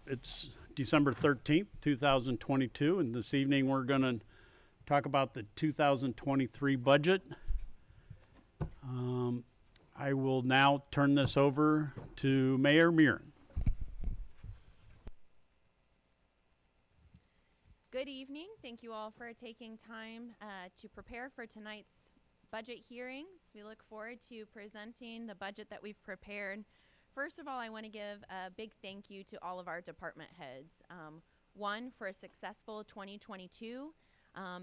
It's December 13th, 2022, and this evening we're going to talk about the 2023 budget. I will now turn this over to Mayor Murin. Good evening. Thank you all for taking time to prepare for tonight's budget hearings. We look forward to presenting the budget that we've prepared. First of all, I want to give a big thank you to all of our department heads. One, for a successful 2022,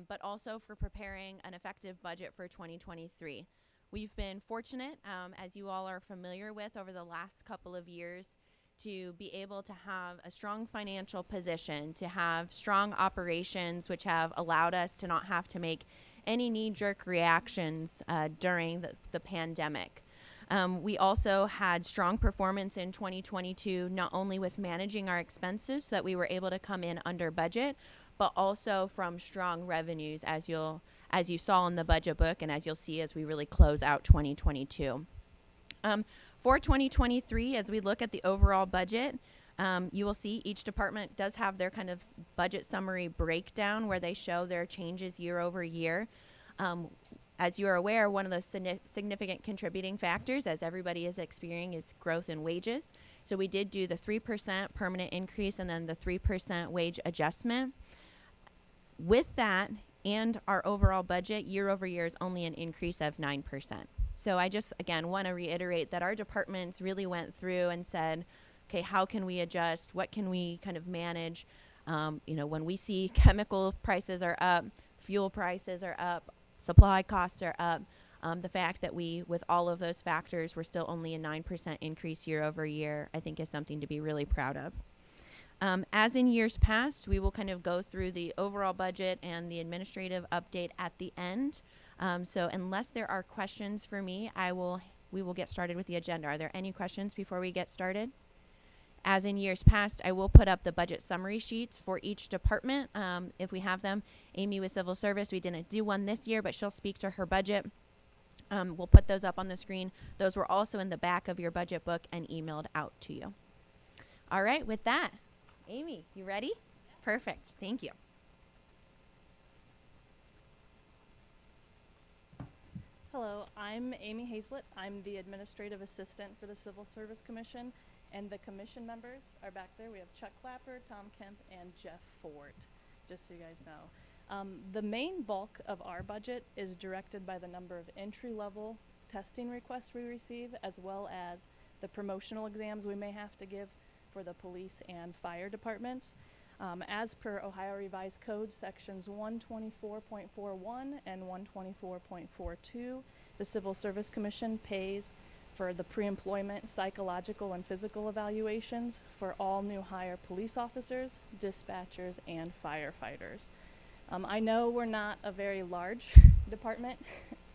but also for preparing an effective budget for 2023. We've been fortunate, as you all are familiar with over the last couple of years, to be able to have a strong financial position, to have strong operations, which have allowed us to not have to make any knee-jerk reactions during the pandemic. We also had strong performance in 2022, not only with managing our expenses so that we were able to come in under budget, but also from strong revenues, as you saw in the budget book and as you'll see as we really close out 2022. For 2023, as we look at the overall budget, you will see each department does have their kind of budget summary breakdown where they show their changes year over year. As you are aware, one of the significant contributing factors, as everybody is experiencing, is growth in wages. So we did do the 3% permanent increase and then the 3% wage adjustment. With that and our overall budget, year over year is only an increase of 9%. So I just, again, want to reiterate that our departments really went through and said, okay, how can we adjust? What can we kind of manage? When we see chemical prices are up, fuel prices are up, supply costs are up, the fact that we, with all of those factors, we're still only a 9% increase year over year, I think is something to be really proud of. As in years past, we will kind of go through the overall budget and the administrative update at the end. So unless there are questions for me, we will get started with the agenda. Are there any questions before we get started? As in years past, I will put up the budget summary sheets for each department if we have them. Amy with Civil Service, we didn't do one this year, but she'll speak to her budget. We'll put those up on the screen. Those were also in the back of your budget book and emailed out to you. All right, with that, Amy, you ready? Yeah. Perfect. Thank you. Hello, I'm Amy Hazlett. I'm the administrative assistant for the Civil Service Commission, and the commission members are back there. We have Chuck Clapper, Tom Kemp, and Jeff Fort, just so you guys know. The main bulk of our budget is directed by the number of entry-level testing requests we receive, as well as the promotional exams we may have to give for the police and fire departments. As per Ohio Revised Code sections 124.41 and 124.42, the Civil Service Commission pays for the pre-employment psychological and physical evaluations for all new hire police officers, dispatchers, and firefighters. I know we're not a very large department,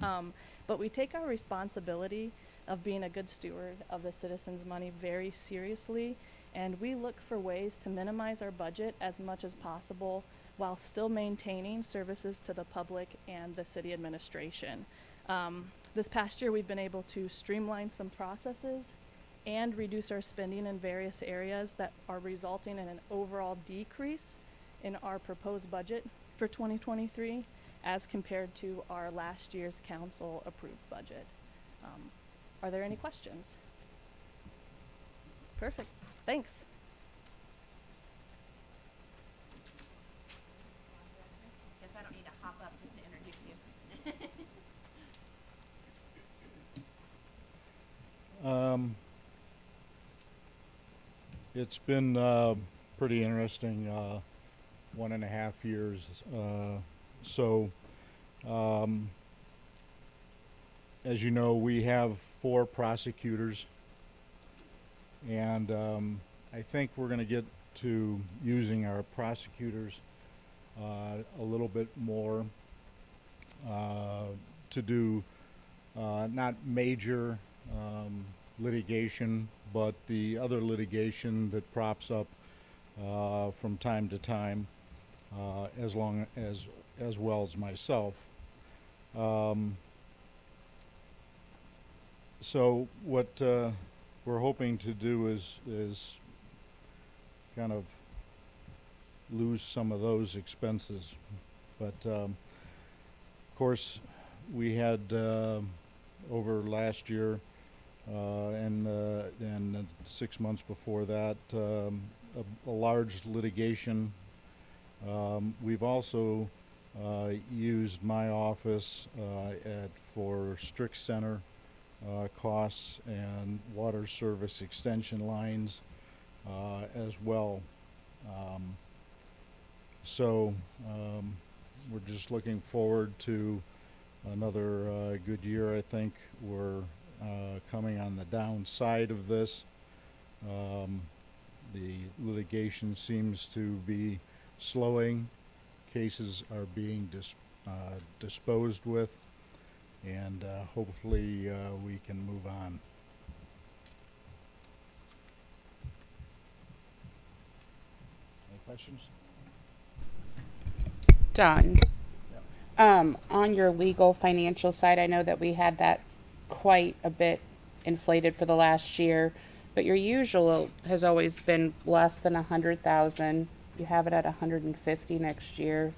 but we take our responsibility of being a good steward of the citizens' money very seriously, and we look for ways to minimize our budget as much as possible while still maintaining services to the public and the city administration. This past year, we've been able to streamline some processes and reduce our spending in various areas that are resulting in an overall decrease in our proposed budget for 2023 as compared to our last year's council approved budget. Are there any questions? Perfect. Thanks. Guess I don't need to hop up just to introduce you. It's been pretty interesting 1.5 years. As you know, we have 4 prosecutors, and I think we're going to get to using our prosecutors a little bit more to do not major litigation, but the other litigation that props up from time to time, as well as myself. So what we're hoping to do is kind of lose some of those expenses. But of course, we had over last year and 6 months before that a large litigation. We've also used my office for strict center costs and water service extension lines as well. So we're just looking forward to another good year. I think we're coming on the downside of this. The litigation seems to be slowing. Cases are being disposed with, and hopefully we can move on. Any questions? Don, on your legal financial side, I know that we had that quite a bit inflated for the last year, but your usual has always been less than 100,000. You have it at 150 next year,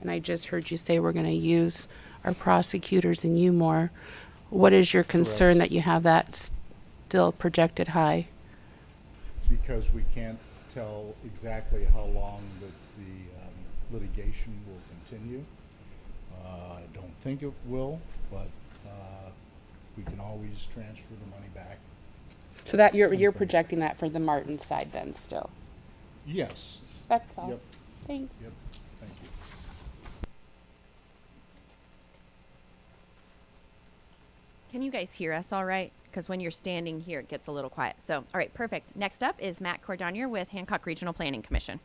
and I just heard you say we're going to use our prosecutors and you more. What is your concern Correct. that you have that still projected high? Because we can't tell exactly how long the litigation will continue. I don't think it will, but we can always transfer the money back. So that you're Okay. projecting that for the Martin side then still. Yes. That's all. Yep. Thanks. Yep. Thank you. Can you guys hear us all right? Because when you're standing here, it gets a little quiet. So, all right, perfect. Next up is Matt Cordonier with Hancock Regional Planning Commission.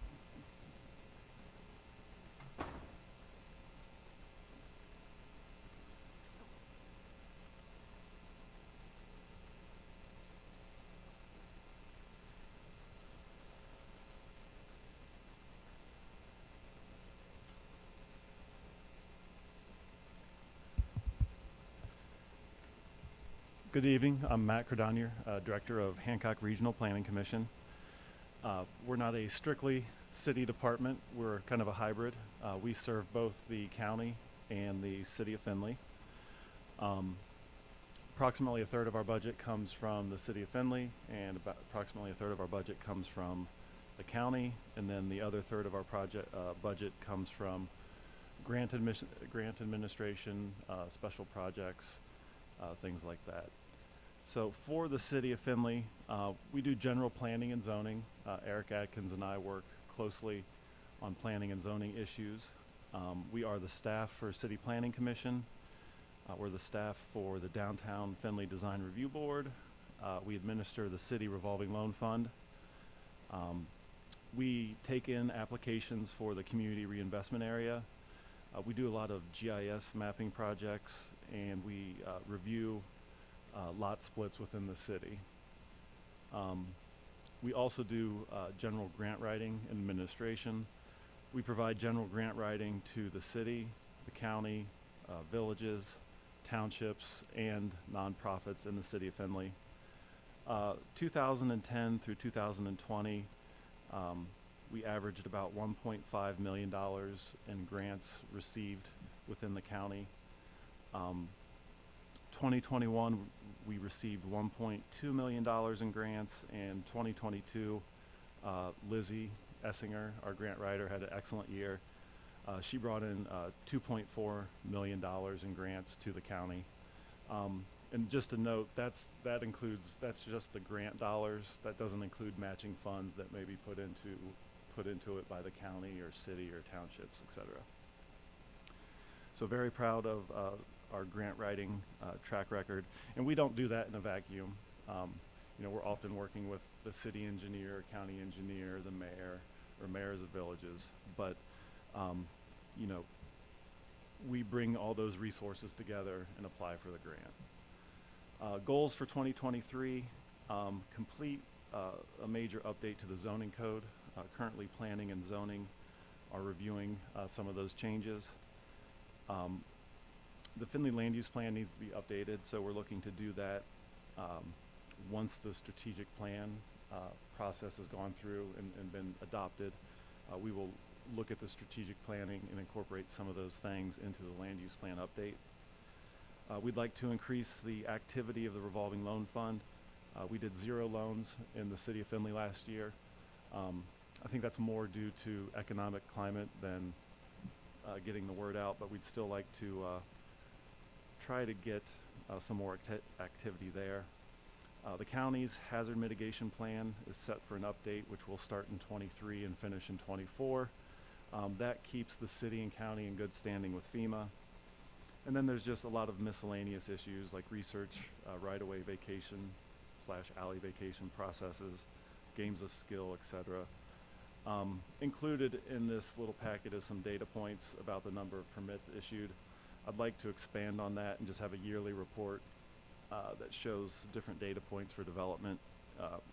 Good evening. I'm Matt Cordonier, Director of Hancock Regional Planning Commission. We're not a strictly city department. We're kind of a hybrid. We serve both the county and the city of Findlay. Approximately a third of our budget comes from the city of Findlay, and about approximately a third of our budget comes from the county, and then the other third of our budget comes from grant administration, special projects, things like that. So for the city of Findlay, we do general planning and zoning. Eric Adkins and I work closely on planning and zoning issues. We are the staff for City Planning Commission. We're the staff for the Downtown Findlay Design Review Board. We administer the City Revolving Loan Fund. We take in applications for the Community Reinvestment Area. We do a lot of GIS mapping projects, and we review lot splits within the city. We also do general grant writing and administration. We provide general grant writing to the city, the county, villages, townships, and nonprofits in the city of Findlay. 2010 through 2020, we averaged about $1.5 million in grants received within the county. 2021, we received $1.2 million in grants, and 2022, Lizzie Essinger, our grant writer, had an excellent year. She brought in $2.4 million in grants to the county. And just to note, that's just the grant dollars. That doesn't include matching funds that may be put into it by the county or city or townships, etc. So very proud of our grant writing track record, and we don't do that in a vacuum. We're often working with the city engineer, county engineer, the mayor, or mayors of villages, but we bring all those resources together and apply for the grant. Goals for 2023, complete a major update to the zoning code. Currently planning and zoning are reviewing some of those changes. The Findlay land use plan needs to be updated, so we're looking to do that once the strategic plan process has gone through and been adopted, we will look at the strategic planning and incorporate some of those things into the land use plan update. We'd like to increase the activity of the revolving loan fund. We did 0 loans in the city of Findlay last year. I think that's more due to economic climate than getting the word out, but we'd still like to try to get some more activity there. The county's hazard mitigation plan is set for an update, which will start in 23 and finish in 24. That keeps the city and county in good standing with FEMA. And then there's just a lot of miscellaneous issues like research, right-of-way vacation / alley vacation processes, games of skill, etc. Included in this little packet is some data points about the number of permits issued. I'd like to expand on that and just have a yearly report that shows different data points for development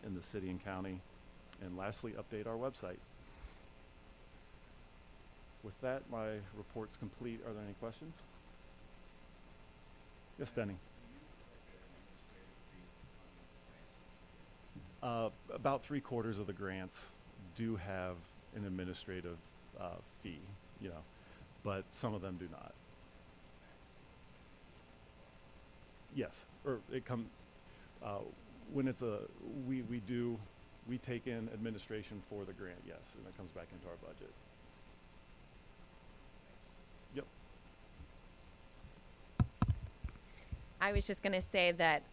in the city and county. And lastly, update our website. With that, my report's complete. Are there any questions? Yes, Denny. About 3/4 of the grants do have an administrative fee, but some of them do not. Yes, or it when it's we take in administration for the grant, yes, and it comes back into our budget. Yep. I was just going to say that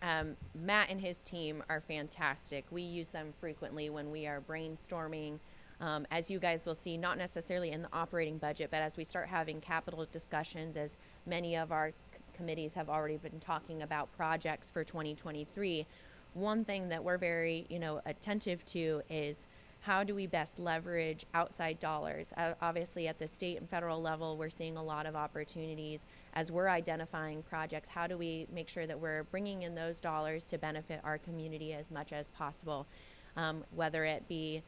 Matt and his team are fantastic. We use them frequently when we are brainstorming. As you guys will see, not necessarily in the operating budget, but as we start having capital discussions, as many of our committees have already been talking about projects for 2023, one thing that we're very, attentive to is how do we best leverage outside dollars? Obviously, at the state and federal level, we're seeing a lot of opportunities. As we're identifying projects, how do we make sure that we're bringing in those dollars to benefit our community as much as possible? Whether it be,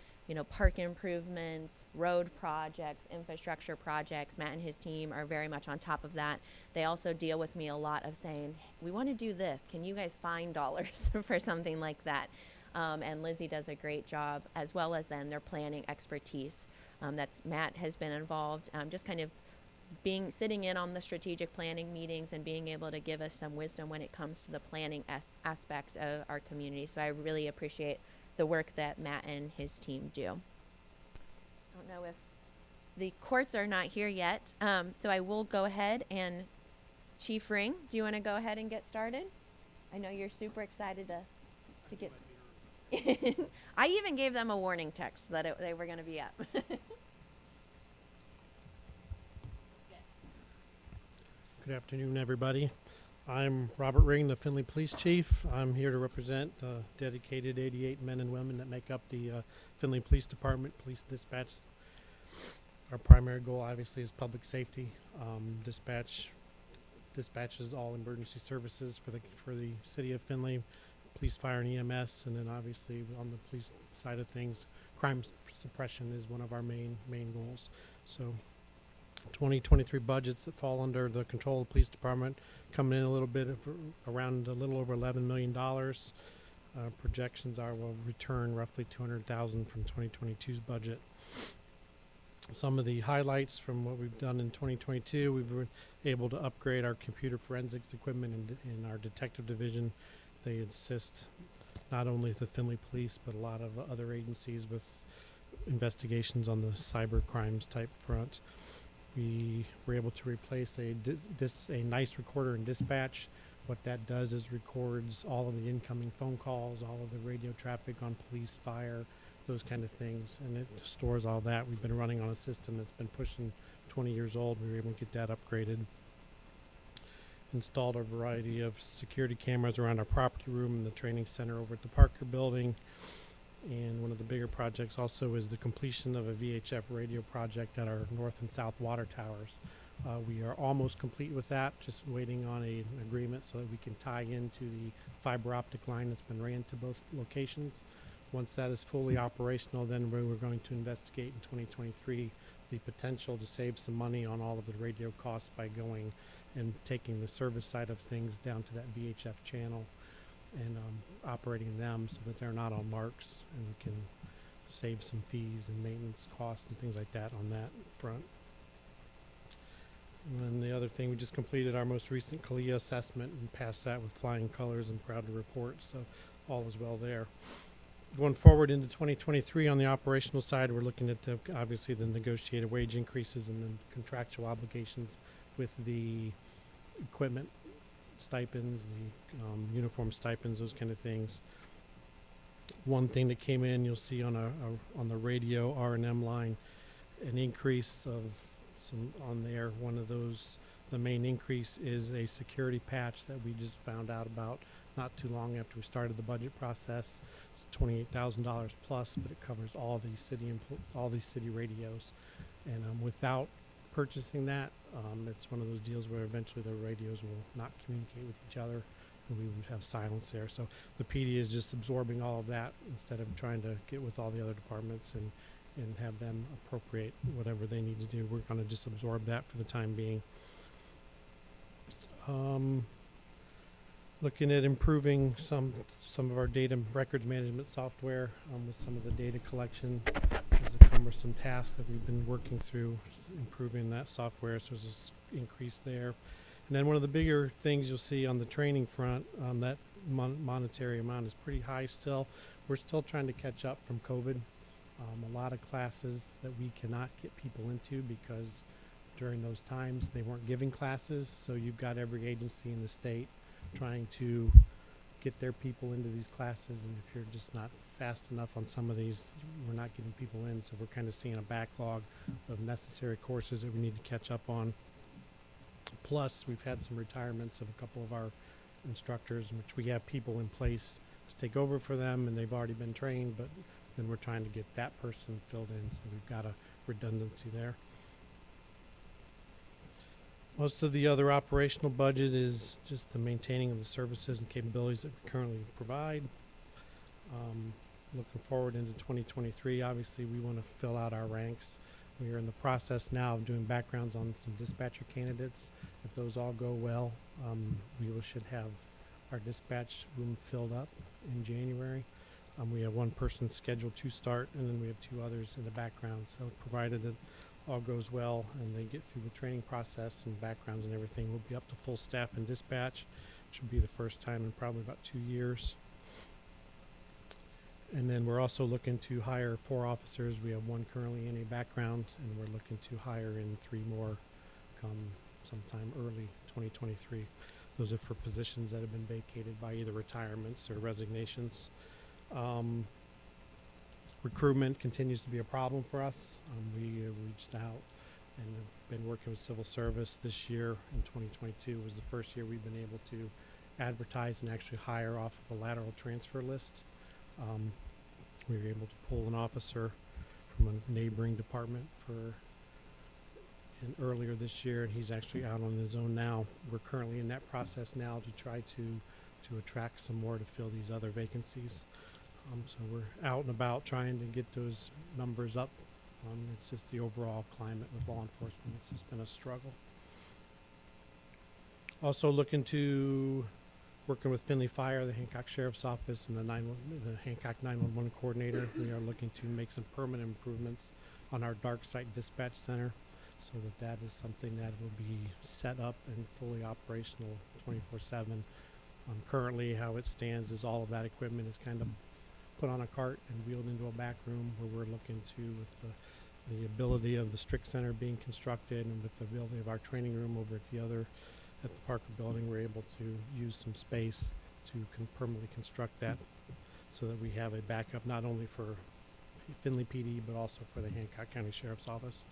park improvements, road projects, infrastructure projects. Matt and his team are very much on top of that. They also deal with me a lot of saying, we want to do this. Can you guys find dollars for something like that? And Lizzie does a great job, as well as then their planning expertise. Matt has been involved, just kind of sitting in on the strategic planning meetings and being able to give us some wisdom when it comes to the planning aspect of our community. So I really appreciate the work that Matt and his team do. I don't know if the courts are not here yet, so I will go ahead and Chief Ring, do you want to go ahead and get started? I know you're super excited to get. I even gave them a warning text that they were going to be up. Good afternoon, everybody. I'm Robert Ring, the Findlay Police Chief. I'm here to represent the dedicated 88 men and women that make up the Findlay Police Department, Police Dispatch. Our primary goal, obviously, is public safety. Dispatches all emergency services for the city of Findlay, police, fire, and EMS, and then obviously on the police side of things, crime suppression is one of our main goals. So 2023 budgets that fall under the control of the police department coming in a little bit around a little over $11 million. Projections are will return roughly $200,000 from 2022's budget. Some of the highlights from what we've done in 2022, we've been able to upgrade our computer forensics equipment in our detective division. They assist not only the Findlay Police, but a lot of other agencies with investigations on the cyber crimes type front. We were able to replace a nice recorder in dispatch. What that does is records all of the incoming phone calls, all of the radio traffic on police, fire, those kind of things, and it stores all that. We've been running on a system that's been pushing 20 years old. We were able to get that upgraded. Installed a variety of security cameras around our property room and the training center over at the Parker building. And one of the bigger projects also is the completion of a VHF radio project at our north and south water towers. We are almost complete with that, just waiting on an agreement so that we can tie into the fiber optic line that's been ran to both locations. Once that is fully operational, then we're going to investigate in 2023 the potential to save some money on all of the radio costs by going and taking the service side of things down to that VHF channel. and operating them so that they're not on marks, and we can save some fees and maintenance costs and things like that on that front. And then the other thing, we just completed our most recent CALIA assessment and passed that with flying colors, and proud to report, so all is well there. Going forward into 2023 on the operational side, we're looking at obviously the negotiated wage increases and then contractual obligations with the equipment stipends, the uniform stipends, those kind of things. One thing that came in, you'll see on on the radio R&M line, an increase of some on there. One of those, the main increase is a security patch that we just found out about not too long after we started the budget process. It's $28,000 plus, but it covers all these city radios. And without purchasing that, it's one of those deals where eventually the radios will not communicate with each other, and we would have silence there. So the PD is just absorbing all of that instead of trying to get with all the other departments and have them appropriate whatever they need to do. We're going to just absorb that for the time being. Looking at improving some of our data records management software with some of the data collection is a cumbersome task that we've been working through, improving that software, so there's an increase there. And then one of the bigger things you'll see on the training front, that monetary amount is pretty high still. We're still trying to catch up from COVID. A lot of classes that we cannot get people into because during those times they weren't giving classes, so you've got every agency in the state trying to get their people into these classes, and if you're just not fast enough on some of these, we're not getting people in, so we're kind of seeing a backlog of necessary courses that we need to catch up on. Plus, we've had some retirements of a couple of our instructors, in which we have people in place to take over for them, and they've already been trained, but then we're trying to get that person filled in, so we've got a redundancy there. Most of the other operational budget is just the maintaining of the services and capabilities that we currently provide. Looking forward into 2023, obviously we want to fill out our ranks. We are in the process now of doing backgrounds on some dispatcher candidates. If those all go well, should have our dispatch room filled up in January. We have one person scheduled to start, and then we have two others in the background. So provided that all goes well and they get through the training process and backgrounds and everything, we'll be up to full staff in dispatch, which will be the first time in probably about 2 years. And then we're also looking to hire 4 officers. We have 1 currently in a background, and we're looking to hire in 3 more come sometime early 2023. Those are for positions that have been vacated by either retirements or resignations. Recruitment continues to be a problem for us. We reached out and have been working with civil service this year. In 2022 was the first year we've been able to advertise and actually hire off of a lateral transfer list. We were able to pull an officer from a neighboring department earlier this year, and he's actually out on his own now. We're currently in that process now to try to attract some more to fill these other vacancies. So we're out and about trying to get those numbers up. It's just the overall climate with law enforcement. It's just been a struggle. Also looking to working with Findlay Fire, the Hancock Sheriff's Office, and the Hancock 911 coordinator. We are looking to make some permanent improvements on our dark site dispatch center, so that is something that will be set up and fully operational 24/7. Currently, how it stands is all of that equipment is kind of put on a cart and wheeled into a back room, where we're looking to, with the ability of the Strict Center being constructed and with the ability of our training room over at the Parker building, we're able to use some space to permanently construct that so that we have a backup not only for Findlay PD but also for the Hancock County Sheriff's Office.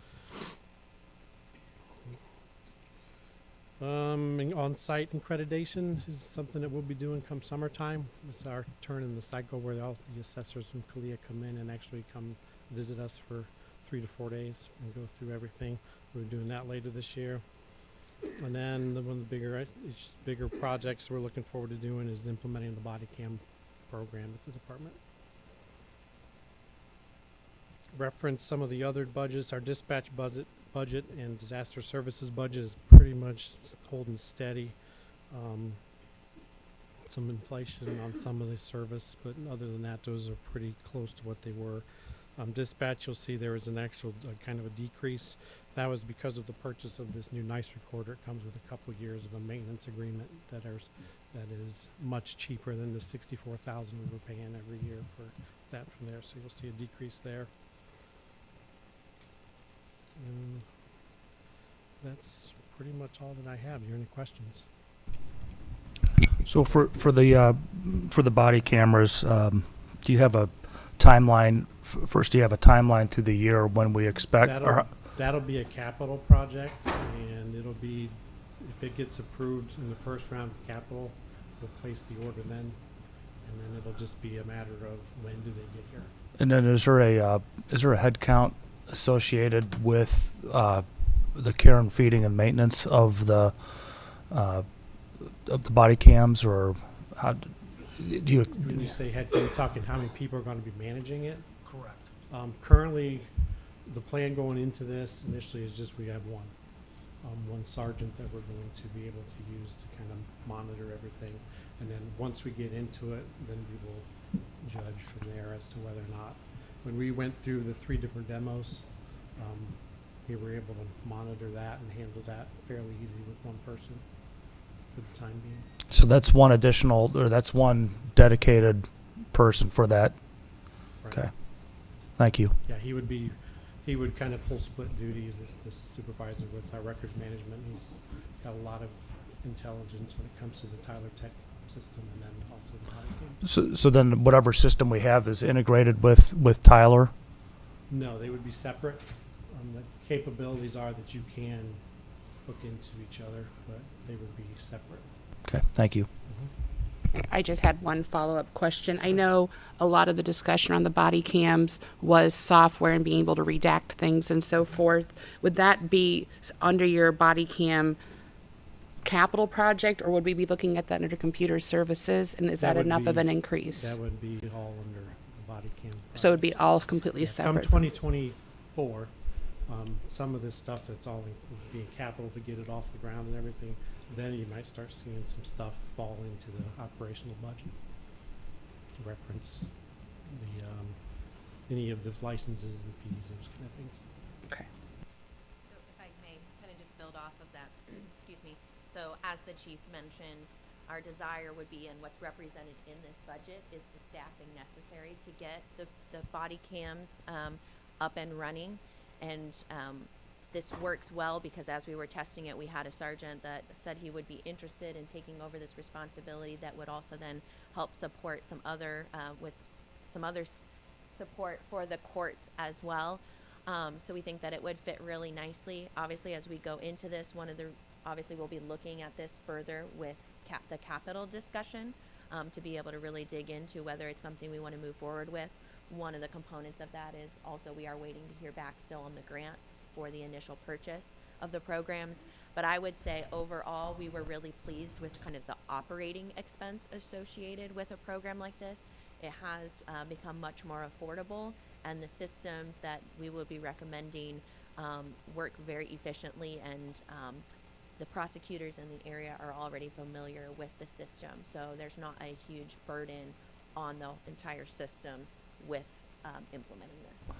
On-site accreditation is something that we'll be doing come summertime. It's our turn in the cycle where all the assessors from CALIA come in and actually come visit us for 3 to 4 days and go through everything. We're doing that later this year. And then one of the bigger projects we're looking forward to doing is implementing the body cam program at the department. Reference some of the other budgets. Our dispatch budget and disaster services budget is pretty much holding steady. some inflation on some of the service, but other than that, those are pretty close to what they were. Dispatch, you'll see there was an actual kind of a decrease. That was because of the purchase of this new NICE recorder. It comes with a couple years of a maintenance agreement that is much cheaper than the $64,000 we were paying every year for that from there. So you'll see a decrease there. And that's pretty much all that I have. You have any questions? So for the body cameras, do you have a timeline? First, do you have a timeline through the year when we expect? That'll be a capital project, and it'll be, if it gets approved in the first round of capital, we'll place the order then, and then it'll just be a matter of when do they get here. And then is there a head count associated with the care and feeding and maintenance of the body cams, or how do you? When you say head, you're talking how many people are going to be managing it? Correct. Currently, the plan going into this initially is just we have one sergeant that we're going to be able to use to kind of monitor everything. And then once we get into it, then we will judge from there as to whether or not. When we went through the 3 different demos, we were able to monitor that and handle that fairly easy with one person for the time being. So that's one additional, or that's one dedicated person for that. Right. Okay. Thank you. Yeah, he would kind of pull split duty, this supervisor with our records management. He's got a lot of intelligence when it comes to the Tyler Tech system and then also the body cam. So then whatever system we have is integrated with Tyler? No, they would be separate. The capabilities are that you can hook into each other, but they would be separate. Okay, thank you. I just had one follow-up question. I know a lot of the discussion on the body cams was software and being able to redact things and so forth. Would that be under your body cam capital project, or would we be looking at that under computer services? And is that would enough of be- an increase? That would be all under the body cam. So it would be project. all completely Yeah, come separate? 2024, some of this stuff that's all being capital to get it off the ground and everything, then you might start seeing some stuff fall into the operational budget. Reference the any of the licenses and fees, those kind of things. Okay. So if I may kind of just build off of that, excuse me. So as the chief mentioned, our desire would be, and what's represented in this budget is the staffing necessary to get the body cams up and running. And this works well because as we were testing it, we had a sergeant that said he would be interested in taking over this responsibility that would also then help support some other, with some other support for the courts as well. So we think that it would fit really nicely. Obviously, as we go into this, obviously we'll be looking at this further with the capital discussion to be able to really dig into whether it's something we want to move forward with. One of the components of that is also we are waiting to hear back still on the grant for the initial purchase of the programs. But I would say overall, we were really pleased with kind of the operating expense associated with a program like this. It has become much more affordable, and the systems that we will be recommending work very efficiently, and the prosecutors in the area are already familiar with the system. So there's not a huge burden on the entire system with implementing this.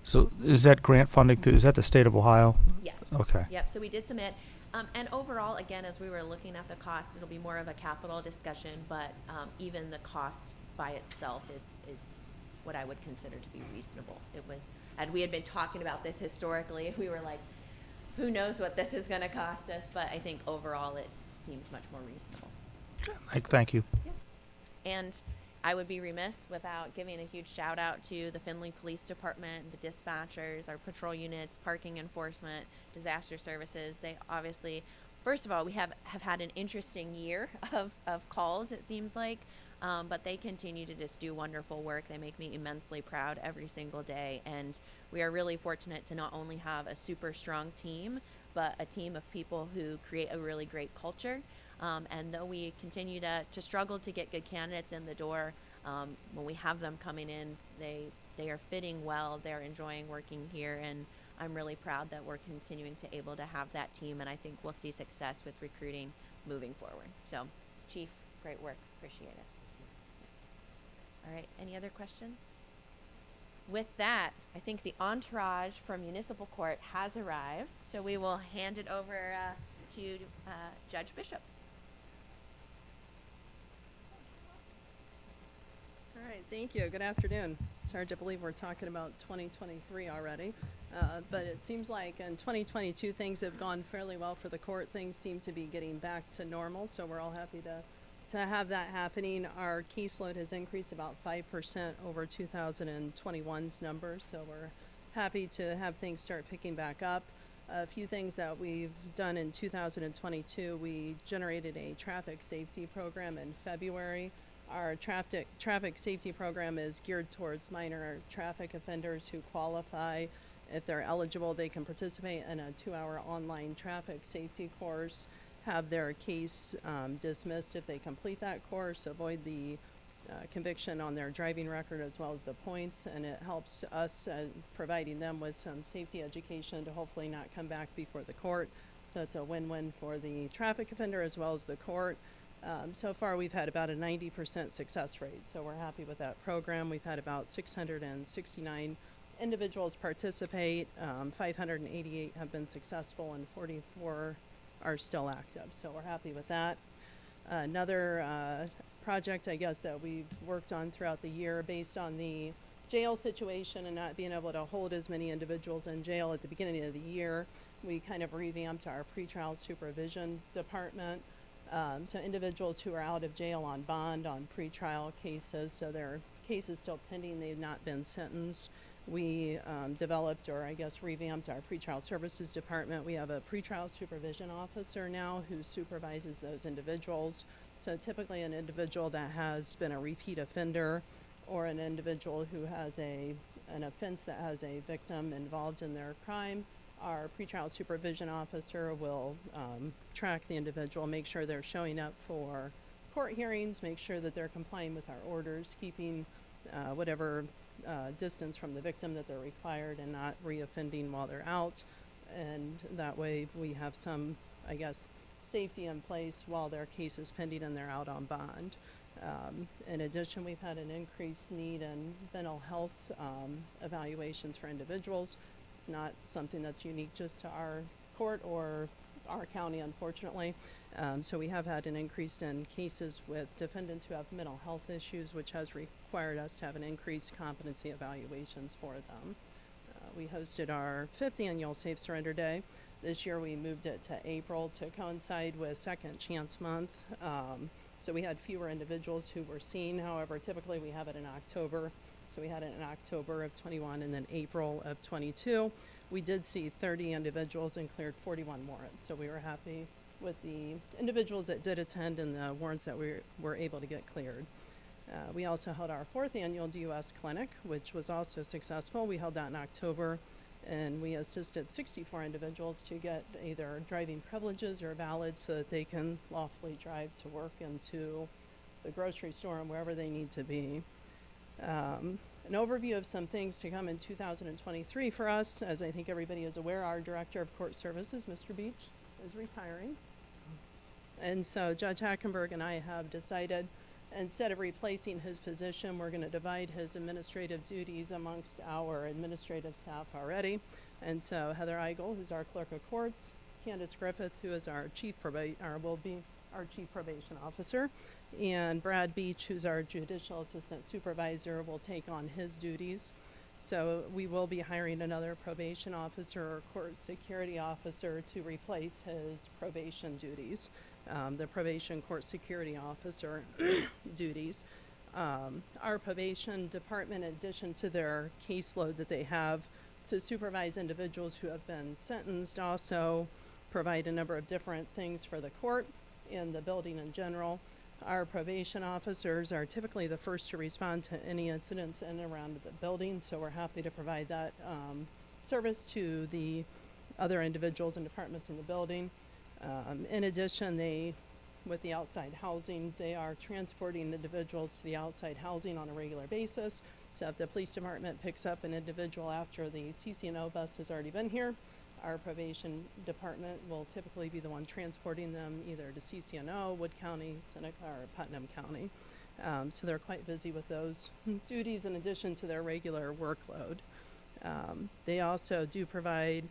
So is that grant funding is that the state of Ohio? Yes. Okay. Yep, so we did submit. And overall, again, as we were looking at the cost, it'll be more of a capital discussion, but even the cost by itself is what I would consider to be reasonable. It was, and we had been talking about this historically, we were like, who knows what this is going to cost us, but I think overall it seems much more reasonable. Thank you. And I would be remiss without giving a huge shout out to the Findlay Police Department, the dispatchers, our patrol units, parking enforcement, disaster services. They obviously, first of all, we have had an interesting year of calls, it seems like, but they continue to just do wonderful work. They make me immensely proud every single day. And we are really fortunate to not only have a super strong team, but a team of people who create a really great culture. And though we continue to struggle to get good candidates in the door, when we have them coming in, they are fitting well, they're enjoying working here, and I'm really proud that we're continuing to able to have that team, and I think we'll see success with recruiting moving forward. So, Chief, Great work. Appreciate it. All right. Any other questions? With that, I think the entourage from municipal court has arrived, so we will hand it over to Judge Bishop. All right, thank you. Good afternoon. It's hard to believe we're talking about 2023 already, but it seems like in 2022 things have gone fairly well for the court. Things seem to be getting back to normal, so we're all happy to have that happening. Our caseload has increased about 5% over 2021's numbers, so we're happy to have things start picking back up. A few things that we've done in 2022, we generated a traffic safety program in February. Our traffic safety program is geared towards minor traffic offenders who qualify. If they're eligible, they can participate in a 2-hour online traffic safety course, have their case dismissed if they complete that course, avoid the conviction on their driving record as well as the points, and it helps us providing them with some safety education to hopefully not come back before the court. So it's a win-win for the traffic offender as well as the court. So far, we've had about a 90% success rate, so we're happy with that program. We've had about 669 individuals participate, 588 have been successful, and 44 are still active, so we're happy with that. Another project, I guess, that we've worked on throughout the year based on the jail situation and not being able to hold as many individuals in jail at the beginning of the year, we kind of revamped our pretrial supervision department. So individuals who are out of jail on bond on pretrial cases, so their case is still pending, they've not been sentenced. We developed, or I guess revamped, our pretrial services department. We have a pretrial supervision officer now who supervises those individuals. So typically an individual that has been a repeat offender or an individual who has an offense that has a victim involved in their crime, our pretrial supervision officer will track the individual, make sure they're showing up for court hearings, make sure that they're complying with our orders, keeping whatever distance from the victim that they're required and not reoffending while they're out. And that way we have some, I guess, safety in place while their case is pending and they're out on bond. In addition, we've had an increased need in mental health evaluations for individuals. It's not something that's unique just to our court or our county, unfortunately. So we have had an increase in cases with defendants who have mental health issues, which has required us to have an increased competency evaluations for them. We hosted our 5th annual Safe Surrender Day. This year we moved it to April to coincide with Second Chance Month. So we had fewer individuals who were seen. However, typically we have it in October. So we had it in October of 21 and then April of 22. We did see 30 individuals and cleared 41 warrants. So we were happy with the individuals that did attend and the warrants that we were able to get cleared. We also held our 4th annual DUS clinic, which was also successful. We held that in October, and we assisted 64 individuals to get either driving privileges or valids so that they can lawfully drive to work and to the grocery store and wherever they need to be. An overview of some things to come in 2023 for us. As I think everybody is aware, our Director of Court Services, Mr. Beach, is retiring. And so Judge Hackenberg and I have decided, instead of replacing his position, we're going to divide his administrative duties amongst our administrative staff already. And so Heather Eigel, who's our Clerk of Courts, Candace Griffith, who is our will be our Chief Probation Officer, and Brad Beach, who's our Judicial Assistant Supervisor, will take on his duties. So we will be hiring another probation officer or court security officer to replace his probation duties, the probation court security officer duties. Our probation department, in addition to their caseload that they have to supervise individuals who have been sentenced, also provide a number of different things for the court and the building in general. Our probation officers are typically the first to respond to any incidents in and around the building, so we're happy to provide that service to the other individuals and departments in the building. In addition, with the outside housing, they are transporting individuals to the outside housing on a regular basis. So if the police department picks up an individual after the CCNO bus has already been here, Our probation department will typically be the one transporting them either to CCNO, Wood County, Seneca, or Putnam County. So they're quite busy with those duties in addition to their regular workload. They also do provide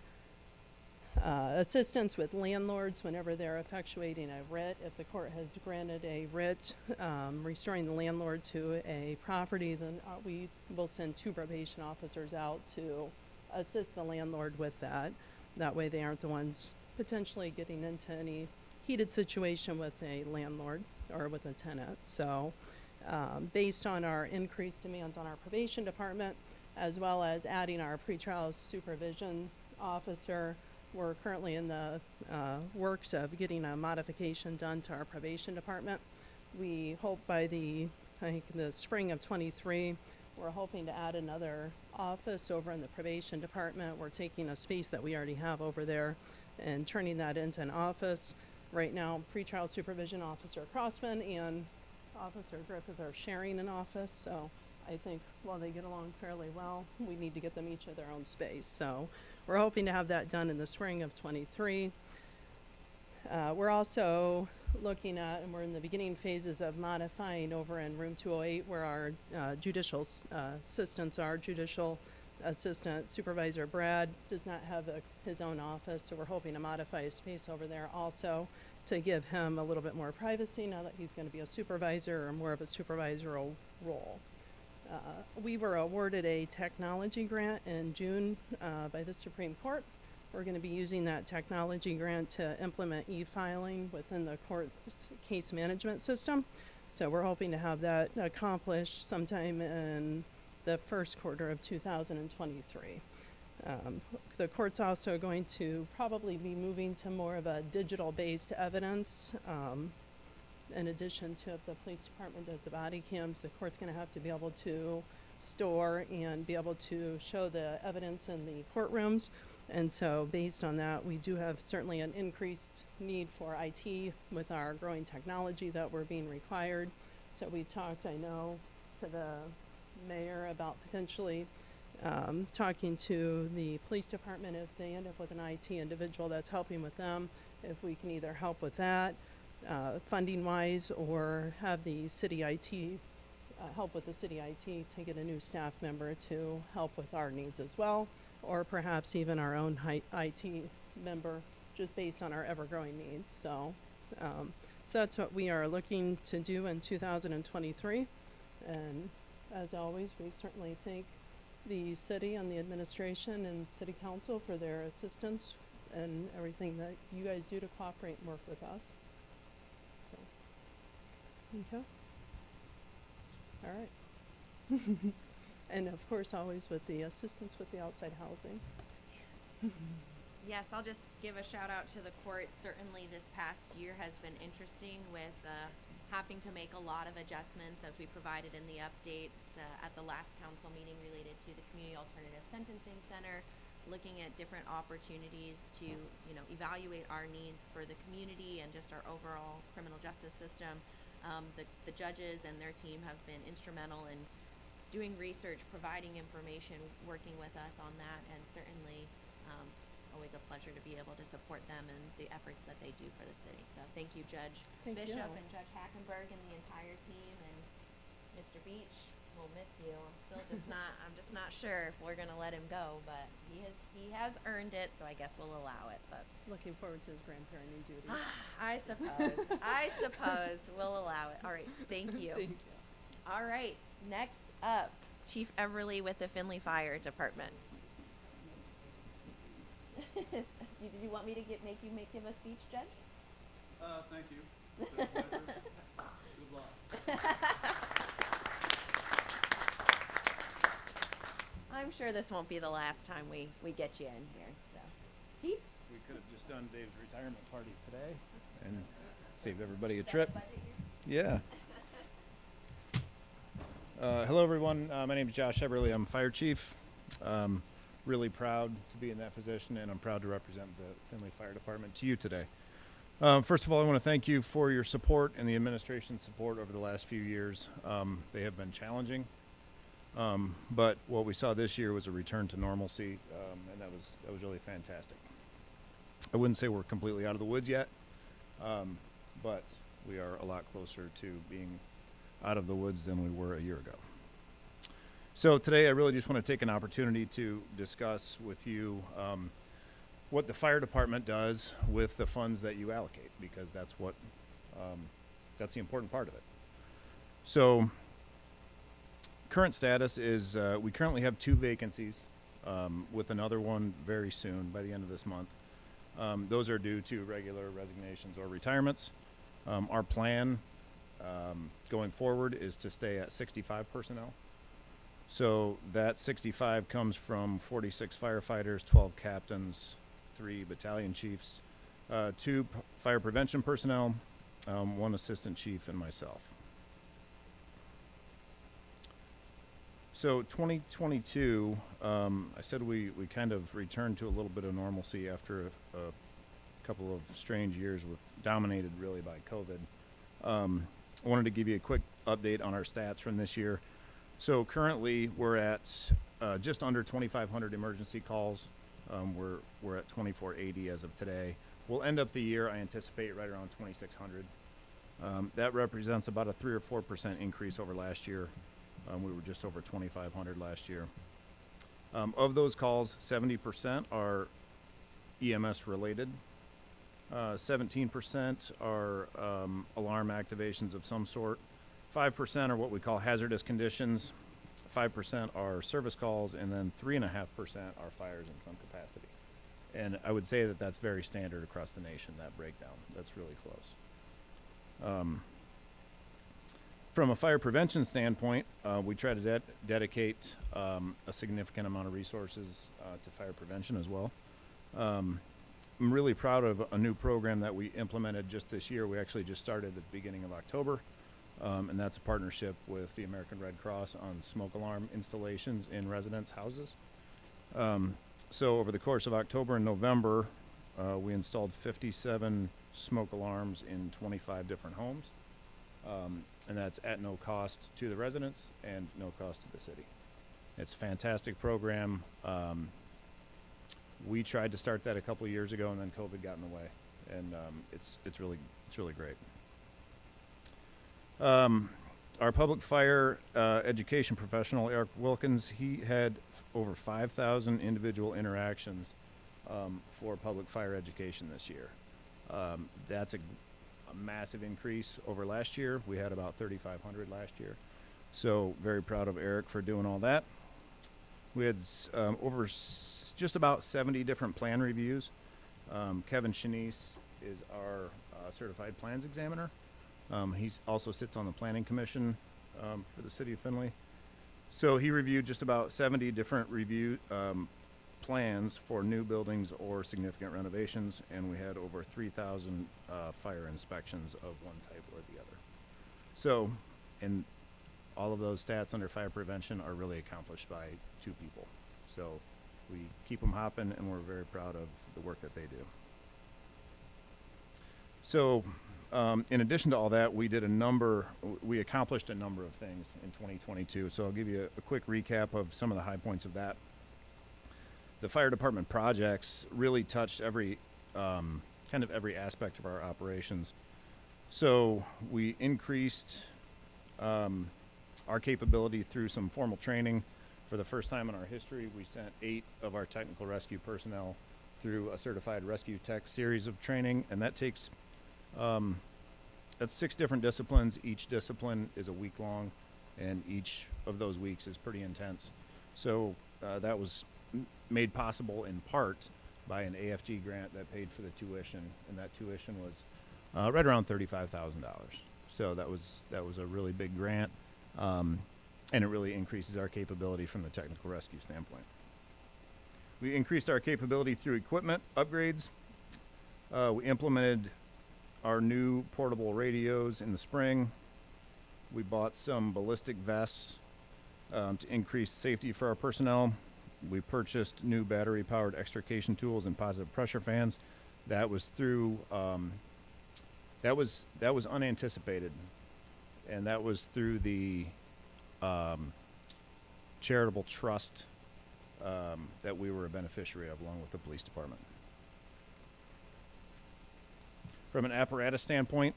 assistance with landlords whenever they're effectuating a writ. If the court has granted a writ restoring the landlord to a property, then we will send 2 probation officers out to assist the landlord with that. That way they aren't the ones potentially getting into any heated situation with a landlord or with a tenant. So based on our increased demands on our probation department, as well as adding our pretrial supervision officer, we're currently in the works of getting a modification done to our probation department. We hope by I think the spring of 23, we're hoping to add another office over in the probation department. We're taking a space that we already have over there and turning that into an office. Right now, pretrial supervision officer Crossman and Officer Griffith are sharing an office, so I think while they get along fairly well, we need to get them each of their own space. So we're hoping to have that done in the spring of 23. We're also looking at, and we're in the beginning phases of modifying over in room 208 where our judicial assistants are. Judicial assistant supervisor Brad does not have his own office, so we're hoping to modify his space over there also to give him a little bit more privacy now that he's going to be a supervisor or more of a supervisorial role. We were awarded a technology grant in June by the Supreme Court. We're going to be using that technology grant to implement e-filing within the court's case management system. So we're hoping to have that accomplished sometime in the first quarter of 2023. The court's also going to probably be moving to more of a digital-based evidence. In addition to if the police department does the body cams, the court's going to have to be able to store and be able to show the evidence in the courtrooms. And so based on that, we do have certainly an increased need for IT with our growing technology that we're being required. So we talked, I know, to the mayor about potentially talking to the police department if they end up with an IT individual that's helping with them, if we can either help with that funding wise or have the city IT help with the city IT to get a new staff member to help with our needs as well, or perhaps even our own IT member just based on our ever-growing needs. So that's what we are looking to do in 2023. And as always, we certainly thank the city and the administration and city council for their assistance and everything that you guys do to cooperate and work with us. So, okay. All right. And of course, always with the assistance with the outside housing. Yes, I'll just give a shout out to the court. Certainly this past year has been interesting with having to make a lot of adjustments as we provided in the update at the last council meeting related to the Community Alternative Sentencing Center, looking at different opportunities to, evaluate our needs for the community and just our overall criminal justice system. The judges and their team have been instrumental in doing research, providing information, working with us on that, and certainly always a pleasure to be able to support them and the efforts that they do for the city. So thank you, Judge Bishop and Judge Hackenberg and the entire team, and Mr. Beach, we'll miss you. I'm just not sure if we're gonna let him go, but he has earned it, so I guess we'll allow it. But Just looking forward to his grandparenting duties. I suppose we'll allow it. All right, thank you. Thank you. All right, next up, Chief Everly with the Findlay Fire Department. Did you want me to give a speech, Judge? Thank you. It's been a pleasure. Good luck. I'm sure this won't be the last time we get you in here. So, Chief? We could have just done Dave's retirement party today and saved everybody a trip. Yeah. Hello, everyone. My name is Josh Eberly. I'm fire chief. Really proud to be in that position, and I'm proud to represent the Findlay Fire Department to you today. First of all, I want to thank you for your support and the administration's support over the last few years. They have been challenging, but what we saw this year was a return to normalcy, and that was really fantastic. I wouldn't say we're completely out of the woods yet, but we are a lot closer to being out of the woods than we were a year ago. So today I really just want to take an opportunity to discuss with you what the fire department does with the funds that you allocate, because that's what that's the important part of it. So current status is we currently have 2 vacancies with another one very soon by the end of this month. Those are due to regular resignations or retirements. Our plan going forward is to stay at 65 personnel. So that 65 comes from 46 firefighters, 12 captains, 3 battalion chiefs, 2 fire prevention personnel, 1 assistant chief, and myself. So 2022, I said we kind of returned to a little bit of normalcy after a couple of strange years dominated really by COVID. I wanted to give you a quick update on our stats from this year. So currently we're at just under 2,500 emergency calls. We're at 2,480 as of today. We'll end up the year, I anticipate, right around 2,600. That represents about a 3 or 4% increase over last year. We were just over 2,500 last year. Of those calls, 70% are EMS related. 17% are alarm activations of some sort. 5% are what we call hazardous conditions. 5% are service calls, and then 3.5% are fires in some capacity. And I would say that that's very standard across the nation, that breakdown. That's really close. From a fire prevention standpoint, we try to dedicate a significant amount of resources to fire prevention as well. I'm really proud of a new program that we implemented just this year. We actually just started at the beginning of October, and that's a partnership with the American Red Cross on smoke alarm installations in residence houses. So over the course of October and November, we installed 57 smoke alarms in 25 different homes. And that's at no cost to the residents and no cost to the city. It's a fantastic program. We tried to start that a couple of years ago, and then COVID got in the way, and it's really great. Our public fire education professional, Eric Wilkins, he had over 5,000 individual interactions for public fire education this year. That's a massive increase over last year. We had about 3,500 last year. So very proud of Eric for doing all that. We had just about 70 different plan reviews. Kevin Shanice is our certified plans examiner. He also sits on the planning commission for the city of Findlay. So he reviewed just about 70 different plans for new buildings or significant renovations, and we had over 3,000 fire inspections of one type or the other. So, and all of those stats under fire prevention are really accomplished by 2 people. So we keep them hopping, and we're very proud of the work that they do. So in addition to all that, we accomplished a number of things in 2022. So I'll give you a quick recap of some of the high points of that. The fire department projects really touched every kind of every aspect of our operations. So we increased our capability through some formal training. For the first time in our history, we sent 8 of our technical rescue personnel through a certified rescue tech series of training, and that takes that's 6 different disciplines. Each discipline is a week long, and each of those weeks is pretty intense. So that was made possible in part by an AFG grant that paid for the tuition, and that tuition was right around $35,000. So that was a really big grant, and it really increases our capability from the technical rescue standpoint. We increased our capability through equipment upgrades. We implemented our new portable radios in the spring. We bought some ballistic vests to increase safety for our personnel. We purchased new battery-powered extrication tools and positive pressure fans. That was through that was unanticipated, and that was through the charitable trust that we were a beneficiary of, along with the police department. From an apparatus standpoint,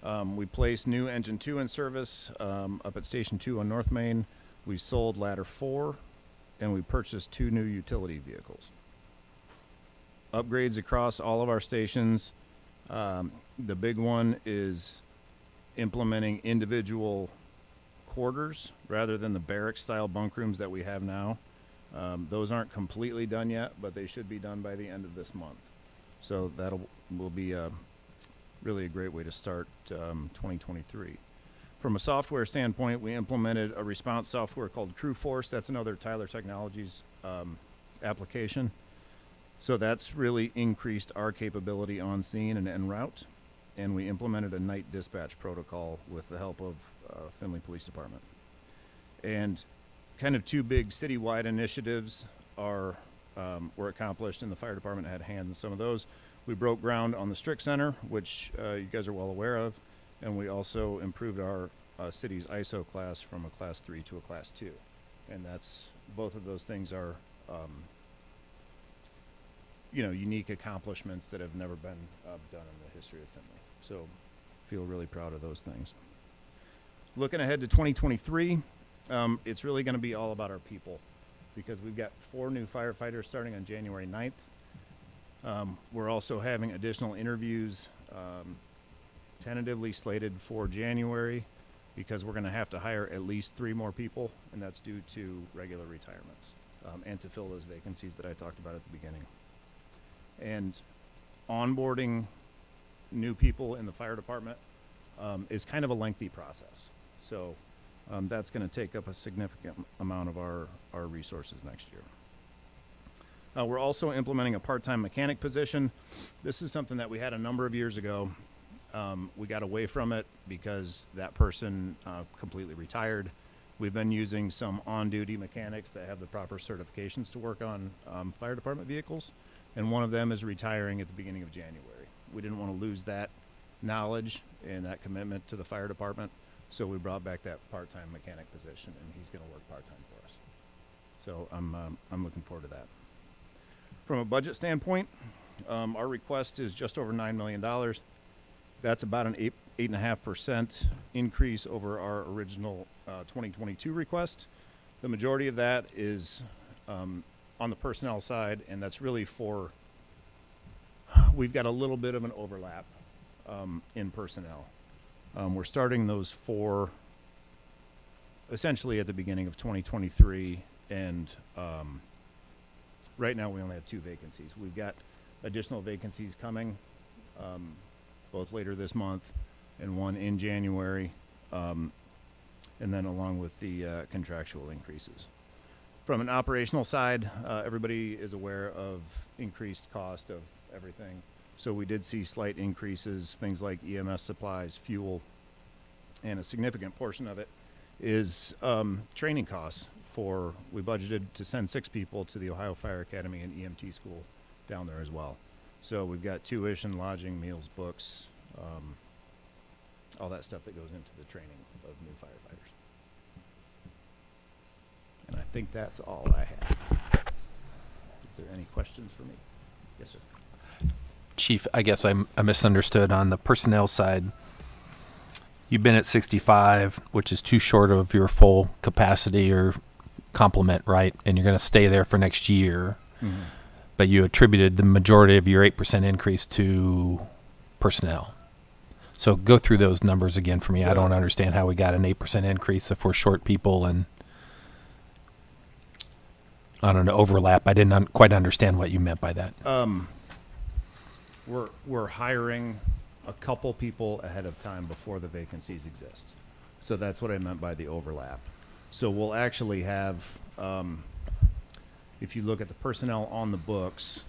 we placed new engine 2 in service up at Station 2 on North Main. We sold ladder 4, and we purchased 2 new utility vehicles. Upgrades across all of our stations. The big one is implementing individual quarters rather than the barrack-style bunk rooms that we have now. Those aren't completely done yet, but they should be done by the end of this month. So will be really a great way to start 2023. From a software standpoint, we implemented a response software called Crew Force. That's another Tyler Technologies application. So that's really increased our capability on scene and en route. And we implemented a night dispatch protocol with the help of Findlay Police Department. And kind of 2 big citywide initiatives were accomplished, and the fire department had a hand in some of those. We broke ground on the Strict Center, which you guys are well aware of, and we also improved our city's ISO class from a Class 3 to a Class 2. And both of those things are unique accomplishments that have never been done in the history of Findlay. So feel really proud of those things. Looking ahead to 2023, it's really going to be all about our people, because we've got 4 new firefighters starting on January 9th. We're also having additional interviews tentatively slated for January, because we're going to have to hire at least 3 more people, and that's due to regular retirements and to fill those vacancies that I talked about at the beginning. And onboarding new people in the fire department is kind of a lengthy process. So that's going to take up a significant amount of our resources next year. We're also implementing a part-time mechanic position. This is something that we had a number of years ago. We got away from it because that person completely retired. We've been using some on-duty mechanics that have the proper certifications to work on fire department vehicles, and one of them is retiring at the beginning of January. We didn't want to lose that knowledge and that commitment to the fire department, so we brought back that part-time mechanic position, and he's going to work part-time for us. So I'm looking forward to that. From a budget standpoint, our request is just over $9 million. That's about an 8.5% increase over our original 2022 request. The majority of that is on the personnel side, and that's really we've got a little bit of an overlap in personnel. We're starting those 4 essentially at the beginning of 2023, and right now we only have 2 vacancies. We've got additional vacancies coming, both later this month and one in January, and then along with the contractual increases. From an operational side, everybody is aware of increased cost of everything. So we did see slight increases, things like EMS supplies, fuel, and a significant portion of it is training costs. We budgeted to send 6 people to the Ohio Fire Academy and EMT school down there as well. So we've got tuition, lodging, meals, books, all that stuff that goes into the training of new firefighters. And I think that's all I have. Is there any questions for me? Yes, sir. Chief, I guess I misunderstood on the personnel side. You've been at 65, which is too short of your full capacity or complement, right? And you're going to stay there for next year. Mm-hmm. But you attributed the majority of your 8% increase to personnel. So go through those numbers again for me. Yeah. I don't understand how we got an 8% increase if we're short people and on an overlap. I didn't quite understand what you meant by that. We're hiring a couple people ahead of time before the vacancies exist. So that's what I meant by the overlap. So we'll actually have, if you look at the personnel on the books,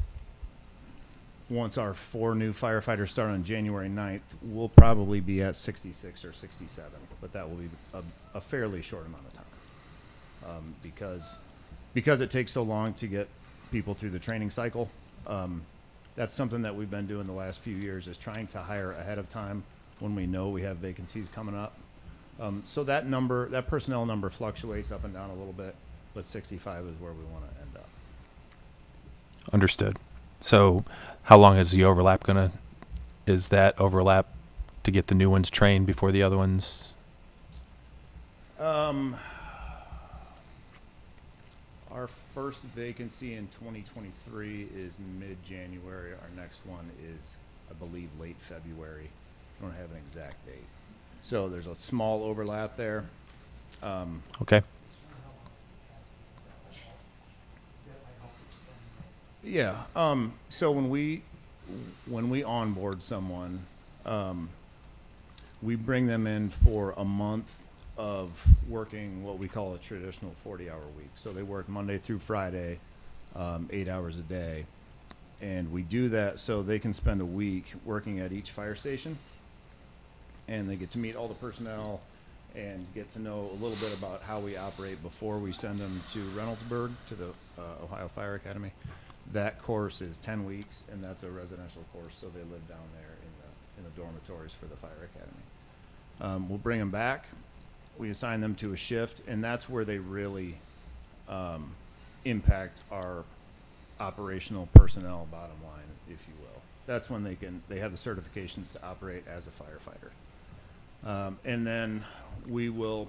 once our 4 new firefighters start on January 9th, we'll probably be at 66 or 67, but that will be a fairly short amount of time. Because it takes so long to get people through the training cycle, that's something that we've been doing the last few years, is trying to hire ahead of time when we know we have vacancies coming up. So that personnel number fluctuates up and down a little bit, but 65 is where we want to end up. Understood. So how long is the overlap going to is that overlap to get the new ones trained before the other ones? Our first vacancy in 2023 is mid-January. Our next one is, I believe, late February. I don't have an exact date. So there's a small overlap there. Okay. Yeah. So when we onboard someone, we bring them in for a month of working what we call a traditional 40-hour week. So they work Monday through Friday, 8 hours a day. And we do that so they can spend a week working at each fire station. And they get to meet all the personnel and get to know a little bit about how we operate before we send them to Reynoldsburg, to the Ohio Fire Academy. That course is 10 weeks, and that's a residential course, so they live down there in the dormitories for the Fire Academy. We'll bring them back. We assign them to a shift, and that's where they really impact our operational personnel bottom line, if you will. That's when they have the certifications to operate as a firefighter. And then we will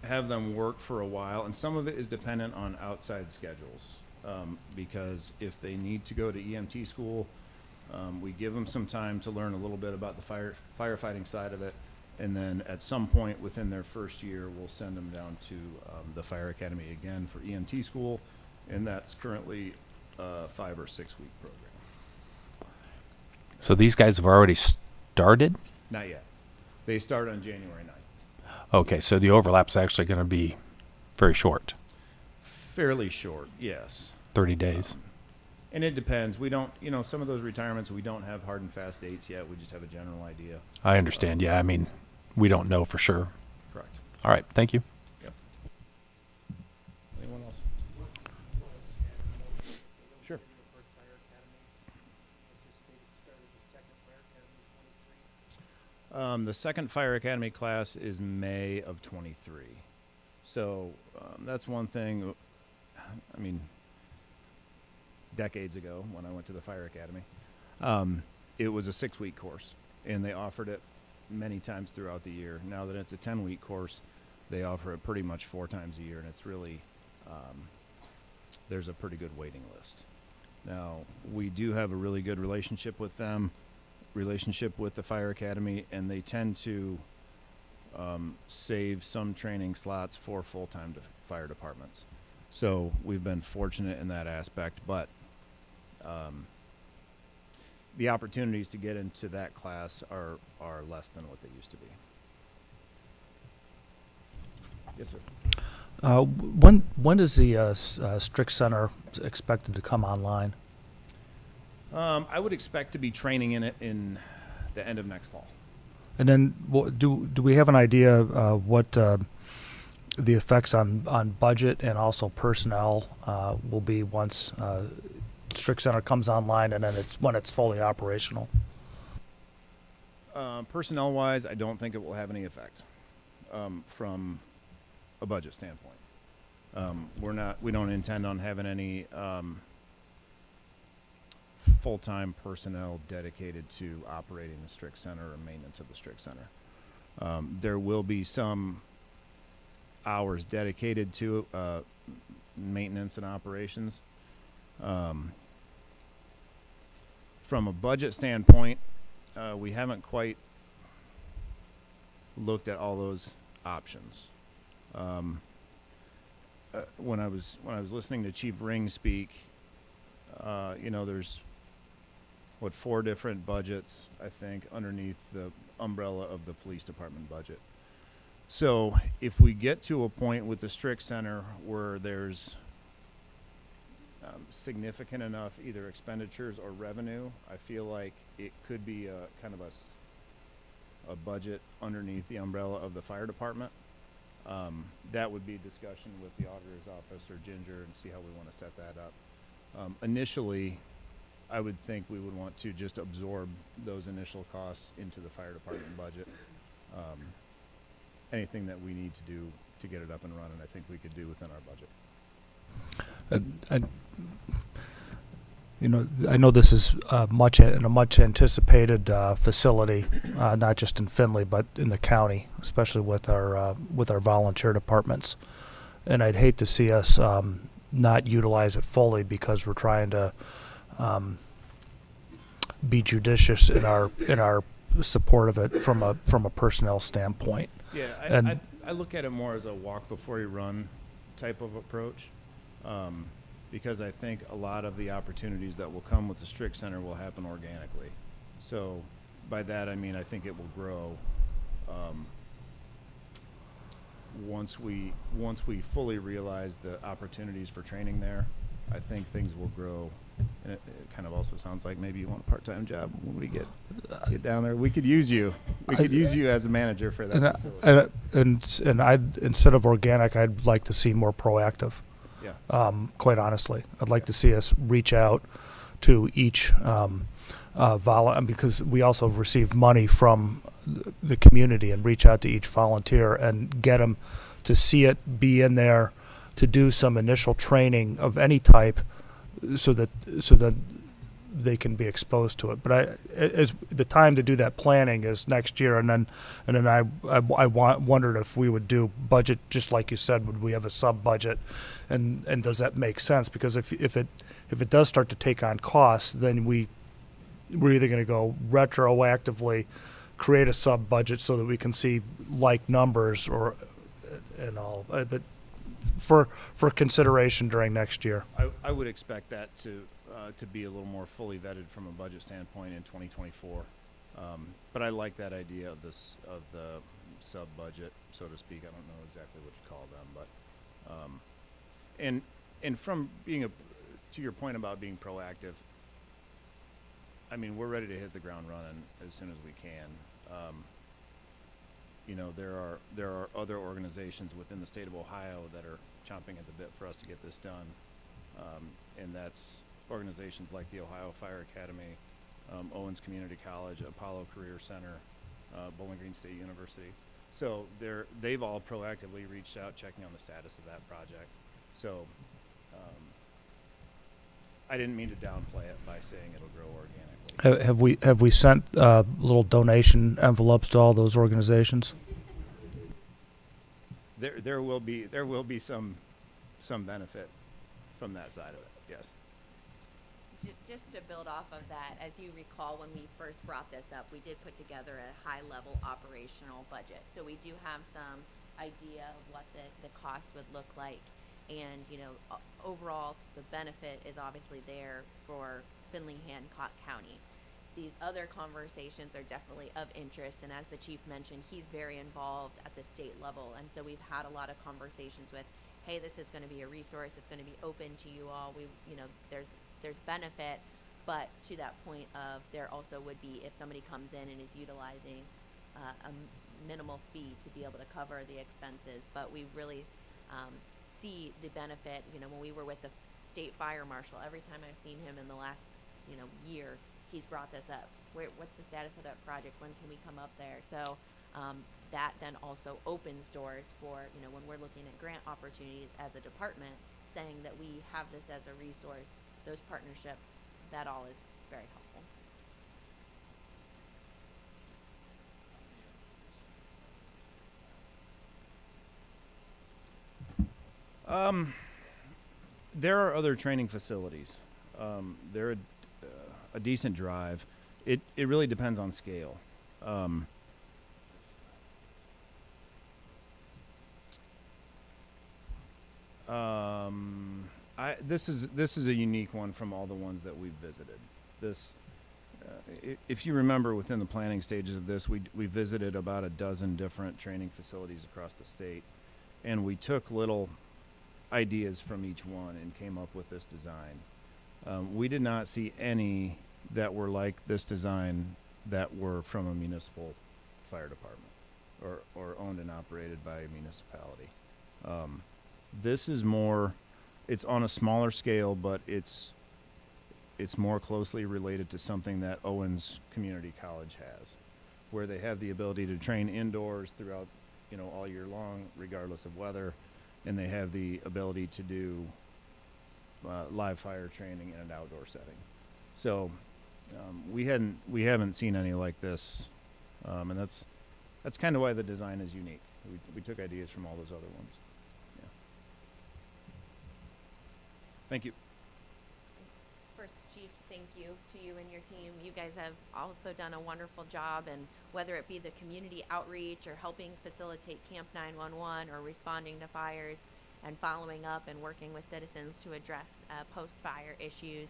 have them work for a while, and some of it is dependent on outside schedules, because if they need to go to EMT school, we give them some time to learn a little bit about the firefighting side of it, and then at some point within their first year, we'll send them down to the Fire Academy again for EMT school, and that's currently a 5 or 6 week program. So these guys have already started? Not yet. They start on January 9th. Okay, so the overlap's actually going to be very short, Fairly short, yes. 30 days. And it depends. We don't, some of those retirements, we don't have hard and fast dates yet. We just have a general idea. I understand. Yeah, I mean, we don't know for sure. Correct. All right, thank you. Yep. Anyone else? Sure. The second Fire Academy class is May of 23. So that's one thing. I mean, decades ago when I went to the Fire Academy, it was a 6-week course, and they offered it many times throughout the year. Now that it's a 10-week course, they offer it pretty much 4 times a year, and it's really, there's a pretty good waiting list. Now, we do have a really good relationship with them, relationship with the Fire Academy, and they tend to save some training slots for full-time fire departments. So we've been fortunate in that aspect, but the opportunities to get into that class are less than what they used to be. Yes, sir. When is the Strict Center expected to come online? I would expect to be training in it in the end of next fall. And then do we have an idea what the effects on budget and also personnel will be once Strict Center comes online, and then when it's fully operational? Personnel-wise, I don't think it will have any effect from a budget standpoint. We don't intend on having any full-time personnel dedicated to operating the Strict Center or maintenance of the Strict Center. There will be some hours dedicated to maintenance and operations. From a budget standpoint, we haven't quite looked at all those options. When I was listening to Chief Ring speak, there's 4 different budgets, I think, underneath the umbrella of the police department budget. So if we get to a point with the Strict Center where there's significant enough either expenditures or revenue, I feel like it could be a kind of a budget underneath the umbrella of the fire department. That would be discussion with the auditor's office or Ginger and see how we want to set that up. Initially, I would think we would want to just absorb those initial costs into the fire department budget. Anything that we need to do to get it up and running, I think we could do within our budget. You know, I know this is much in a much anticipated facility, not just in Findlay but in the county, especially with our volunteer departments. And I'd hate to see us not utilize it fully because we're trying to be judicious in our support of it from a personnel standpoint. Yeah, And- I look at it more as a walk before you run type of approach, because I think a lot of the opportunities that will come with the Strict Center will happen organically. So by that I mean I think it will grow once we fully realize the opportunities for training there. I think things will grow. And it kind of also sounds like maybe you want a part-time job when we get down there. We could use you. We could use you as a manager for that facility. And I'd, instead of organic, I'd like to see more proactive. Yeah. Quite honestly, I'd like to see us reach out to each because we also receive money from the community, and reach out to each volunteer and get them to see it, be in there, to do some initial training of any type, so that they can be exposed to it. But as the time to do that planning is next year, and then I wondered if we would do budget just like you said. Would we have a sub budget, and does that make sense? Because if it does start to take on costs, then we're either going to go retroactively create a sub budget so that we can see like numbers and all, but for consideration during next year. I would expect that to be a little more fully vetted from a budget standpoint in 2024. But I like that idea of the sub budget, so to speak. I don't know exactly what you call them, but and from being to your point about being proactive, I mean, we're ready to hit the ground running as soon as we can. You know, there are other organizations within the state of Ohio that are chomping at the bit for us to get this done, and that's organizations like the Ohio Fire Academy, Owens Community College, Apollo Career Center, Bowling Green State University. So they've all proactively reached out, checking on the status of that project. So I didn't mean to downplay it by saying it'll grow organically. Have we sent little donation envelopes to all those organizations? There will be some benefit from that side of it. Yes. Just to build off of that, as you recall, when we first brought this up, we did put together a high-level operational budget. So we do have some idea of what the cost would look like. And, you know, overall, the benefit is obviously there for Findlay Hancock County. These other conversations are definitely of interest, and as the chief mentioned, he's very involved at the state level, and so we've had a lot of conversations with, hey, this is going to be a resource, it's going to be open to you all. There's benefit, but to that point of there also would be, if somebody comes in and is utilizing a minimal fee to be able to cover the expenses, but we really see the benefit. You know, when we were with the state fire marshal, every time I've seen him in the last year, he's brought this up. What's the status of that project? When can we come up there? So that then also opens doors for, when we're looking at grant opportunities as a department, saying that we have this as a resource, those partnerships, that all is very helpful. There are other training facilities. They're a decent drive. It really depends on scale. This is a unique one from all the ones that we've visited. If you remember, within the planning stages of this, we visited about a dozen different training facilities across the state, and we took little ideas from each one and came up with this design. We did not see any that were like this design that were from a municipal fire department or owned and operated by a municipality. This is more, it's on a smaller scale, but it's more closely related to something that Owens Community College has, where they have the ability to train indoors throughout, all year long, regardless of weather, and they have the ability to do live fire training in an outdoor setting. So we haven't seen any like this, and that's kind of why the design is unique. We took ideas from all those other ones. Yeah. Thank you. First, Chief, thank you to you and your team. You guys have also done a wonderful job, and whether it be the community outreach or helping facilitate Camp 911 or responding to fires and following up and working with citizens to address post-fire issues,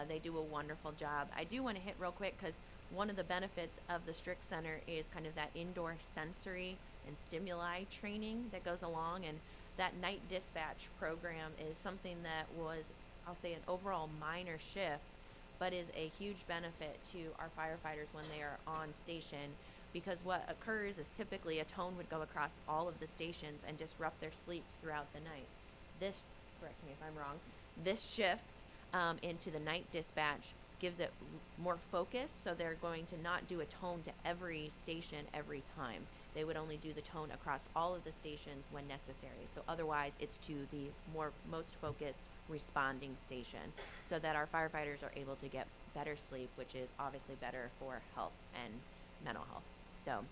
they do a wonderful job. I do want to hit real quick because one of the benefits of the Strict Center is kind of that indoor sensory and stimuli training that goes along, and that night dispatch program is something that was, I'll say, an overall minor shift, but is a huge benefit to our firefighters when they are on station, because what occurs is typically a tone would go across all of the stations and disrupt their sleep throughout the night. This, correct me if I'm wrong, this shift into the night dispatch gives it more focus, so they're going to not do a tone to every station every time. They would only do the tone across all of the stations when necessary. So otherwise, it's to the most focused responding station, so that our firefighters are able to get better sleep, which is obviously better for health and mental health. So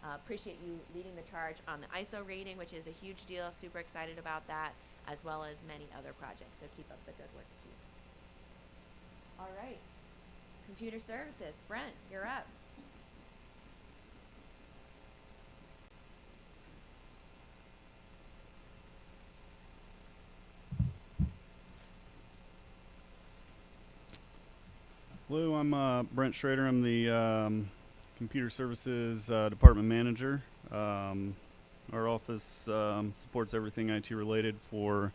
appreciate you leading the charge on the ISO rating, which is a huge deal. Super excited about that, as well as many other projects. So keep up the good work, Chief. All right, computer services. Brent, you're up. Hello, I'm Brent Schrader. I'm the Computer Services Department Manager. Our office supports everything IT related for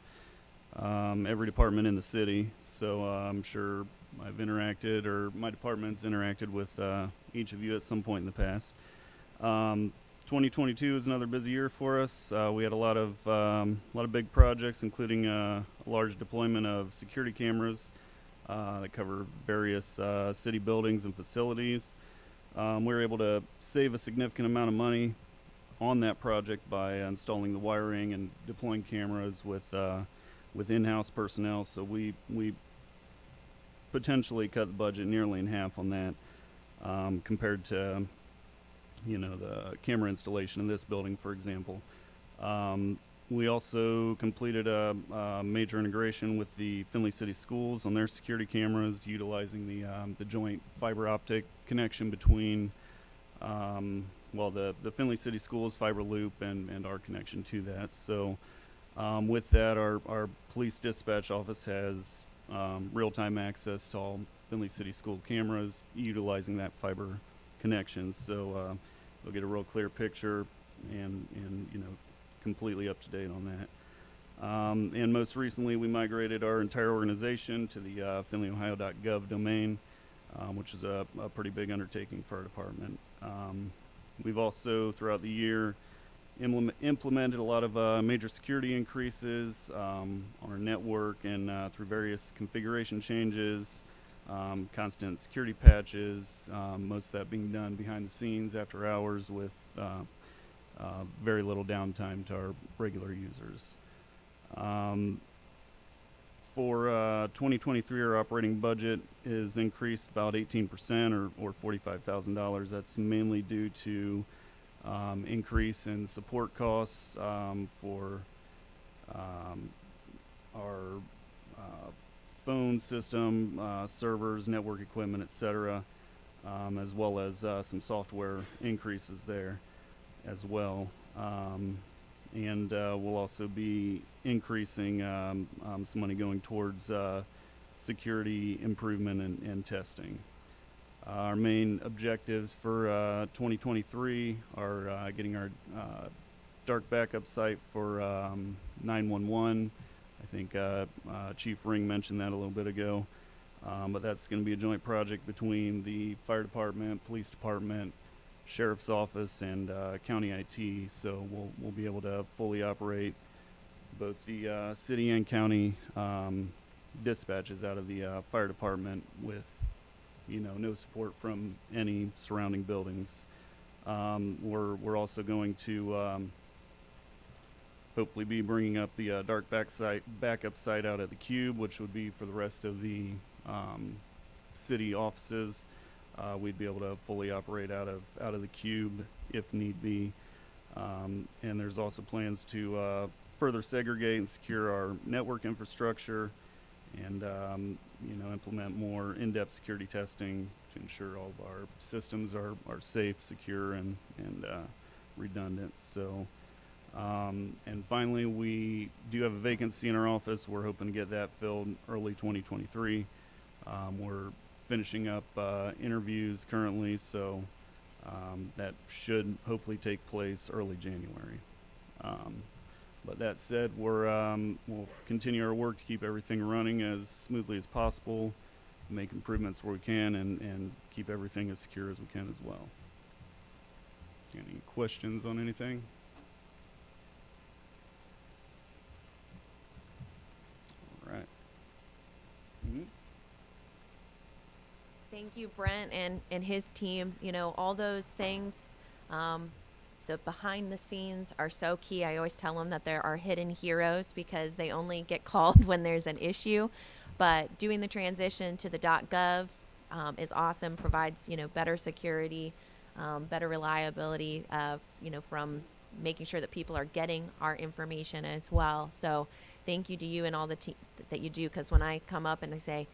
every department in the city. So I'm sure I've interacted, or my department's interacted with each of you at some point in the past. 2022 is another busy year for us. We had a lot of big projects, including a large deployment of security cameras that cover various city buildings and facilities. We were able to save a significant amount of money on that project by installing the wiring and deploying cameras with in-house personnel. So we potentially cut the budget nearly in half on that, compared to the camera installation in this building, for example. We also completed a major integration with the Findlay City Schools on their security cameras, utilizing the joint fiber optic connection between the Findlay City Schools fiber loop and our connection to that. So with that, our police dispatch office has real-time access to all Findlay City School cameras, utilizing that fiber connection. So they'll get a real clear picture and completely up to date on that. And most recently, we migrated our entire organization to the FindlayOhio.gov domain, which is a pretty big undertaking for our department. We've also, throughout the year, implemented a lot of major security increases on our network and through various configuration changes, constant security patches, most of that being done behind the scenes after hours with very little downtime to our regular users. For 2023, our operating budget is increased about 18% or $45,000. That's mainly due to increase in support costs for our phone system, servers, network equipment, etc., as well as some software increases there as well. And we'll also be increasing some money going towards security improvement and testing. Our main objectives for 2023 are getting our dark backup site for 911. I think Chief Ring mentioned that a little bit ago, but that's going to be a joint project between the fire department, police department, sheriff's office, and county IT. So we'll be able to fully operate both the city and county dispatches out of the fire department with no support from any surrounding buildings. We're also going to hopefully be bringing up the dark backup site out at the Cube, which would be for the rest of the city offices. We'd be able to fully operate out of the Cube if need be. And there's also plans to further segregate and secure our network infrastructure, and implement more in-depth security testing to ensure all of our systems are safe, secure, and redundant. So, and finally, we do have a vacancy in our office. We're hoping to get that filled early 2023. We're finishing up interviews currently, so that should hopefully take place early January. But that said, we'll continue our work to keep everything running as smoothly as possible, make improvements where we can, and keep everything as secure as we can as well. Any questions on anything? All right. Mm-hmm. Thank you, Brent and his team. You know, all those things, the behind the scenes are so key. I always tell them that there are hidden heroes because they only get called when there's an issue. But doing the transition to the .gov is awesome, provides, better security, better reliability, from making sure that people are getting our information as well. So thank you to you and all the team that you do, because when I come up and I say,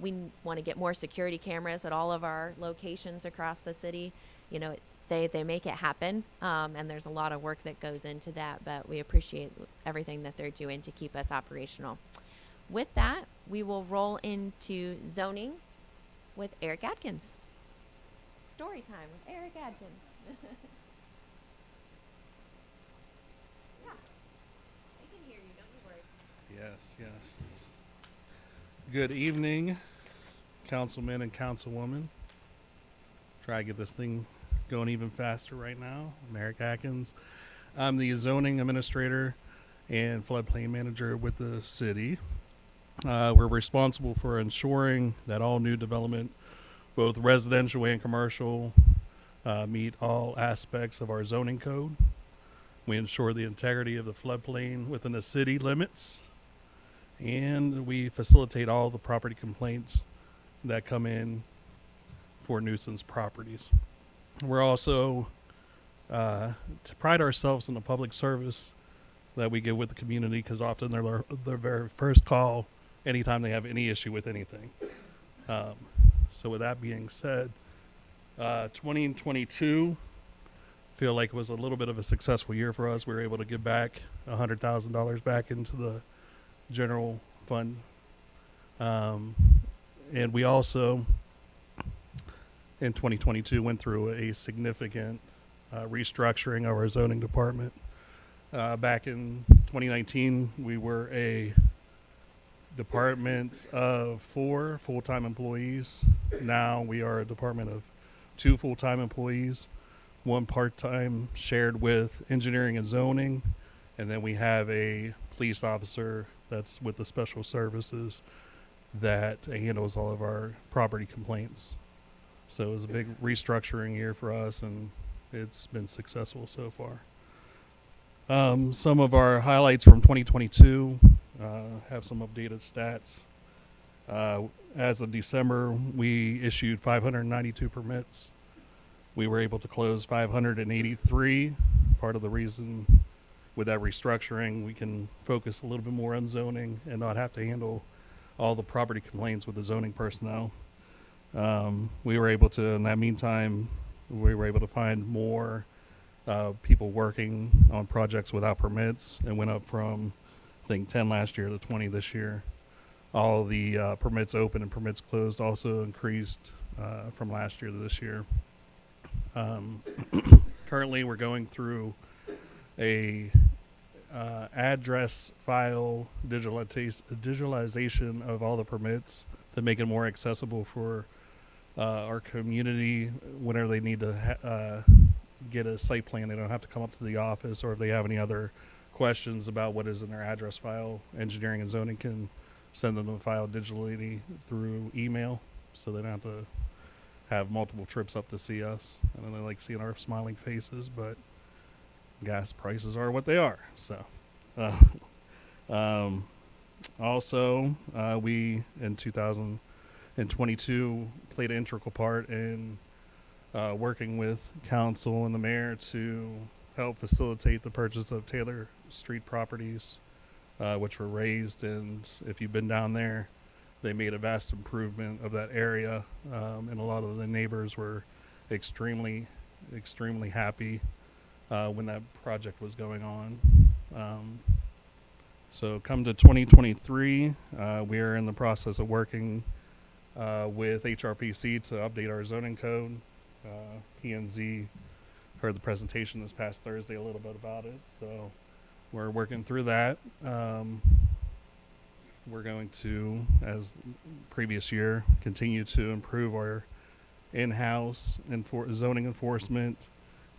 we want to get more security cameras at all of our locations across the city, they make it happen, and there's a lot of work that goes into that, but we appreciate everything that they're doing to keep us operational. With that, we will roll into zoning with Eric Adkins. Story time with Eric Adkins. Yeah, I can hear you, don't you worry. Yes. Good evening, councilmen and councilwoman. Try to get this thing going even faster right now. I'm Eric Atkins. I'm the zoning administrator and floodplain manager with the city. We're responsible for ensuring that all new development, both residential and commercial, meet all aspects of our zoning code. We ensure the integrity of the floodplain within the city limits, and we facilitate all the property complaints that come in for nuisance properties. We're also to pride ourselves in the public service that we give with the community, because often they're their very first call anytime they have any issue with anything. So with that being said, 2022 feel like it was a little bit of a successful year for us. We were able to give back $100,000 back into the general fund, and we also in 2022 went through a significant restructuring of our zoning department. Back in 2019, we were a department of 4 full-time employees. Now we are a department of 2 full-time employees, 1 part-time shared with engineering and zoning, and then we have a police officer that's with the special services that handles all of our property complaints. So it was a big restructuring year for us, and it's been successful so far. Some of our highlights from 2022 have some updated stats. As of December, we issued 592 permits. We were able to close 583. Part of the reason with that restructuring, we can focus a little bit more on zoning and not have to handle all the property complaints with the zoning personnel. We were able to, in that meantime, we were able to find more people working on projects without permits, and went up from, I think, 10 last year to 20 this year. All the permits open and permits closed also increased from last year to this year. Currently, we're going through a address file digitalization of all the permits to make it more accessible for our community whenever they need to get a site plan. They don't have to come up to the office, or if they have any other questions about what is in their address file, engineering and zoning can send them the file digitally through email, so they don't have to have multiple trips up to see us. I don't know, like seeing our smiling faces, but gas prices are what they are. So, also, we in 2022 played an integral part in working with council and the mayor to help facilitate the purchase of Taylor Street properties, which were raised. And if you've been down there, they made a vast improvement of that area, and a lot of the neighbors were extremely happy when that project was going on. So come to 2023, we are in the process of working with HRPC to update our zoning code. P&Z heard the presentation this past Thursday a little bit about it, so we're working through that. We're going to, as previous year, continue to improve our in-house zoning enforcement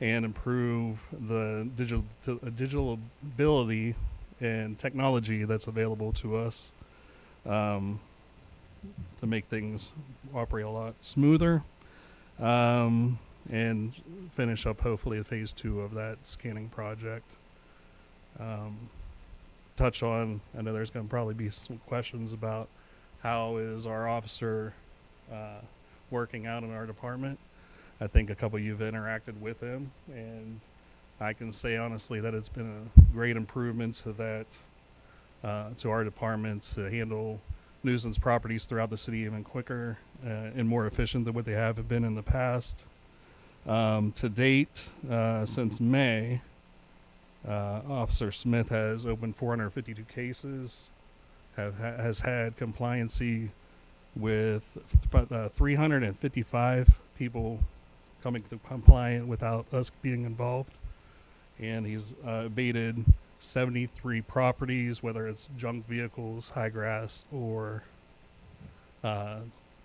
and improve the digital ability and technology that's available to us to make things operate a lot smoother, and finish up hopefully phase 2 of that scanning project. Touch on, I know there's going to probably be some questions about how is our officer working out in our department. I think a couple of you have interacted with him, and I can say honestly that it's been a great improvement to that, to our department to handle nuisance properties throughout the city even quicker and more efficient than what they have been in the past. To date, since May, Officer Smith has opened 452 cases, has had compliancy with 355 people coming to compliant without us being involved. And he's abated 73 properties, whether it's junk vehicles, high grass, or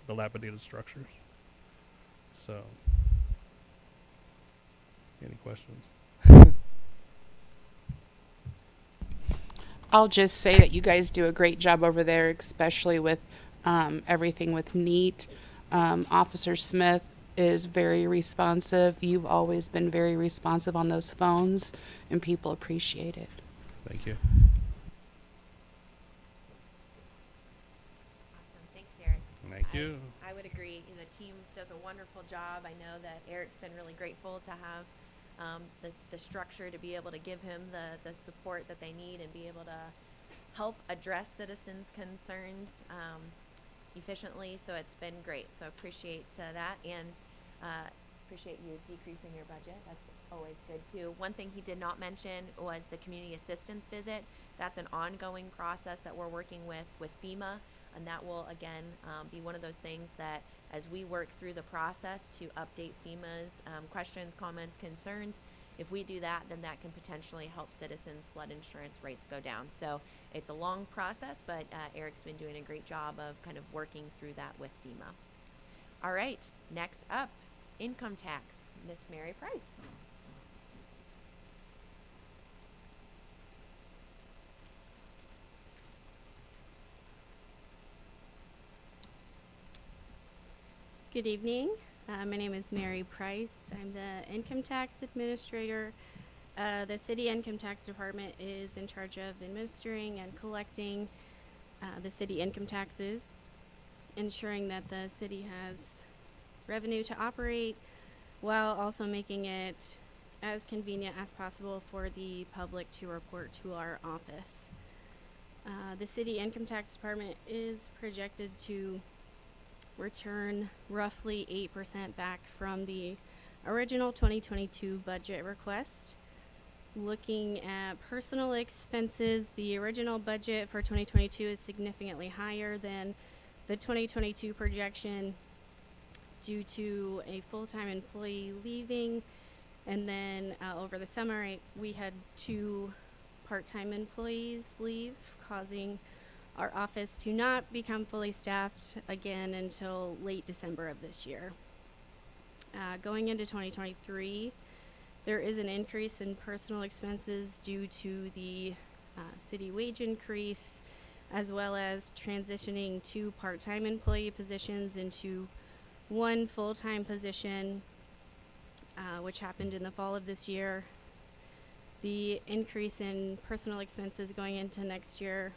dilapidated structures. So, any questions? I'll just say that you guys do a great job over there, especially with everything with NEAT. Officer Smith is very responsive. You've always been very responsive on those phones, and people appreciate it. Thank you. Awesome. Thanks, Eric. Thank you. I would agree. The team does a wonderful job. I know that Eric's been really grateful to have the structure to be able to give him the support that they need and be able to help address citizens' concerns efficiently. So it's been great. So appreciate that, and appreciate you decreasing your budget. That's always good too. One thing he did not mention was the community assistance visit. That's an ongoing process that we're working with FEMA, and that will again be one of those things that as we work through the process to update FEMA's questions, comments, concerns, if we do that, then that can potentially help citizens' flood insurance rates go down. So it's a long process, but Eric's been doing a great job of kind of working through that with FEMA. All right, next up, income tax, Miss Mary Price. Good evening. My name is Mary Price. I'm the income tax administrator. The city income tax department is in charge of administering and collecting the city income taxes, ensuring that the city has revenue to operate while also making it as convenient as possible for the public to report to our office. The city income tax department is projected to return roughly 8% back from the original 2022 budget request. Looking at personal expenses, the original budget for 2022 is significantly higher than the 2022 projection due to a full-time employee leaving, and then over the summer we had 2 part-time employees leave, causing our office to not become fully staffed again until late December of this year. Going into 2023, there is an increase in personal expenses due to the city wage increase, as well as transitioning 2 part-time employee positions into 1 full-time position, which happened in the fall of this year. The increase in personal expenses going into next year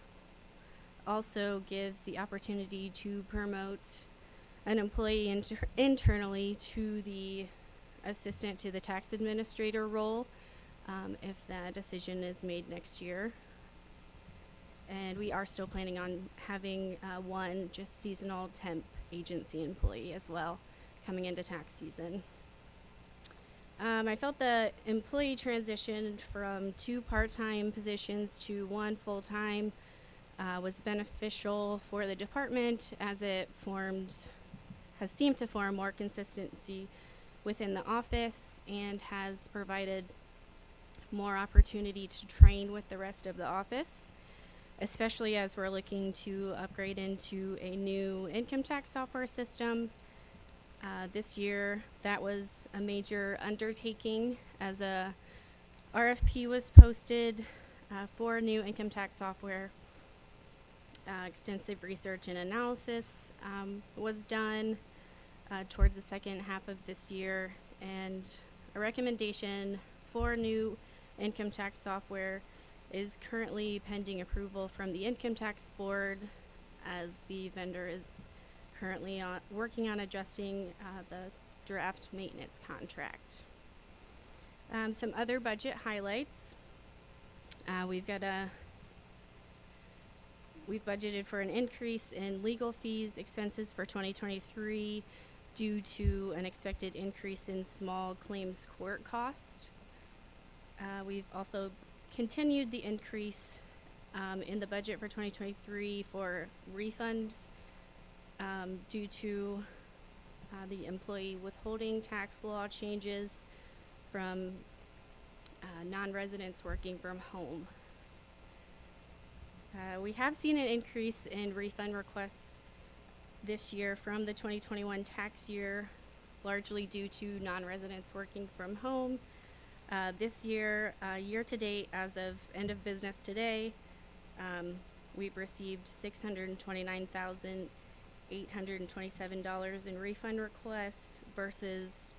also gives the opportunity to promote an employee internally to the assistant to the tax administrator role, if that decision is made next year. And we are still planning on having one just seasonal temp agency employee as well coming into tax season. I felt the employee transition from 2 part-time positions to 1 full-time was beneficial for the department, as it has seemed to form more consistency within the office and has provided more opportunity to train with the rest of the office, especially as we're looking to upgrade into a new income tax software system. This year, that was a major undertaking, as a RFP was posted for new income tax software. Extensive research and analysis was done towards the second half of this year, and a recommendation for new income tax software is currently pending approval from the Income Tax Board, as the vendor is currently working on adjusting the draft maintenance contract. Some other budget highlights. We've budgeted for an increase in legal fees expenses for 2023 due to an expected increase in small claims court costs. We've also continued the increase in the budget for 2023 for refunds due to the employee withholding tax law changes from non-residents working from home. We have seen an increase in refund requests this year from the 2021 tax year, largely due to non-residents working from home. This year, year-to-date, as of end of business today, we've received $629,827 in refund requests versus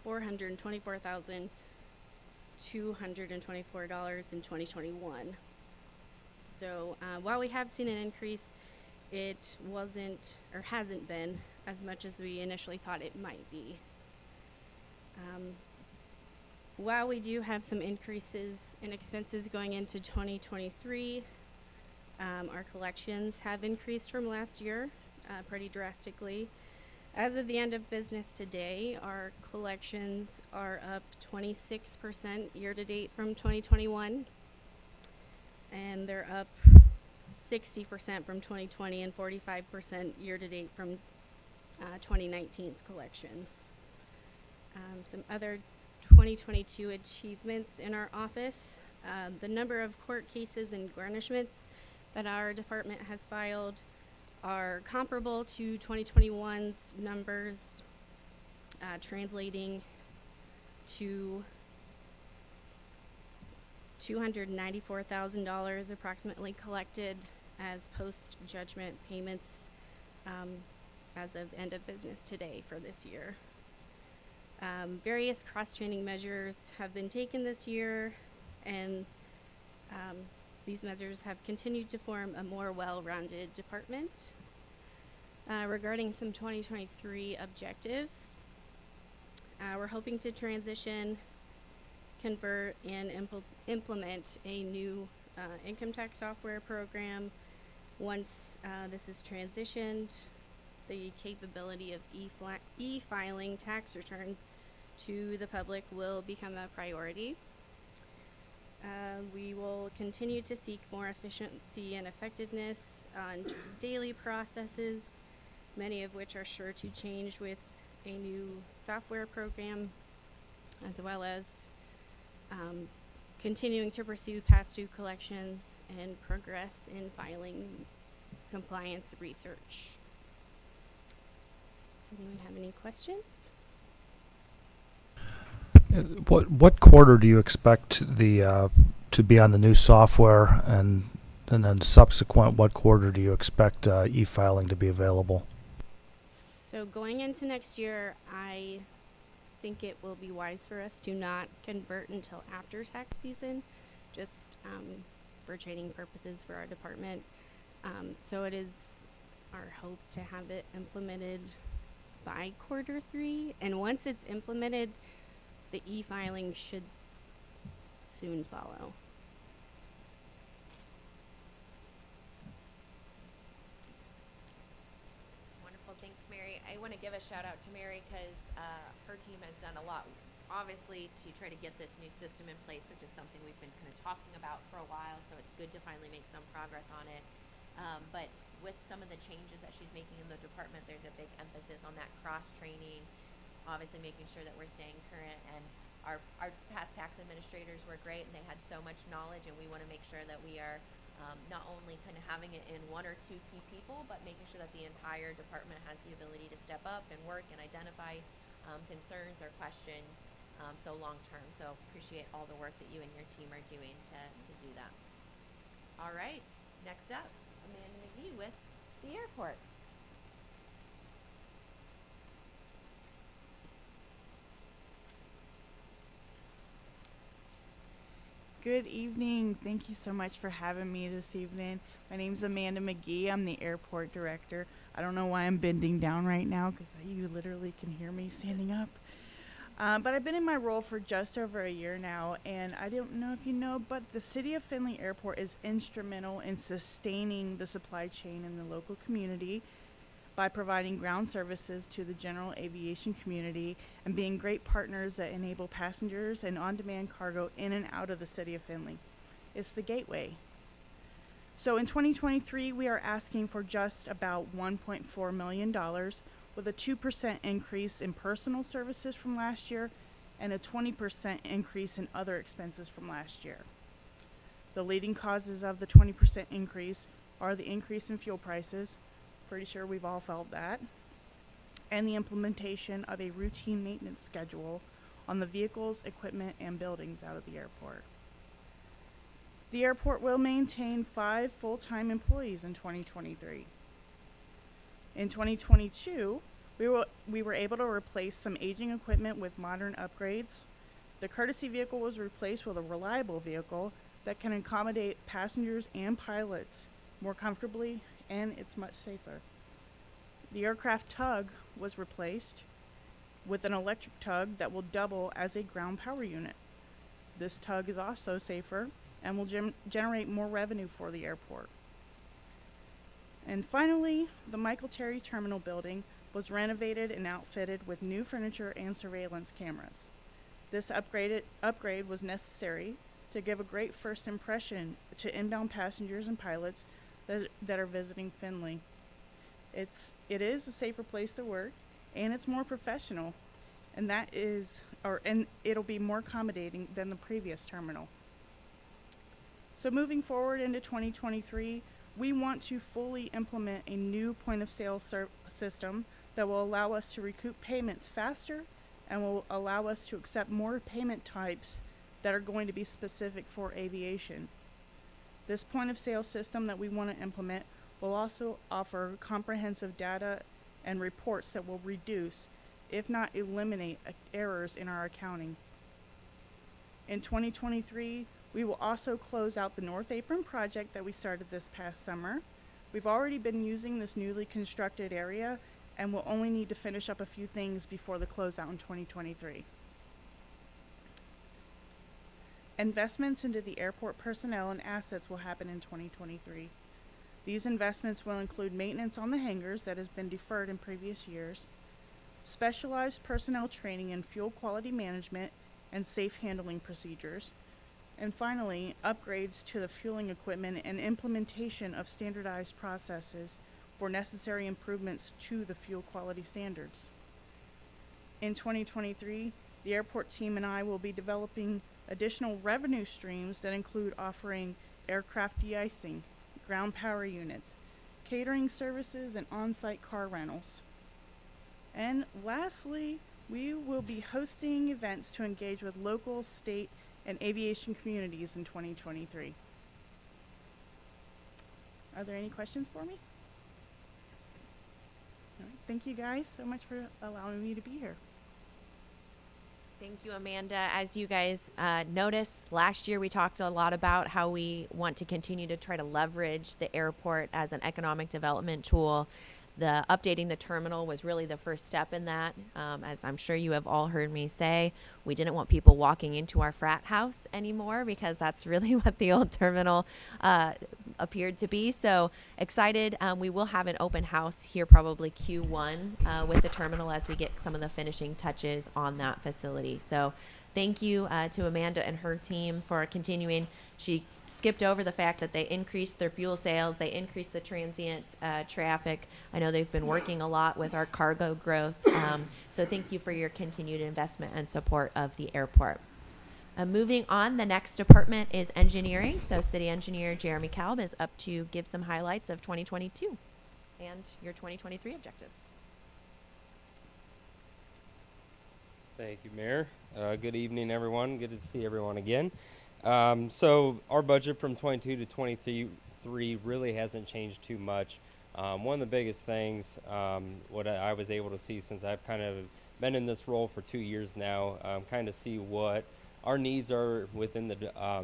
$424,224 in 2021. So while we have seen an increase, it wasn't or hasn't been as much as we initially thought it might be. While we do have some increases in expenses going into 2023, our collections have increased from last year pretty drastically. As of the end of business today, our collections are up 26% year-to-date from 2021. And they're up 60% from 2020 and 45% year-to-date from 2019's collections. Some other 2022 achievements in our office. The number of court cases and garnishments that our department has filed are comparable to 2021's numbers, translating to $294,000 approximately collected as post-judgment payments as of end of business today for this year. Various cross-training measures have been taken this year, and these measures have continued to form a more well-rounded department. Regarding some 2023 objectives, we're hoping to transition, convert, and implement a new income tax software program. Once this is transitioned, the capability of e-filing tax returns to the public will become a priority. We will continue to seek more efficiency and effectiveness on daily processes, many of which are sure to change with a new software program, as well as continuing to pursue past due collections and progress in filing compliance research. Does anyone have any questions? What quarter do you expect the to be on the new software, and then subsequent, what quarter do you expect e-filing to be available? So going into next year, I think it will be wise for us to not convert until after tax season, just for training purposes for our department. So it is our hope to have it implemented by Q3. And once it's implemented, the e-filing should soon follow. Wonderful, thanks, Mary. I want to give a shout out to Mary because her team has done a lot, obviously, to try to get this new system in place, which is something we've been kind of talking about for a while. So it's good to finally make some progress on it. But with some of the changes that she's making in the department, there's a big emphasis on that cross training, obviously making sure that we're staying current. And our past tax administrators were great, and they had so much knowledge, and we want to make sure that we are not only kind of having it in one or two key people, but making sure that the entire department has the ability to step up and work and identify concerns or questions so long term. So appreciate all the work that you and your team are doing to do that. All right, next up, Amanda McGee with the airport. Good evening. Thank you so much for having me this evening. My name's Amanda McGee. I'm the airport director. I don't know why I'm bending down right now because you literally can hear me standing up. But I've been in my role for just over a year now, and I don't know if you know, but the City of Findlay Airport is instrumental in sustaining the supply chain in the local community by providing ground services to the general aviation community and being great partners that enable passengers and on-demand cargo in and out of the City of Findlay. It's the gateway. So in 2023, we are asking for just about $1.4 million with a 2% increase in personal services from last year and a 20% increase in other expenses from last year. The leading causes of the 20% increase are the increase in fuel prices, pretty sure we've all felt that, and the implementation of a routine maintenance schedule on the vehicles, equipment, and buildings out of the airport. The airport will maintain 5 full-time employees in 2023. In 2022, we were able to replace some aging equipment with modern upgrades. The courtesy vehicle was replaced with a reliable vehicle that can accommodate passengers and pilots more comfortably, and it's much safer. The aircraft tug was replaced with an electric tug that will double as a ground power unit. This tug is also safer and will generate more revenue for the airport. And finally, the Michael Terry Terminal building was renovated and outfitted with new furniture and surveillance cameras. This upgrade was necessary to give a great first impression to inbound passengers and pilots that are visiting Findlay. It is a safer place to work, and it's more professional, and it'll be more accommodating than the previous terminal. So moving forward into 2023, we want to fully implement a new point of sale system that will allow us to recoup payments faster and will allow us to accept more payment types that are going to be specific for aviation. This point of sale system that we want to implement will also offer comprehensive data and reports that will reduce, if not eliminate, errors in our accounting. In 2023, we will also close out the North Apron project that we started this past summer. We've already been using this newly constructed area and will only need to finish up a few things before the closeout in 2023. Investments into the airport personnel and assets will happen in 2023. These investments will include maintenance on the hangars that has been deferred in previous years, specialized personnel training in fuel quality management and safe handling procedures, and finally, upgrades to the fueling equipment and implementation of standardized processes for necessary improvements to the fuel quality standards. In 2023, the airport team and I will be developing additional revenue streams that include offering aircraft de-icing, ground power units, catering services, and on-site car rentals. And lastly, we will be hosting events to engage with local, state, and aviation communities in 2023. Are there any questions for me? All right, thank you guys so much for allowing me to be here. Thank you, Amanda. As you guys notice, last year we talked a lot about how we want to continue to try to leverage the airport as an economic development tool. The updating the terminal was really the first step in that. As I'm sure you have all heard me say, we didn't want people walking into our frat house anymore because that's really what the old terminal appeared to be. So excited. We will have an open house here probably Q1 with the terminal as we get some of the finishing touches on that facility. So thank you to Amanda and her team for continuing. She skipped over the fact that they increased their fuel sales, they increased the transient traffic. I know they've been working a lot with our cargo growth. So thank you for your continued investment and support of the airport. Moving on, the next department is engineering. So City Engineer Jeremy Kalb is up to give some highlights of 2022 and your 2023 objective. Thank you, Mayor. Good evening, everyone. Good to see everyone again. So our budget from 22 to 23 really hasn't changed too much. One of the biggest things, what I was able to see since I've kind of been in this role for 2 years now, kind of see what our needs are within the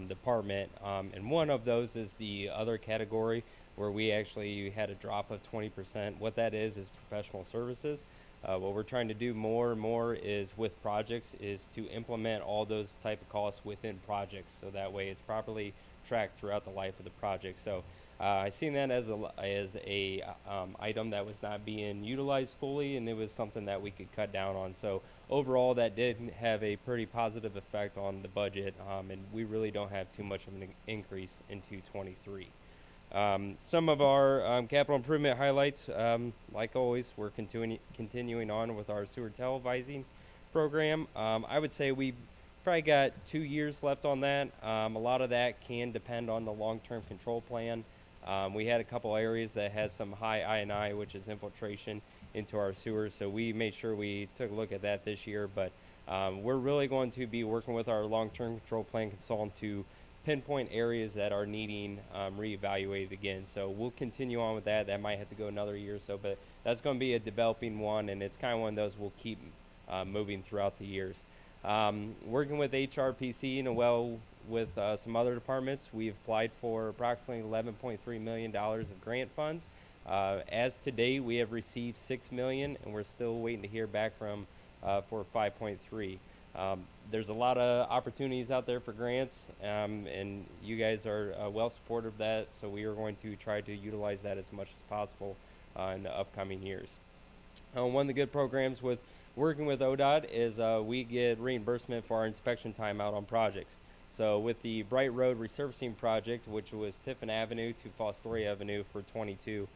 department. And one of those is the other category where we actually had a drop of 20%. What that is professional services. What we're trying to do more and more is with projects is to implement all those type of costs within projects, so that way it's properly tracked throughout the life of the project. So I seen that as a item that was not being utilized fully, and it was something that we could cut down on. So overall, that did have a pretty positive effect on the budget, and we really don't have too much of an increase into 23. Some of our capital improvement highlights, like always, we're continuing on with our sewer televising program. I would say we probably got 2 years left on that. A lot of that can depend on the long-term control plan. We had a couple areas that had some high I&I, which is infiltration, into our sewers, so we made sure we took a look at that this year. But we're really going to be working with our long-term control plan consultant to pinpoint areas that are needing reevaluated again. So we'll continue on with that. That might have to go another year or so, but that's going to be a developing one, and it's kind of one of those we'll keep moving throughout the years. Working with HRPC and well with some other departments, we've applied for approximately $11.3 million of grant funds. As to date, we have received $6 million, and we're still waiting to hear back from for 5.3. There's a lot of opportunities out there for grants, and you guys are well supportive of that, so we are going to try to utilize that as much as possible in the upcoming years. One of the good programs with working with ODOT is we get reimbursement for our inspection time out on projects. So with the Bright Road resurfacing project, which was Tiffin Avenue to Fostoria Avenue for 22,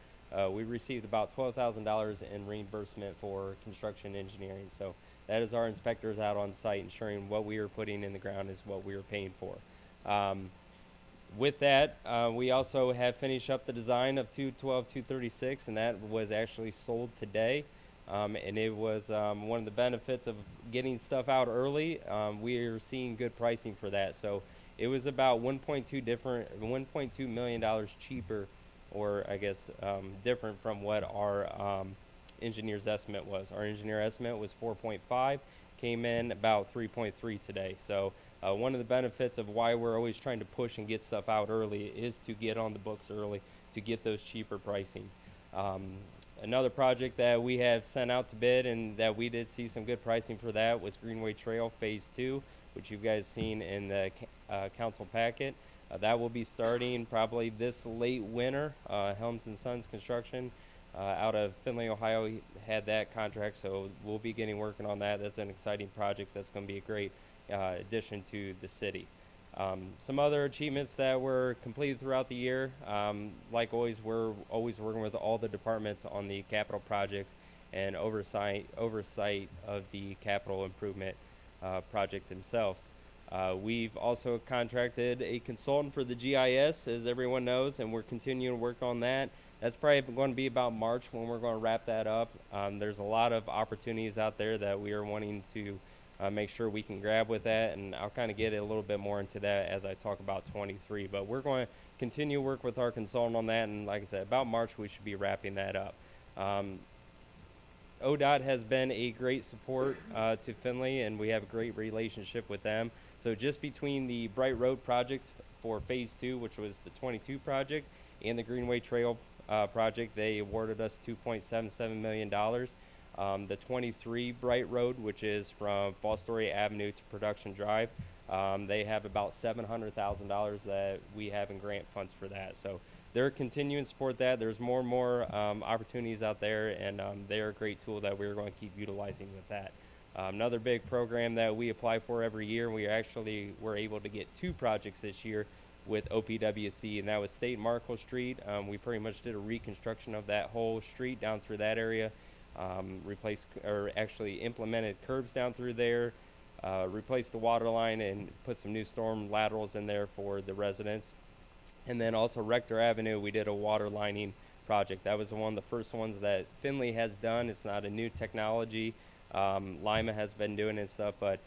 we received about $12,000 in reimbursement for construction engineering. So that is our inspectors out on site ensuring what we are putting in the ground is what we are paying for. With that, we also have finished up the design of 212, 236, and that was actually sold today. And it was one of the benefits of getting stuff out early. We are seeing good pricing for that. So it was about $1.2 million cheaper, or I guess different from what our engineer's estimate was. Our engineer estimate was 4.5, came in about 3.3 today. So one of the benefits of why we're always trying to push and get stuff out early is to get on the books early to get those cheaper pricing. Another project that we have sent out to bid and that we did see some good pricing for that was Greenway Trail Phase 2, which you guys seen in the council packet. That will be starting probably this late winter. Helms & Sons Construction out of Findlay, Ohio had that contract, so we'll be working on that. That's an exciting project that's going to be a great addition to the city. Some other achievements that were completed throughout the year, like always, we're always working with all the departments on the capital projects and oversight of the capital improvement project themselves. We've also contracted a consultant for the GIS, as everyone knows, and we're continuing to work on that. That's probably going to be about March when we're going to wrap that up. There's a lot of opportunities out there that we are wanting to make sure we can grab with that, and I'll kind of get a little bit more into that as I talk about 23. But we're going to continue to work with our consultant on that, and like I said, about March we should be wrapping that up. ODOT has been a great support to Findlay, and we have a great relationship with them. So just between the Bright Road project for Phase 2, which was the 22 project, and the Greenway Trail project, they awarded us $2.77 million. The 23 Bright Road, which is from Fall Story Avenue to Production Drive, they have about $700,000 that we have in grant funds for that. So they're continuing to support that. There's more and more opportunities out there, and they're a great tool that we're going to keep utilizing with that. Another big program that we apply for every year, we actually were able to get 2 projects this year with OPWC, and that was State Markle Street. We pretty much did a reconstruction of that whole street down through that area, replaced or actually implemented curbs down through there, replaced the water line, and put some new storm laterals in there for the residents. And then also Rector Avenue, we did a water lining project. That was one of the first ones that Findlay has done. It's not a new technology. Lima has been doing it and stuff, but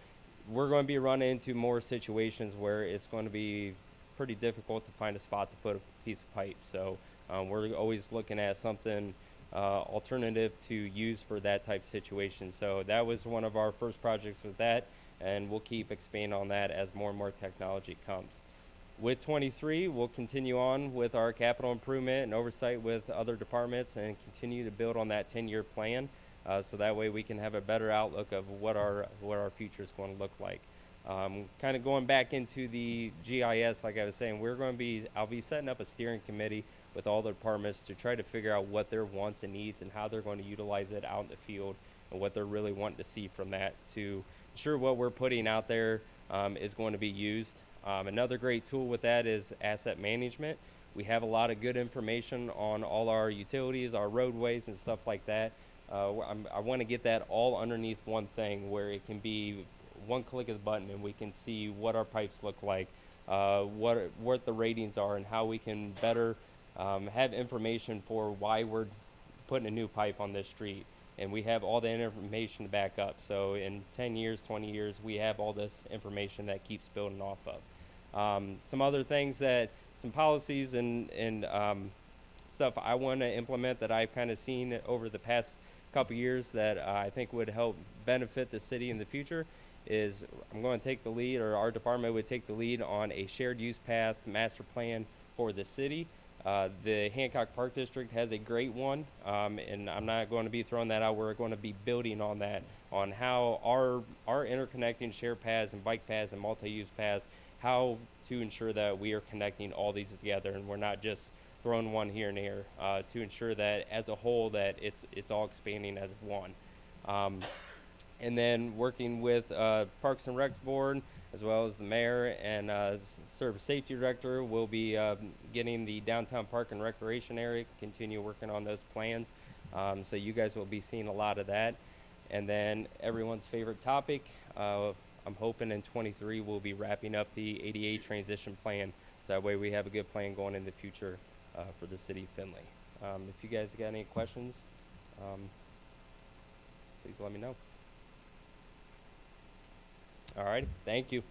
we're going to be running into more situations where it's going to be pretty difficult to find a spot to put a piece of pipe. So we're always looking at something alternative to use for that type of situation. So that was one of our first projects with that, and we'll keep expanding on that as more and more technology comes. With 23, we'll continue on with our capital improvement and oversight with other departments and continue to build on that 10-year plan. So that way we can have a better outlook of what our future is going to look like. Kind of going back into the GIS, like I was saying, I'll be setting up a steering committee with all the departments to try to figure out what their wants and needs and how they're going to utilize it out in the field and what they're really wanting to see from that to ensure what we're putting out there is going to be used. Another great tool with that is asset management. We have a lot of good information on all our utilities, our roadways, and stuff like that. I want to get that all underneath one thing where it can be one click of the button and we can see what our pipes look like, what the ratings are, and how we can better have information for why we're putting a new pipe on this street. And we have all the information to back up. So in 10 years, 20 years, we have all this information that keeps building off of. Some other things some policies and stuff I want to implement that I've kind of seen over the past couple years that I think would help benefit the city in the future is I'm going to take the lead, or our department would take the lead on a shared use path master plan for the city. The Hancock Park District has a great one, and I'm not going to be throwing that out. We're going to be building on that, on how our interconnecting share paths and bike paths and multi-use paths, how to ensure that we are connecting all these together and we're not just throwing one here and there, to ensure that as a whole that it's all expanding as one. And then working with Parks and Recs Board, as well as the mayor and Service Safety Director, we'll be getting the downtown park and recreation area, continue working on those plans. So you guys will be seeing a lot of that. And then everyone's favorite topic, I'm hoping in 23 we'll be wrapping up the ADA transition plan. So that way we have a good plan going in the future for the city of Findlay. If you guys got any questions, please let me know. All right, thank you.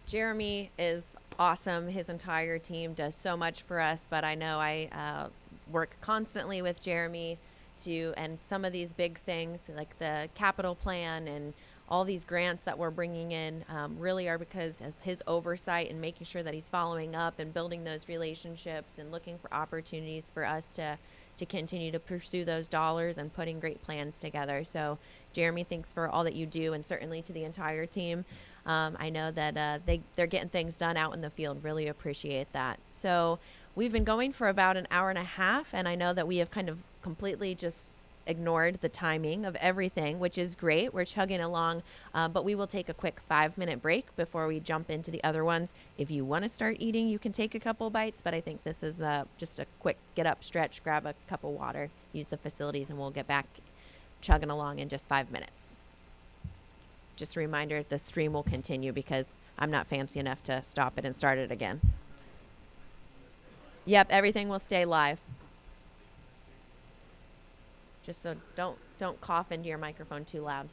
Jeremy is awesome. His entire team does so much for us, but I know I work constantly with Jeremy and some of these big things like the capital plan and all these grants that we're bringing in really are because of his oversight and making sure that he's following up and building those relationships and looking for opportunities for us to continue to pursue those dollars and putting great plans together. So Jeremy, thanks for all that you do, and certainly to the entire team. I know that they're getting things done out in the field. Really appreciate that. So we've been going for about an hour and a half, and I know that we have kind of completely just ignored the timing of everything, which is great. We're chugging along, but we will take a quick 5-minute break before we jump into the other ones. If you want to start eating, you can take a couple bites, but I think this is just a quick get up, stretch, grab a cup of water, use the facilities, and we'll get back chugging along in just 5 minutes. Just a reminder, the stream will continue because I'm not fancy enough to stop it and start it again. Yep, everything will stay live. Just so don't cough into your microphone too loud.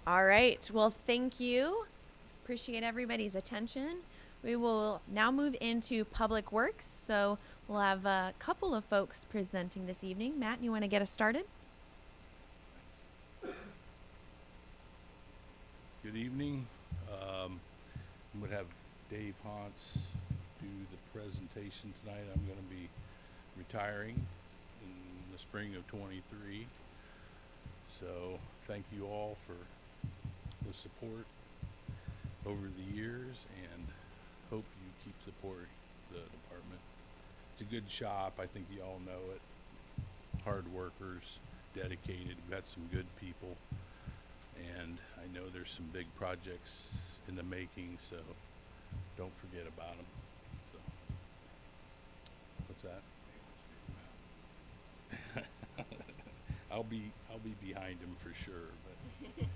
All right. Well, thank you. Appreciate everybody's attention. We will now move into Public Works. So we'll have a couple of folks presenting this evening. Matt, you want to get us started? Good evening. I'm going to have Dave Hauntz do the presentation tonight. I'm going to be retiring in the spring of 23. So thank you all for the support over the years, and hope you keep supporting the department. It's a good shop. I think you all know it. Hard workers, dedicated. We've got some good people, and I know there's some big projects in the making, so don't forget about them. So, what's that? I'll be behind him for sure. But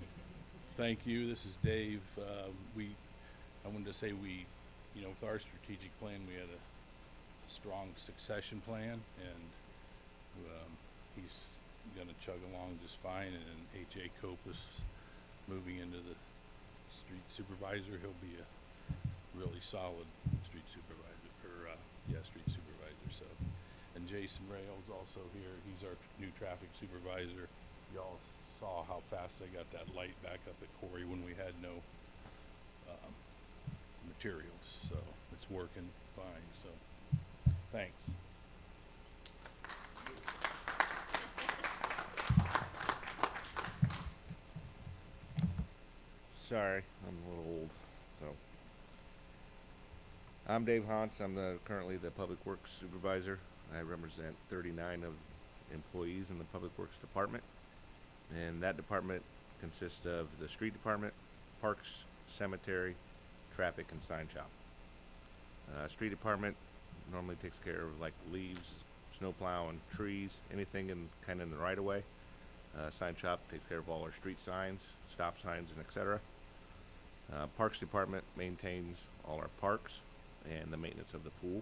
thank you. This is Dave. I wanted to say with our strategic plan, we had a strong succession plan, and he's going to chug along just fine. And then H.A. Cope is moving into the street supervisor. He'll be a really solid street supervisor, street supervisor. So, and Jason Rails also here. He's our new traffic supervisor. Y'all saw how fast they got that light back up at Corey when we had no materials. So it's working fine. So thanks. Sorry, I'm a little old. So, I'm Dave Hauntz. I'm currently the Public Works Supervisor. I represent 39 of employees in the Public Works Department, and that department consists of the Street Department, Parks, Cemetery, Traffic, and Sign Shop. Street Department normally takes care of like leaves, snow plowing, trees, anything in the right of way. Sign Shop takes care of all our street signs, stop signs, and etc. Parks Department maintains all our parks and the maintenance of the pool.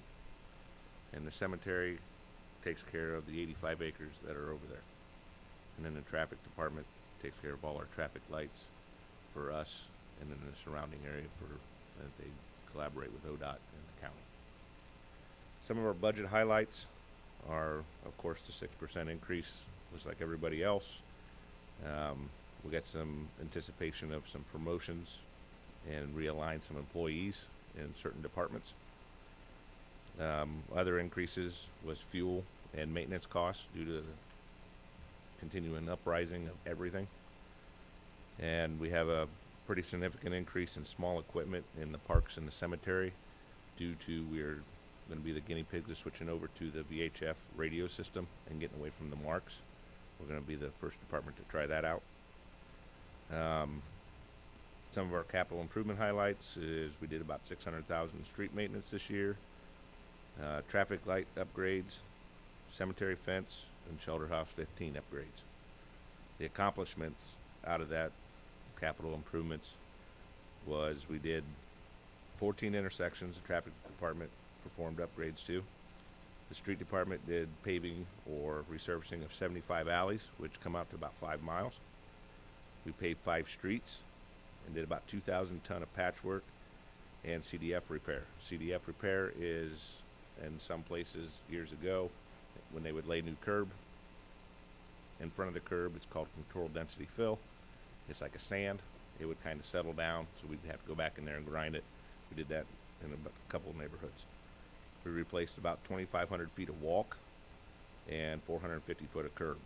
And the cemetery takes care of the 85 acres that are over there. And then the Traffic Department takes care of all our traffic lights for us and then the surrounding area that they collaborate with ODOT and the county. Some of our budget highlights are, of course, the 6% increase, just like everybody else. We got some anticipation of some promotions and realign some employees in certain departments. Other increases was fuel and maintenance costs due to the continuing uprising of everything. And we have a pretty significant increase in small equipment in the parks and the cemetery due to we're going to be the guinea pigs of switching over to the VHF radio system and getting away from the marks. We're going to be the first department to try that out. Some of our capital improvement highlights is we did about $600,000 in street maintenance this year, traffic light upgrades, cemetery fence, and Shelter House 15 upgrades. The accomplishments out of that capital improvements was we did 14 intersections the traffic department performed upgrades to. The street department did paving or resurfacing of 75 alleys, which come out to about 5 miles. We paved 5 streets and did about 2,000 ton of patchwork and CDF repair. CDF repair is, in some places years ago, when they would lay new curb in front of the curb, it's called controlled density fill. It's like a sand. It would kind of settle down, so we'd have to go back in there and grind it. We did that in a couple of neighborhoods. We replaced about 2,500 feet of walk and 450 foot of curb.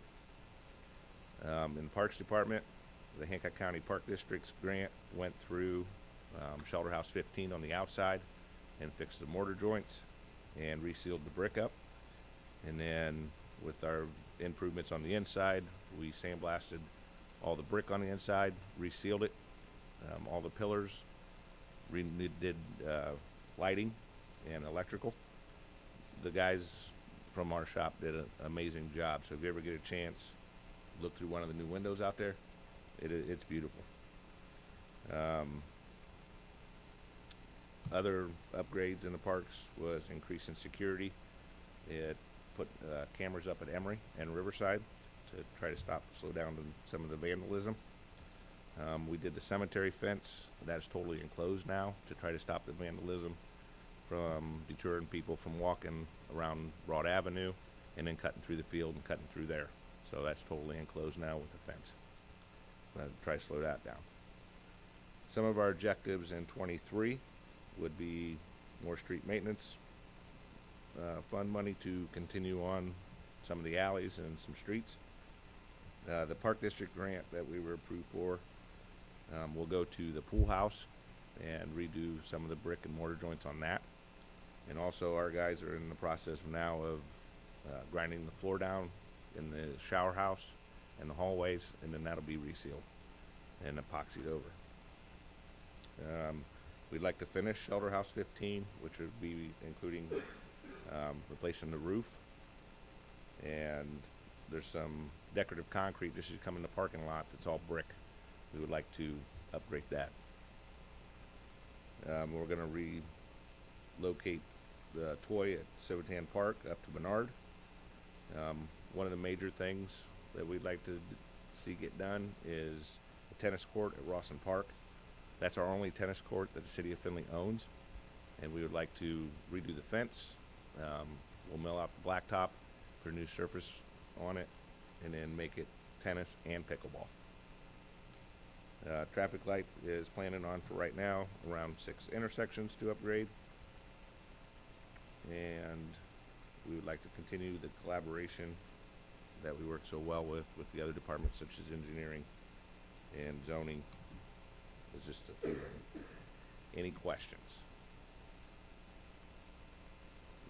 In the Parks Department, the Hancock County Park District's grant went through Shelter House 15 on the outside and fixed the mortar joints and resealed the brick up. And then with our improvements on the inside, we sandblasted all the brick on the inside, resealed it, all the pillars, did lighting and electrical. The guys from our shop did an amazing job. So if you ever get a chance, look through one of the new windows out there. It's beautiful. Other upgrades in the parks was increase in security. It put cameras up at Emory and Riverside to try to slow down some of the vandalism. We did the cemetery fence. That is totally enclosed now to try to stop the vandalism from deterring people from walking around Broad Avenue and then cutting through the field and cutting through there. So that's totally enclosed now with the fence. Try to slow that down. Some of our objectives in 23 would be more street maintenance, fund money to continue on some of the alleys and some streets. The Park District grant that we were approved for will go to the pool house and redo some of the brick and mortar joints on that. And also our guys are in the process now of grinding the floor down in the shower house and the hallways, and then that'll be resealed and epoxied over. We'd like to finish Shelter House 15, which would be including replacing the roof, and there's some decorative concrete just to come in the parking lot that's all brick. We would like to upgrade that. We're going to relocate the toy at Civitan Park up to Bernard. One of the major things that we'd like to see get done is a tennis court at Rawson Park. That's our only tennis court that the city of Findlay owns, and we would like to redo the fence. We'll mill out the blacktop, put a new surface on it, and then make it tennis and pickleball. Traffic light is planning on for right now around 6 intersections to upgrade, and we would like to continue the collaboration that we work so well with the other departments such as engineering and zoning. There's just a few of them. Any questions?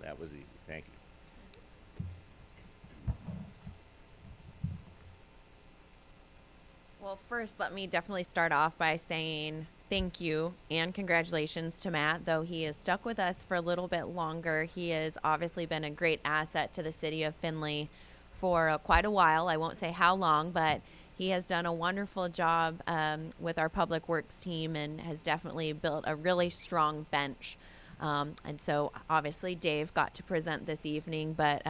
That was easy. Thank you. Well, first, let me definitely start off by saying thank you and congratulations to Matt. Though he has stuck with us for a little bit longer, he has obviously been a great asset to the city of Findlay for quite a while. I won't say how long, but he has done a wonderful job with our public works team and has definitely built a really strong bench. And so obviously Dave got to present this evening, but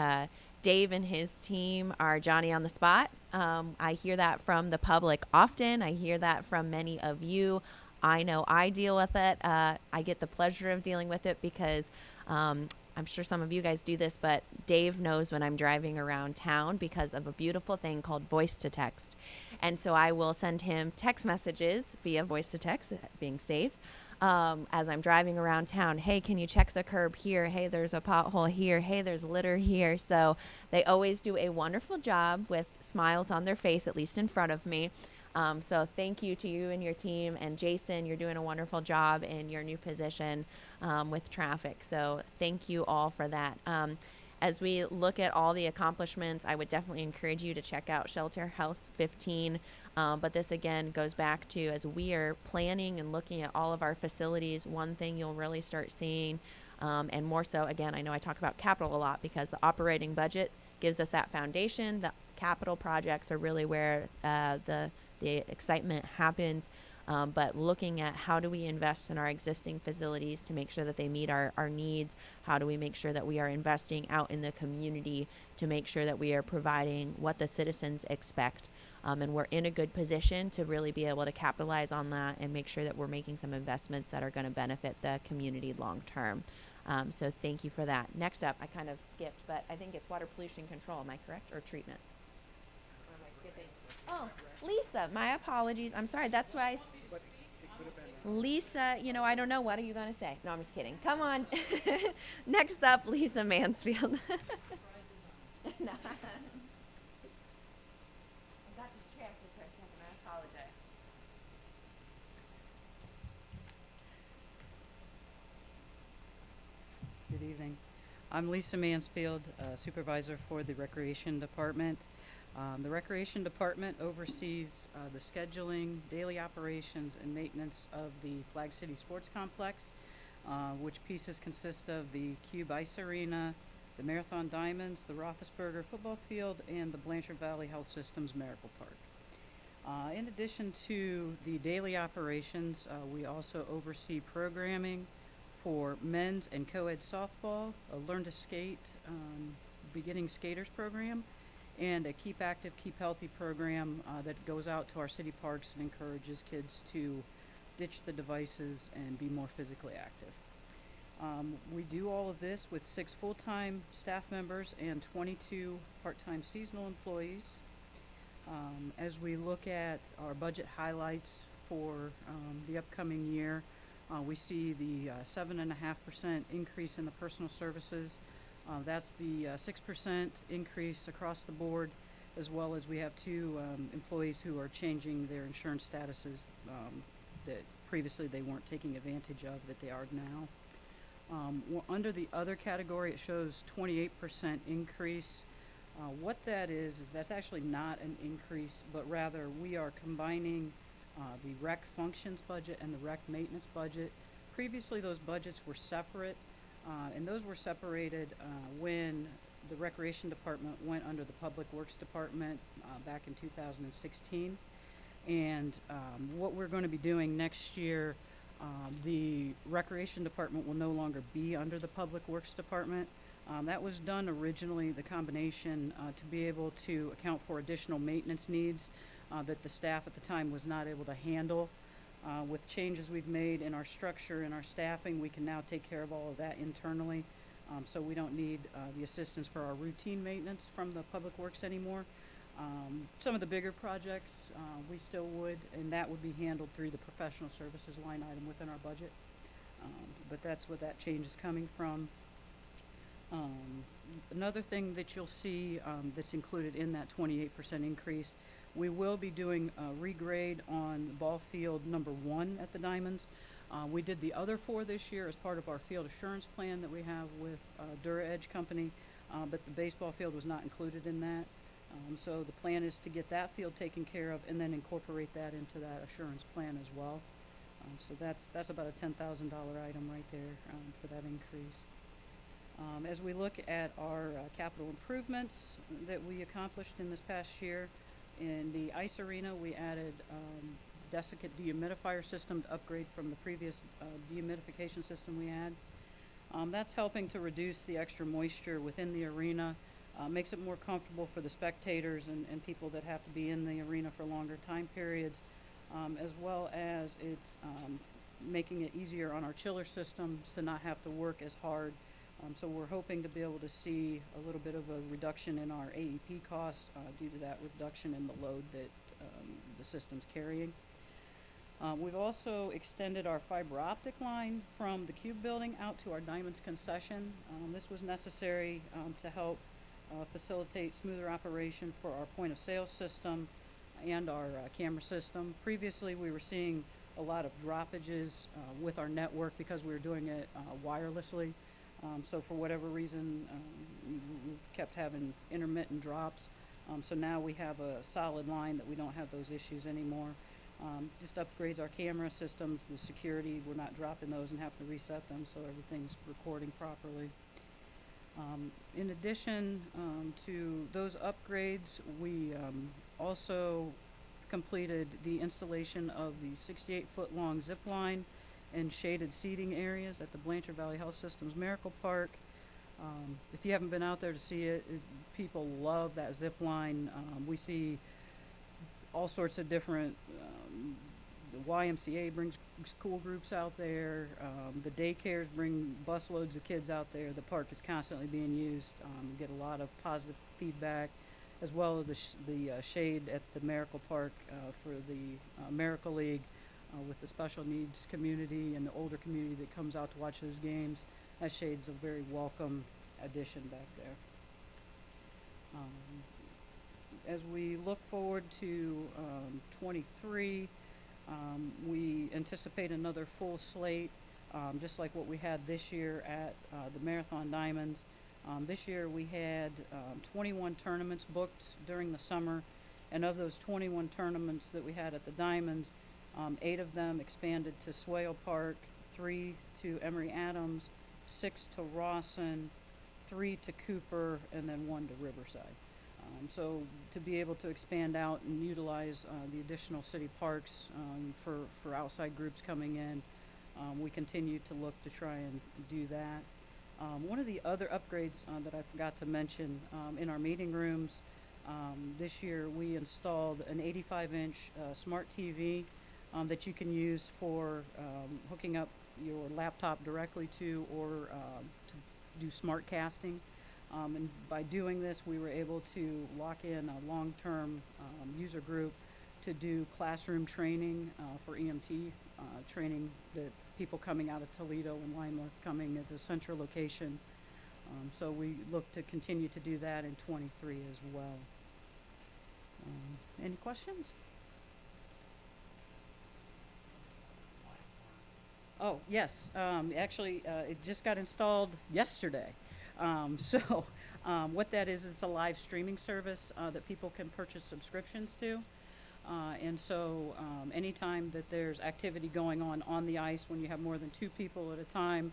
Dave and his team are Johnny on the spot. I hear that from the public often. I hear that from many of you. I know I deal with it. I get the pleasure of dealing with it because I'm sure some of you guys do this, but Dave knows when I'm driving around town because of a beautiful thing called voice to text. And so I will send him text messages via voice to text, being safe, as I'm driving around town. Hey, can you check the curb here? Hey, there's a pothole here. Hey, there's litter here. So they always do a wonderful job with smiles on their face, at least in front of me. So thank you to you and your team. And Jason, you're doing a wonderful job in your new position with traffic. So thank you all for that. As we look at all the accomplishments, I would definitely encourage you to check out Shelter House 15. But this, again, goes back to as we are planning and looking at all of our facilities, one thing you'll really start seeing, and more so, again, I know I talk about capital a lot because the operating budget gives us that foundation. The capital projects are really where the excitement happens. But looking at how do we invest in our existing facilities to make sure that they meet our needs, how do we make sure that we are investing out in the community to make sure that we are providing what the citizens expect. And we're in a good position to really be able to capitalize on that and make sure that we're making some investments that are going to benefit the community long term. So thank you for that. Next up, I kind of skipped, but I think it's water pollution control. Am I correct? Or treatment? Or am I skipping? Oh, Lisa, my apologies. I'm sorry. That's why Lisa, I don't know. What are you going to say? No, I'm just kidding. Come on. Next up, Lisa Mansfield. No. I got distracted for a second. I apologize. Good evening. I'm Lisa Mansfield, supervisor for the Recreation Department. The Recreation Department oversees the scheduling, daily operations, and maintenance of the Flag City Sports Complex, which pieces consist of the Cube Ice Arena, the Marathon Diamonds, the Roethlisberger Football Field, and the Blanchard Valley Health Systems Miracle Park. In addition to the daily operations, we also oversee programming for men's and co-ed softball, a Learn to Skate beginning skaters program, and a Keep Active, Keep Healthy program that goes out to our city parks and encourages kids to ditch the devices and be more physically active. We do all of this with 6 full-time staff members and 22 part-time seasonal employees. As we look at our budget highlights for the upcoming year, we see the 7.5% increase in the personal services. That's the 6% increase across the board, as well as we have 2 employees who are changing their insurance statuses that previously they weren't taking advantage of that they are now. Under the other category, it shows 28% increase. What that is that's actually not an increase, but rather we are combining the rec functions budget and the rec maintenance budget. Previously, those budgets were separate, and those were separated when the recreation department went under the public works department back in 2016. And what we're going to be doing next year, the recreation department will no longer be under the public works department. That was done originally, the combination, to be able to account for additional maintenance needs that the staff at the time was not able to handle. With changes we've made in our structure and our staffing, we can now take care of all of that internally. So we don't need the assistance for our routine maintenance from the public works anymore. Some of the bigger projects we still would, and that would be handled through the professional services line item within our budget. But that's what that change is coming from. Another thing that you'll see that's included in that 28% increase, we will be doing a regrade on ball field number 1 at the Diamonds. We did the other 4 this year as part of our field assurance plan that we have with Dura Edge Company, but the baseball field was not included in that. So the plan is to get that field taken care of and then incorporate that into that assurance plan as well. So that's about a $10,000 item right there for that increase. As we look at our capital improvements that we accomplished in this past year, in the ice arena we added desiccant dehumidifier system to upgrade from the previous dehumidification system we had. That's helping to reduce the extra moisture within the arena, makes it more comfortable for the spectators and people that have to be in the arena for longer time periods, as well as it's making it easier on our chiller systems to not have to work as hard. So we're hoping to be able to see a little bit of a reduction in our AEP costs due to that reduction in the load that the system's carrying. We've also extended our fiber optic line from the Cube building out to our Diamonds concession. This was necessary to help facilitate smoother operation for our point of sale system and our camera system. Previously, we were seeing a lot of droppages with our network because we were doing it wirelessly. So for whatever reason, we kept having intermittent drops. So now we have a solid line that we don't have those issues anymore. Just upgrades our camera systems, the security, we're not dropping those and having to reset them, so everything's recording properly. In addition to those upgrades, we also completed the installation of the 68-foot long zip line and shaded seating areas at the Blanchard Valley Health Systems Miracle Park. If you haven't been out there to see it, people love that zip line. We see all sorts of different, the YMCA brings school groups out there, the daycares bring busloads of kids out there. The park is constantly being used. We get a lot of positive feedback, as well as the shade at the Miracle Park for the Miracle League with the special needs community and the older community that comes out to watch those games. That shade's a very welcome addition back there. As we look forward to 23, we anticipate another full slate, just like what we had this year at the Marathon Diamonds. This year we had 21 tournaments booked during the summer, and of those 21 tournaments that we had at the Diamonds, 8 of them expanded to Swale Park, 3 to Emory Adams, 6 to Rawson, 3 to Cooper, and then 1 to Riverside. So to be able to expand out and utilize the additional city parks for outside groups coming in, we continue to look to try and do that. One of the other upgrades that I forgot to mention in our meeting rooms, This year, we installed an 85-inch smart TV that you can use for hooking up your laptop directly to, or to do smart casting. And by doing this, we were able to lock in a long-term user group to do classroom training for EMT training, that people coming out of Toledo and Lima coming at the central location. So we look to continue to do that in 23 as well. Any questions? Oh, yes. Actually, it just got installed yesterday. What that is, it's a live streaming service that people can purchase subscriptions to. Anytime that there's activity going on the ice, when you have more than 2 people at a time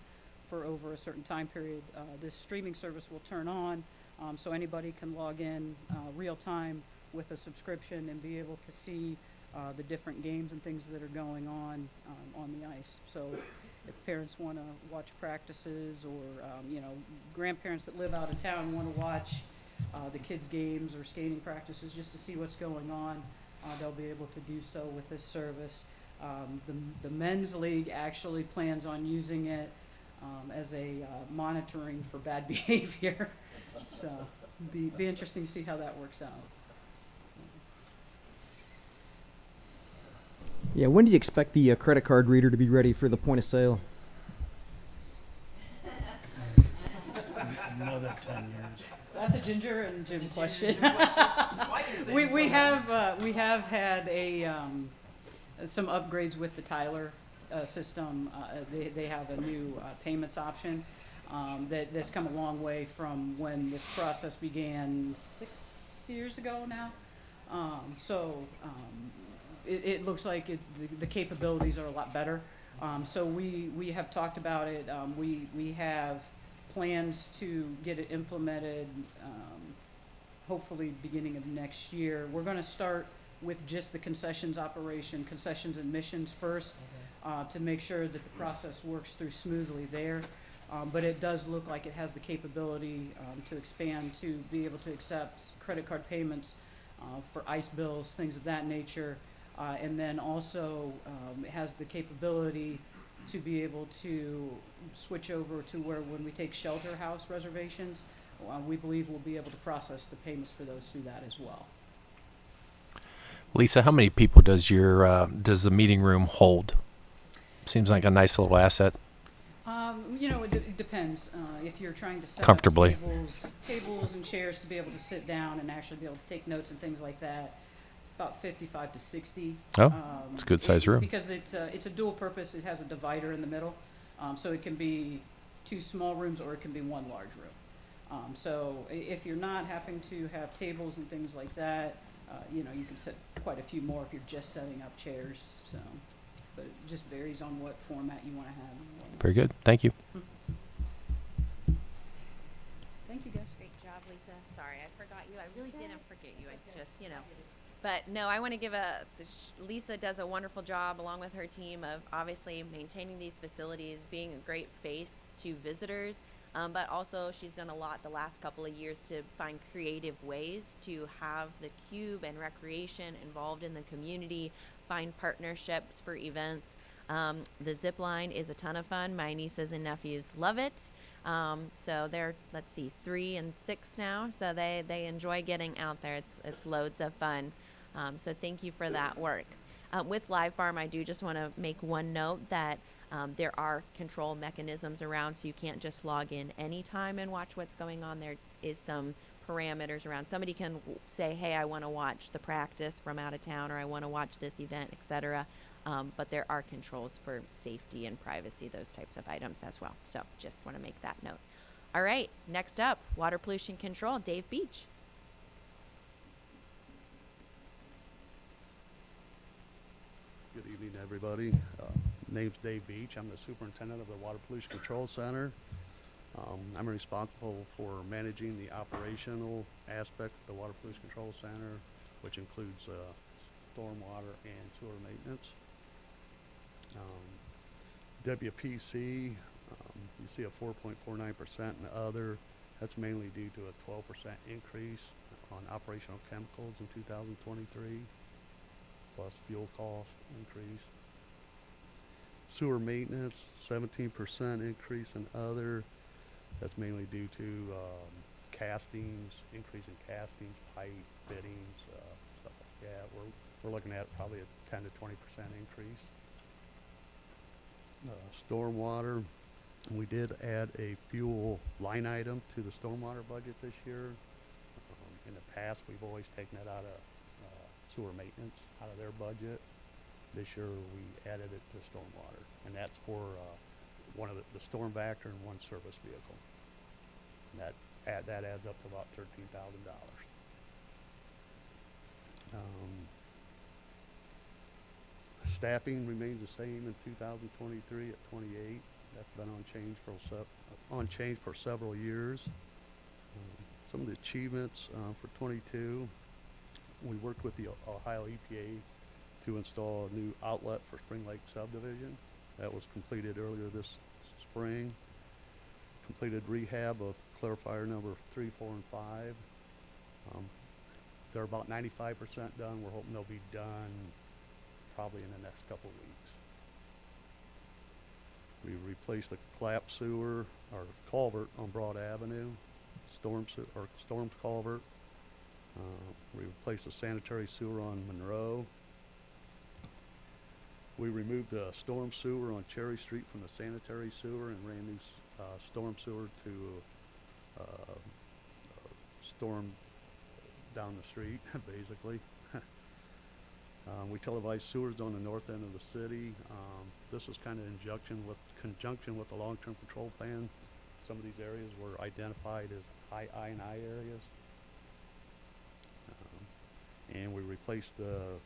for over a certain time period, this streaming service will turn on, so anybody can log in real time with a subscription and be able to see the different games and things that are going on the ice. So if parents want to watch practices, or grandparents that live out of town want to watch the kids' games or skating practices just to see what's going on, they'll be able to do so with this service. The men's league actually plans on using it as a monitoring for bad behavior. So be interesting to see how that works out. Yeah, when do you expect the credit card reader to be ready for the point of sale? Another 10 years. That's a Ginger and Jim question. we have had some upgrades with the Tyler system. They have a new payments option that's come a long way from when this process began 6 years ago now. It looks like the capabilities are a lot better. So we have talked about it. We have plans to get it implemented hopefully beginning of next year. We're going to start with just the concessions operation, concessions and missions first, to make sure that the process works through smoothly there. But it does look like it has the capability to expand to be able to accept credit card payments for ice bills, things of that nature. And then also it has the capability to be able to switch over to where, when we take shelter house reservations, we believe we'll be able to process the payments for those through that as well. Lisa, how many people does the meeting room hold? Seems like a nice little asset. It depends. If you're trying to set Comfortably. up tables and chairs to be able to sit down and actually be able to take notes and things like that, about 55 to 60. Oh, it's a good size room. Because it's a dual purpose. It has a divider in the middle, so it can be 2 small rooms or it can be 1 large room. So if you're not having to have tables and things like that, you can set quite a few more if you're just setting up chairs. So, but it just varies on what format you want to have. Very good. Thank you. Thank you, guys. Great job, Lisa. Sorry, I forgot you. I really didn't forget you. I just, But no, I want to give Lisa does a wonderful job along with her team of obviously maintaining these facilities, being a great face to visitors, but also she's done a lot the last couple of years to find creative ways to have the Cube and recreation involved in the community, find partnerships for events. The zip line is a ton of fun. My nieces and nephews love it. So they're, 3 and 6 now. So they enjoy getting out there. It's loads of fun. So thank you for that work. With Live Barm, I do just want to make one note that there are control mechanisms around, so you can't just log in anytime and watch what's going on. There is some parameters around. Somebody can say, hey, I want to watch the practice from out of town, or I want to watch this event, etc. But there are controls for safety and privacy, those types of items as well. So just want to make that note. All right, next up, water pollution control, Dave Beach. Good evening, everybody. Name's Dave Beach. I'm the superintendent of the Water Pollution Control Center. I'm responsible for managing the operational aspect of the Water Pollution Control Center, which includes stormwater and sewer maintenance. WPC, you see a 4.49% in other. That's mainly due to a 12% increase on operational chemicals in 2023, plus fuel cost increase. Sewer maintenance, 17% increase in other. That's mainly due to castings, increase in castings, pipe, fittings, stuff like that. We're looking at probably a 10 to 20% increase. Stormwater, we did add a fuel line item to the stormwater budget this year. In the past, we've always taken it out of sewer maintenance, out of their budget. This year, we added it to stormwater, and that's for one of the storm vector and one service vehicle. And that adds up to about $13,000. Staffing remains the same in 2023 at 28. That's been unchanged for several years. Some of the achievements for 22, we worked with the Ohio EPA to install a new outlet for Spring Lake subdivision. That was completed earlier this spring. Completed rehab of clarifier number 3, 4, and 5. They're about 95% done. We're hoping they'll be done probably in the next couple weeks. We replaced the collapsed sewer or culvert on Broad Avenue, storm culvert. We replaced the sanitary sewer on Monroe. We removed the storm sewer on Cherry Street from the sanitary sewer and ran new storm sewer to storm down the street, basically. We televised sewers on the north end of the city. This was kind of in conjunction with the long-term control plan. Some of these areas were identified as high I&I areas. And we replaced the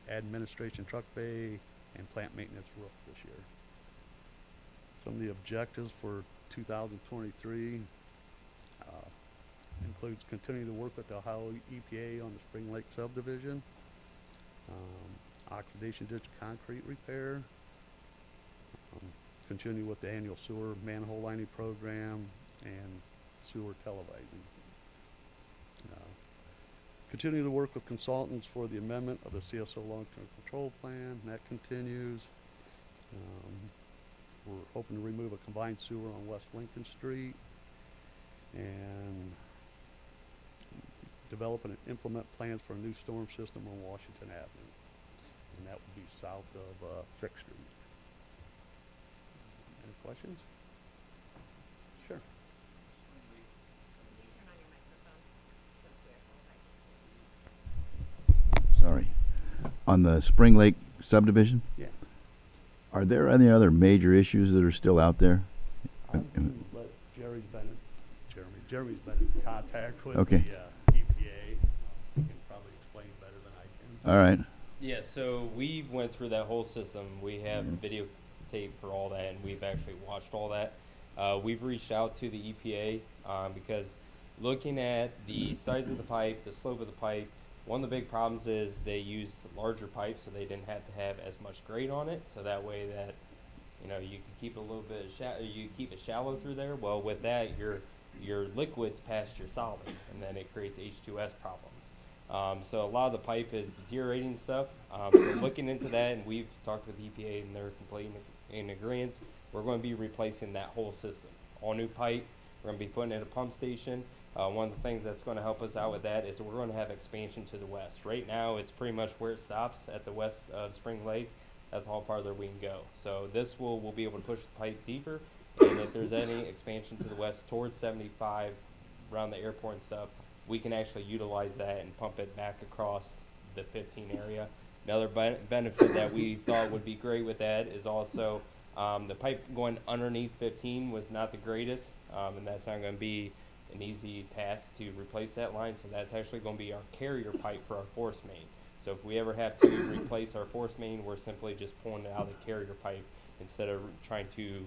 administration truck bay and plant maintenance roof this year. Some of the objectives for 2023 includes continuing to work with the Ohio EPA on the Spring Lake subdivision, oxidation ditch concrete repair, continue with the annual sewer manhole lining program, and sewer televising. Continue to work with consultants for the amendment of the CSO long-term control plan. That continues. We're hoping to remove a combined sewer on West Lincoln Street and develop and implement plans for a new storm system on Washington Avenue. And that would be south of 6th Street. Any questions? Sure. Sorry. On the Spring Lake subdivision? Yeah. Are there any other major issues that are still out there? Let Jeremy's been in contact with Okay. the EPA. He can probably explain better than I can. All right. Yeah, so we went through that whole system. We have videotape for all that, and we've actually watched all that. We've reached out to the EPA because looking at the size of the pipe, the slope of the pipe, one of the big problems is they used larger pipes, so they didn't have to have as much grade on it. So that way that, you know, you can keep a little bit you keep it shallow through there. Well, with that, your liquids pass your solids, and then it creates H2S problems. So a lot of the pipe is deteriorating and stuff. So looking into that, and we've talked with EPA, and they're completely in agreement. We're going to be replacing that whole system, all new pipe. We're going to be putting in a pump station. One of the things that's going to help us out with that is we're going to have expansion to the west. Right now, it's pretty much where it stops at the west of Spring Lake. That's how farther we can go. So this we'll be able to push the pipe deeper. And if there's any expansion to the west towards 75 around the airport and stuff, we can actually utilize that and pump it back across the 15 area. Another benefit that we thought would be great with that is also the pipe going underneath 15 was not the greatest, and that's not going to be an easy task to replace that line. So that's actually going to be our carrier pipe for our force main. So if we ever have to replace our force main, we're simply just pulling it out of the carrier pipe instead of trying to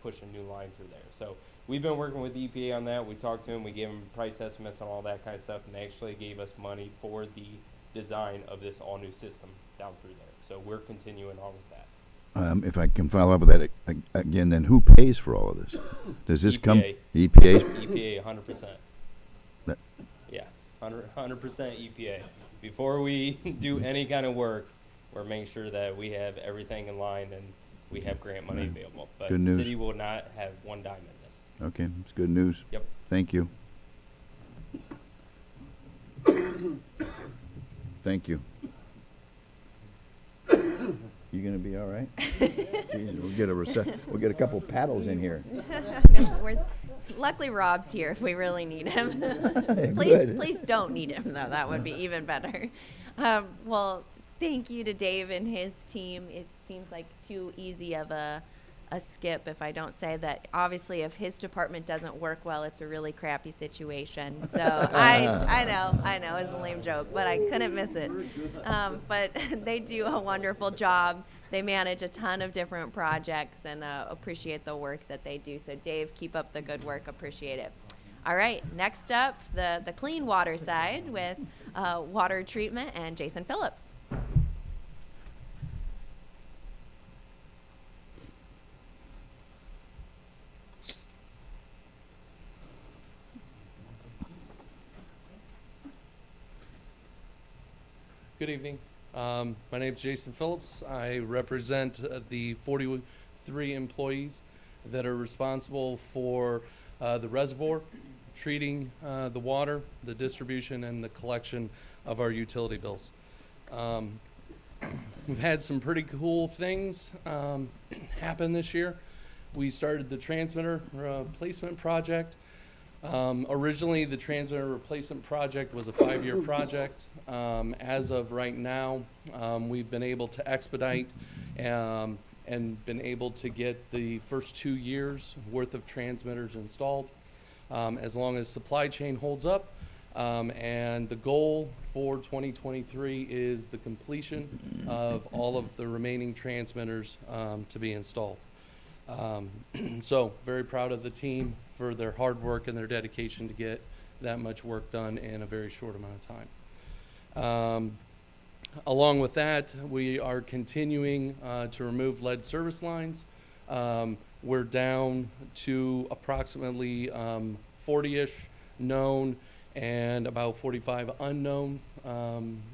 push a new line through there. So we've been working with the EPA on that. We talked to them, we gave them price estimates on all that kind of stuff, and they actually gave us money for the design of this all new system down through there. So we're continuing on with that. If I can follow up with that again, then who pays for all of this? Does this come? EPA. EPA? EPA, 100%. Yeah, 100% EPA. Before we do any kind of work, we're making sure that we have everything in line and we have grant money Right. available. But Good the news. city will not have one dime in this. Okay, it's good news. Yep. Thank you. Thank you. You gonna be all right? Jeez, we'll get a couple paddles in here. Luckily, Rob's here if we really need him. Good. Please don't need him, though. That would be even better. Well, thank you to Dave and his team. It seems like too easy of a skip if I don't say that. Obviously, if his department doesn't work well, it's a really crappy situation. So I know, it's a lame joke, but I couldn't miss it. But they do a wonderful job. They manage a ton of different projects and appreciate the work that they do. So Dave, keep up the good work. Appreciate it. All right, next up, the clean water side with water treatment and Jason Phillips. Good evening. My name is Jason Phillips. I represent the 43 employees that are responsible for the reservoir, treating the water, the distribution, and the collection of our utility bills. We've had some pretty cool things happen this year. We started the transmitter replacement project. Originally, the transmitter replacement project was a 5-year project. As of right now, we've been able to expedite and been able to get the first 2 years worth of transmitters installed, as long as supply chain holds up. And the goal for 2023 is the completion of all of the remaining transmitters to be installed. So very proud of the team for their hard work and their dedication to get that much work done in a very short amount of time. Along with that, we are continuing to remove lead service lines. We're down to approximately 40-ish known and about 45 unknown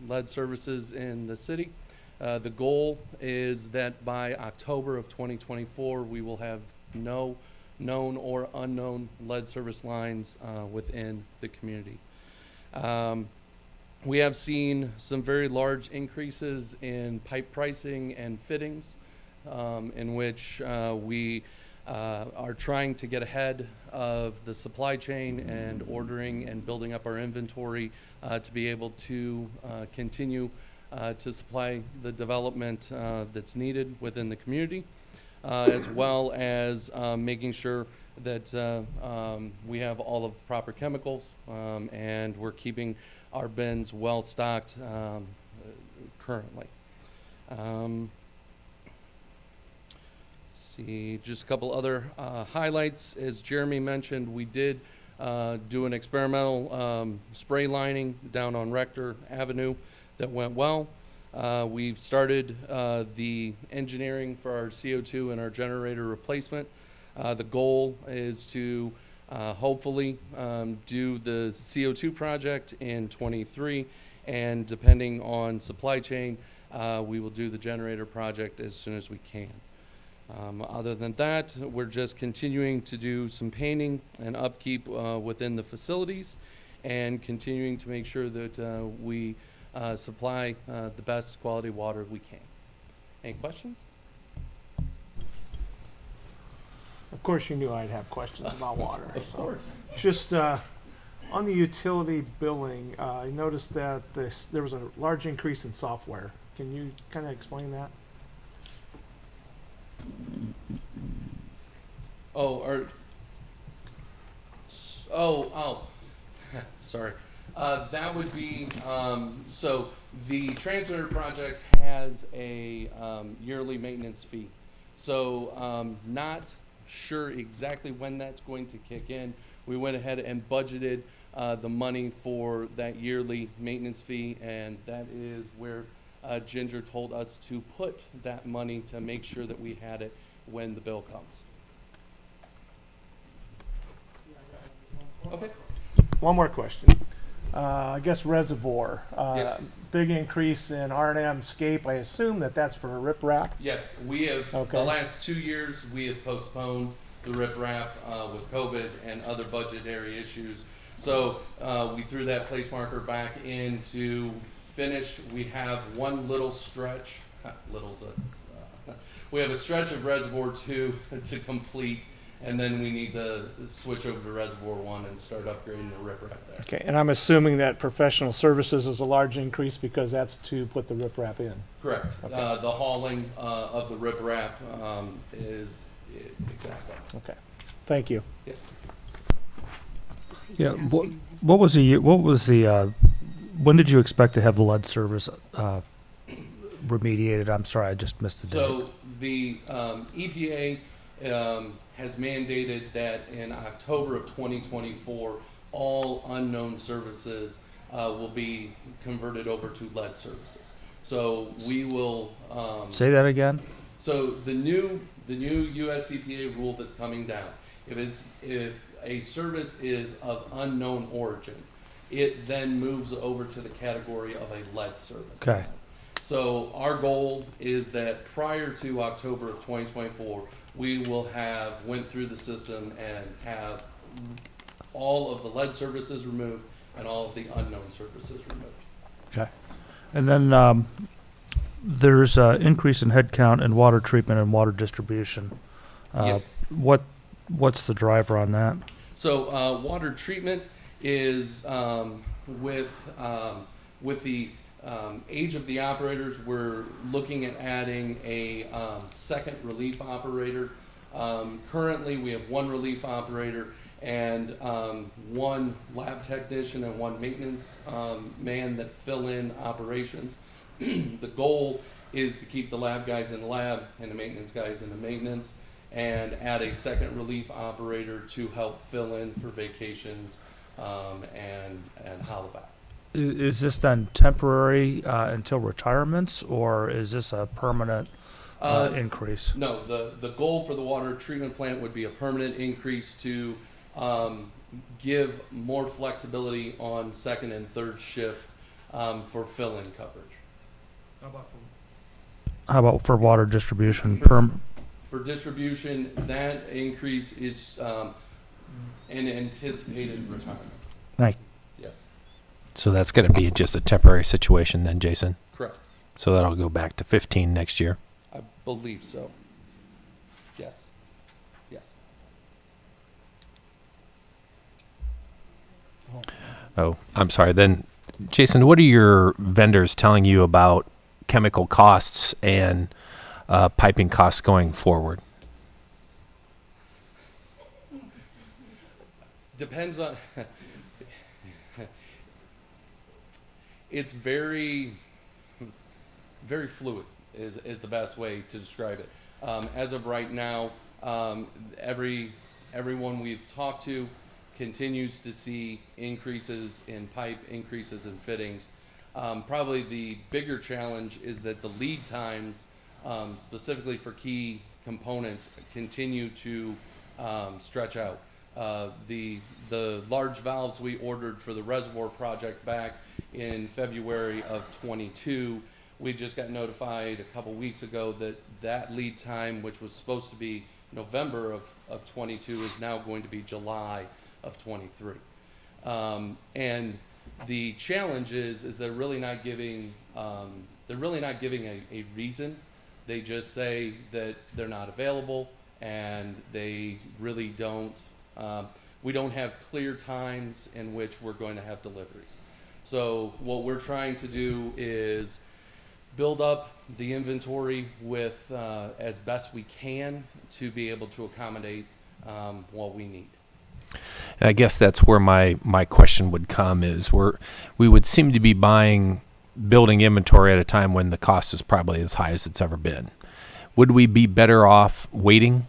lead services in the city. The goal is that by October of 2024, we will have no known or unknown lead service lines within the community. We have seen some very large increases in pipe pricing and fittings, in which we are trying to get ahead of the supply chain and ordering and building up our inventory to be able to continue to supply the development that's needed within the community, as well as making sure that we have all of the proper chemicals and we're keeping our bins well stocked currently. See, just a couple other highlights. As Jeremy mentioned, we did do an experimental spray lining down on Rector Avenue that went well. We've started the engineering for our CO2 and our generator replacement. The goal is to hopefully do the CO2 project in 23, and depending on supply chain, we will do the generator project as soon as we can. Other than that, we're just continuing to do some painting and upkeep within the facilities and continuing to make sure that we supply the best quality water we can. Any questions? Of course you knew I'd have questions about water. Of course. Just on the utility billing, I noticed that there was a large increase in software. Can you kind of explain that? Sorry. That would be, so the transmitter project has a yearly maintenance fee. So not sure exactly when that's going to kick in. We went ahead and budgeted the money for that yearly maintenance fee, and that is where Ginger told us to put that money to make sure that we had it when the bill comes. Okay. One more question. I guess reservoir. Yes. Big increase in R&M scape. I assume that's for riprap. Yes, we have, Okay. the last 2 years, we have postponed the riprap with COVID and other budgetary issues. So we threw that place marker back in to finish. We have one little stretch, we have a stretch of Reservoir 2 to complete, and then we need to switch over to Reservoir 1 and start upgrading the riprap there. Okay, and I'm assuming that professional services is a large increase because that's to put the riprap in. Correct. Okay. The hauling of the riprap is exactly. Okay, thank you. Yes. Yeah. What was the when did you expect to have the lead service remediated? I'm sorry, I just missed the date. So the EPA has mandated that in October of 2024, all unknown services will be converted over to lead services. So we will Say that again. So the new US EPA rule that's coming down, if a service is of unknown origin, it then moves over to the category of a lead service. Okay. So our goal is that prior to October of 2024, we will have went through the system and have all of the lead services removed and all of the unknown services removed. Okay. And then there's an increase in headcount in water treatment and water distribution. Yep. What's the driver on that? So water treatment is with the age of the operators, we're looking at adding a second relief operator. Currently, we have one relief operator and one lab technician and one maintenance man that fill in operations. The goal is to keep the lab guys in the lab and the maintenance guys in the maintenance, and add a second relief operator to help fill in for vacations and holiday. Is this then temporary until retirements, or is this a permanent increase? No, the goal for the water treatment plant would be a permanent increase to give more flexibility on second and third shift for fill-in coverage. How about for water distribution? For distribution, that increase is an anticipated retirement. Thank you. Yes. So that's going to be just a temporary situation then, Jason? Correct. So that'll go back to 15 next year? I believe so. Yes. Yes. Oh, I'm sorry. Then, Jason, what are your vendors telling you about chemical costs and piping costs going forward? Depends on. It's very fluid is the best way to describe it. As of right now, everyone we've talked to continues to see increases in pipe, increases in fittings. Probably the bigger challenge is that the lead times, specifically for key components, continue to stretch out. The large valves we ordered for the reservoir project back in February of 22, we just got notified a couple weeks ago that lead time, which was supposed to be November of 22, is now going to be July of 23. And the challenge is they're really not giving a reason. They just say that they're not available, and they really don't. We don't have clear times in which we're going to have deliveries. So what we're trying to do is build up the inventory with as best we can to be able to accommodate what we need. And I guess that's where my question would come is we would seem to be building inventory at a time when the cost is probably as high as it's ever been. Would we be better off waiting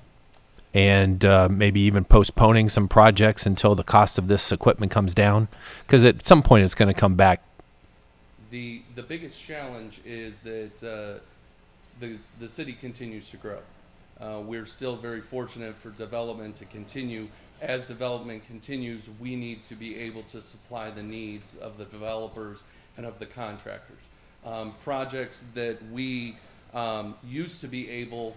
and maybe even postponing some projects until the cost of this equipment comes down? Because at some point it's going to come back. The biggest challenge is that the city continues to grow. We're still very fortunate for development to continue as development continues, we need to be able to supply the needs of the developers and of the contractors. Projects that we used to be able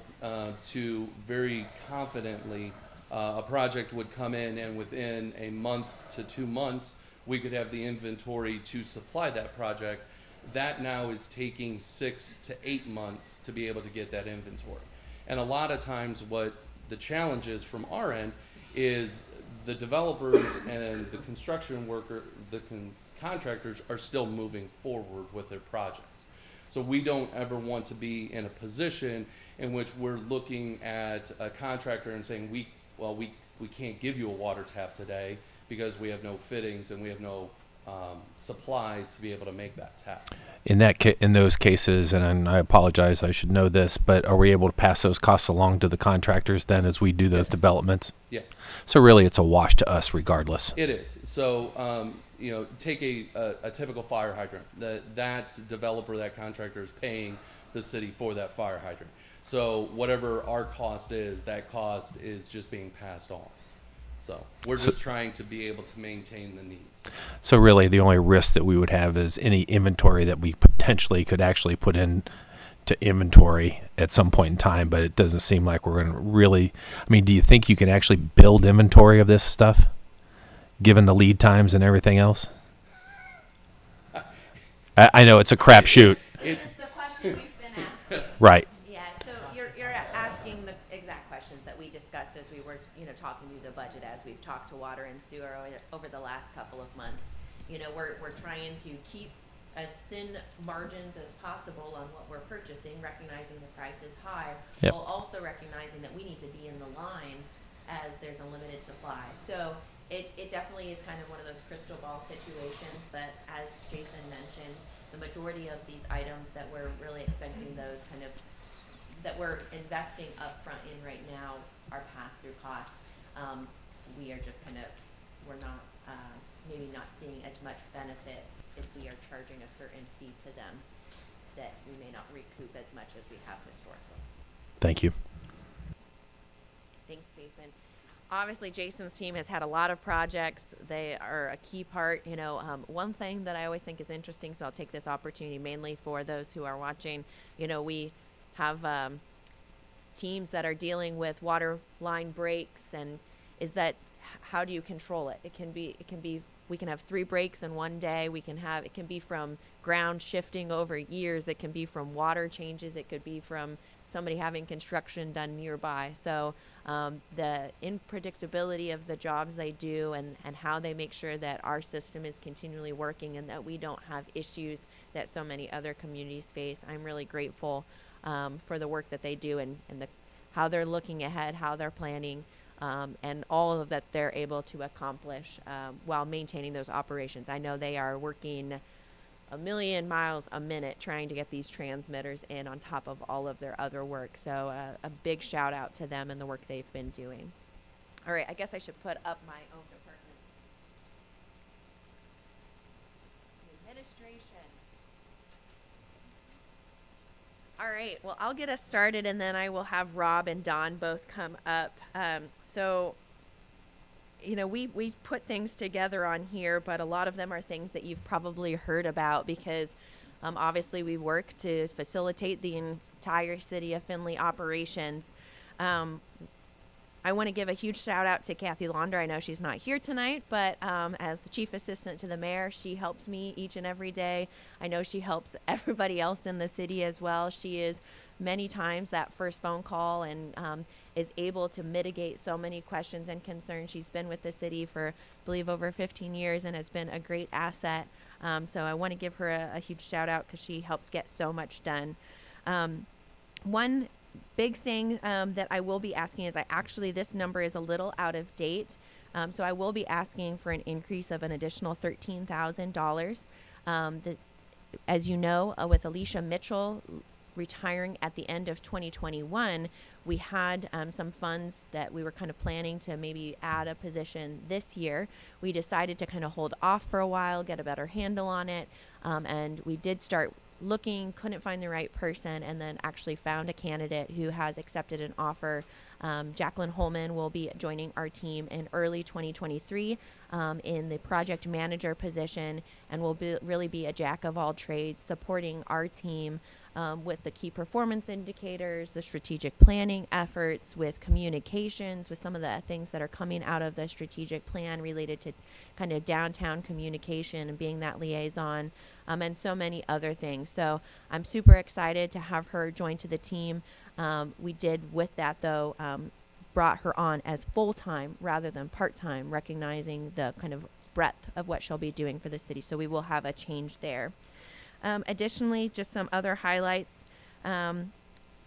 to very confidently, a project would come in and within a month to 2 months, we could have the inventory to supply that project. That now is taking 6 to 8 months to be able to get that inventory. And a lot of times what the challenge is from our end is the developers and the construction worker, contractors are still moving forward with their projects. So we don't ever want to be in a position in which we're looking at a contractor and saying, we can't give you a water tap today because we have no fittings and we have no supplies to be able to make that tap. In those cases, and I apologize, I should know this, but are we able to pass those costs along to the contractors then as we do those developments? Yes. So really, it's a wash to us regardless. It is. So, take a typical fire hydrant. That developer, that contractor is paying the city for that fire hydrant. So whatever our cost is, that cost is just being passed on. So we're just trying to be able to maintain the needs. So really, the only risk that we would have is any inventory that we potentially could actually put in to inventory at some point in time, but it doesn't seem like we're going to really. I mean, do you think you can actually build inventory of this stuff, given the lead times and everything else? I know it's a crapshoot. This is the question we've been asking. Right. Yeah, so you're asking the exact questions that we discussed as we were, talking through the budget, as we've talked to water and sewer over the last couple of months. We're trying to keep as thin margins as possible on what we're purchasing, recognizing the price is high, Yep. while also recognizing that we need to be in the line as there's a limited supply. So it definitely is kind of one of those crystal ball situations, but as Jason mentioned, the majority of these items that we're really expecting those that we're investing upfront in right now are pass-through costs. We are just we're not, maybe not seeing as much benefit if we are charging a certain fee to them that we may not recoup as much as we have historically. Thank you. Thanks, Jason. Obviously, Jason's team has had a lot of projects. They are a key part. One thing that I always think is interesting, so I'll take this opportunity mainly for those who are watching. We have teams that are dealing with water line breaks, and how do you control it? It can be we can have 3 breaks in one day. It can be from ground shifting over years. It can be from water changes. It could be from somebody having construction done nearby. So the unpredictability of the jobs they do and how they make sure that our system is continually working and that we don't have issues that so many other communities face. I'm really grateful for the work that they do and how they're looking ahead, how they're planning, and all of that they're able to accomplish while maintaining those operations. I know they are working a million miles a minute trying to get these transmitters in on top of all of their other work. So a big shout out to them and the work they've been doing. All right, I guess I should put up my own department. Administration. All right, well, I'll get us started and then I will have Rob and Don both come up. We put things together on here, but a lot of them are things that you've probably heard about because obviously we work to facilitate the entire city of Findlay operations. I want to give a huge shout out to Kathy Launder. I know she's not here tonight, but as the chief assistant to the mayor, she helps me each and every day. I know she helps everybody else in the city as well. She is many times that first phone call and is able to mitigate so many questions and concerns. She's been with the city for, I believe, over 15 years and has been a great asset. So I want to give her a huge shout out because she helps get so much done. One big thing that I will be asking is this number is a little out of date. So I will be asking for an increase of an additional $13,000. As you know, with Alicia Mitchell retiring at the end of 2021, we had some funds that we were kind of planning to maybe add a position this year. We decided to kind of hold off for a while, get a better handle on it, and we did start looking, couldn't find the right person, and then actually found a candidate who has accepted an offer. Jacqueline Holman will be joining our team in early 2023 in the project manager position, and will really be a jack of all trades, supporting our team with the key performance indicators, the strategic planning efforts, with communications, with some of the things that are coming out of the strategic plan related to kind of downtown communication and being that liaison, and so many other things. So I'm super excited to have her join to the team. We did with that, though, brought her on as full-time rather than part-time, recognizing the kind of breadth of what she'll be doing for the city. So we will have a change there. Additionally, just some other highlights.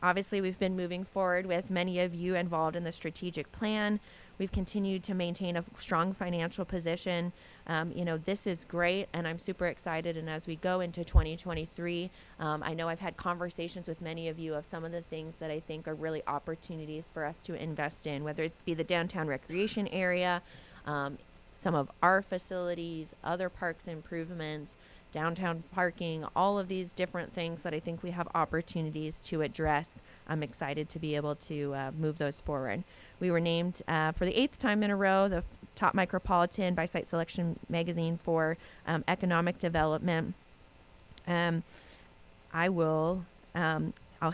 Obviously, we've been moving forward with many of you involved in the strategic plan. We've continued to maintain a strong financial position. This is great, and I'm super excited. And as we go into 2023, I know I've had conversations with many of you of some of the things that I think are really opportunities for us to invest in, whether it be the downtown recreation area, some of our facilities, other parks improvements, downtown parking, all of these different things that I think we have opportunities to address. I'm excited to be able to move those forward. We were named for the 8th time in a row the top micropolitan by Site Selection magazine for economic development. I'll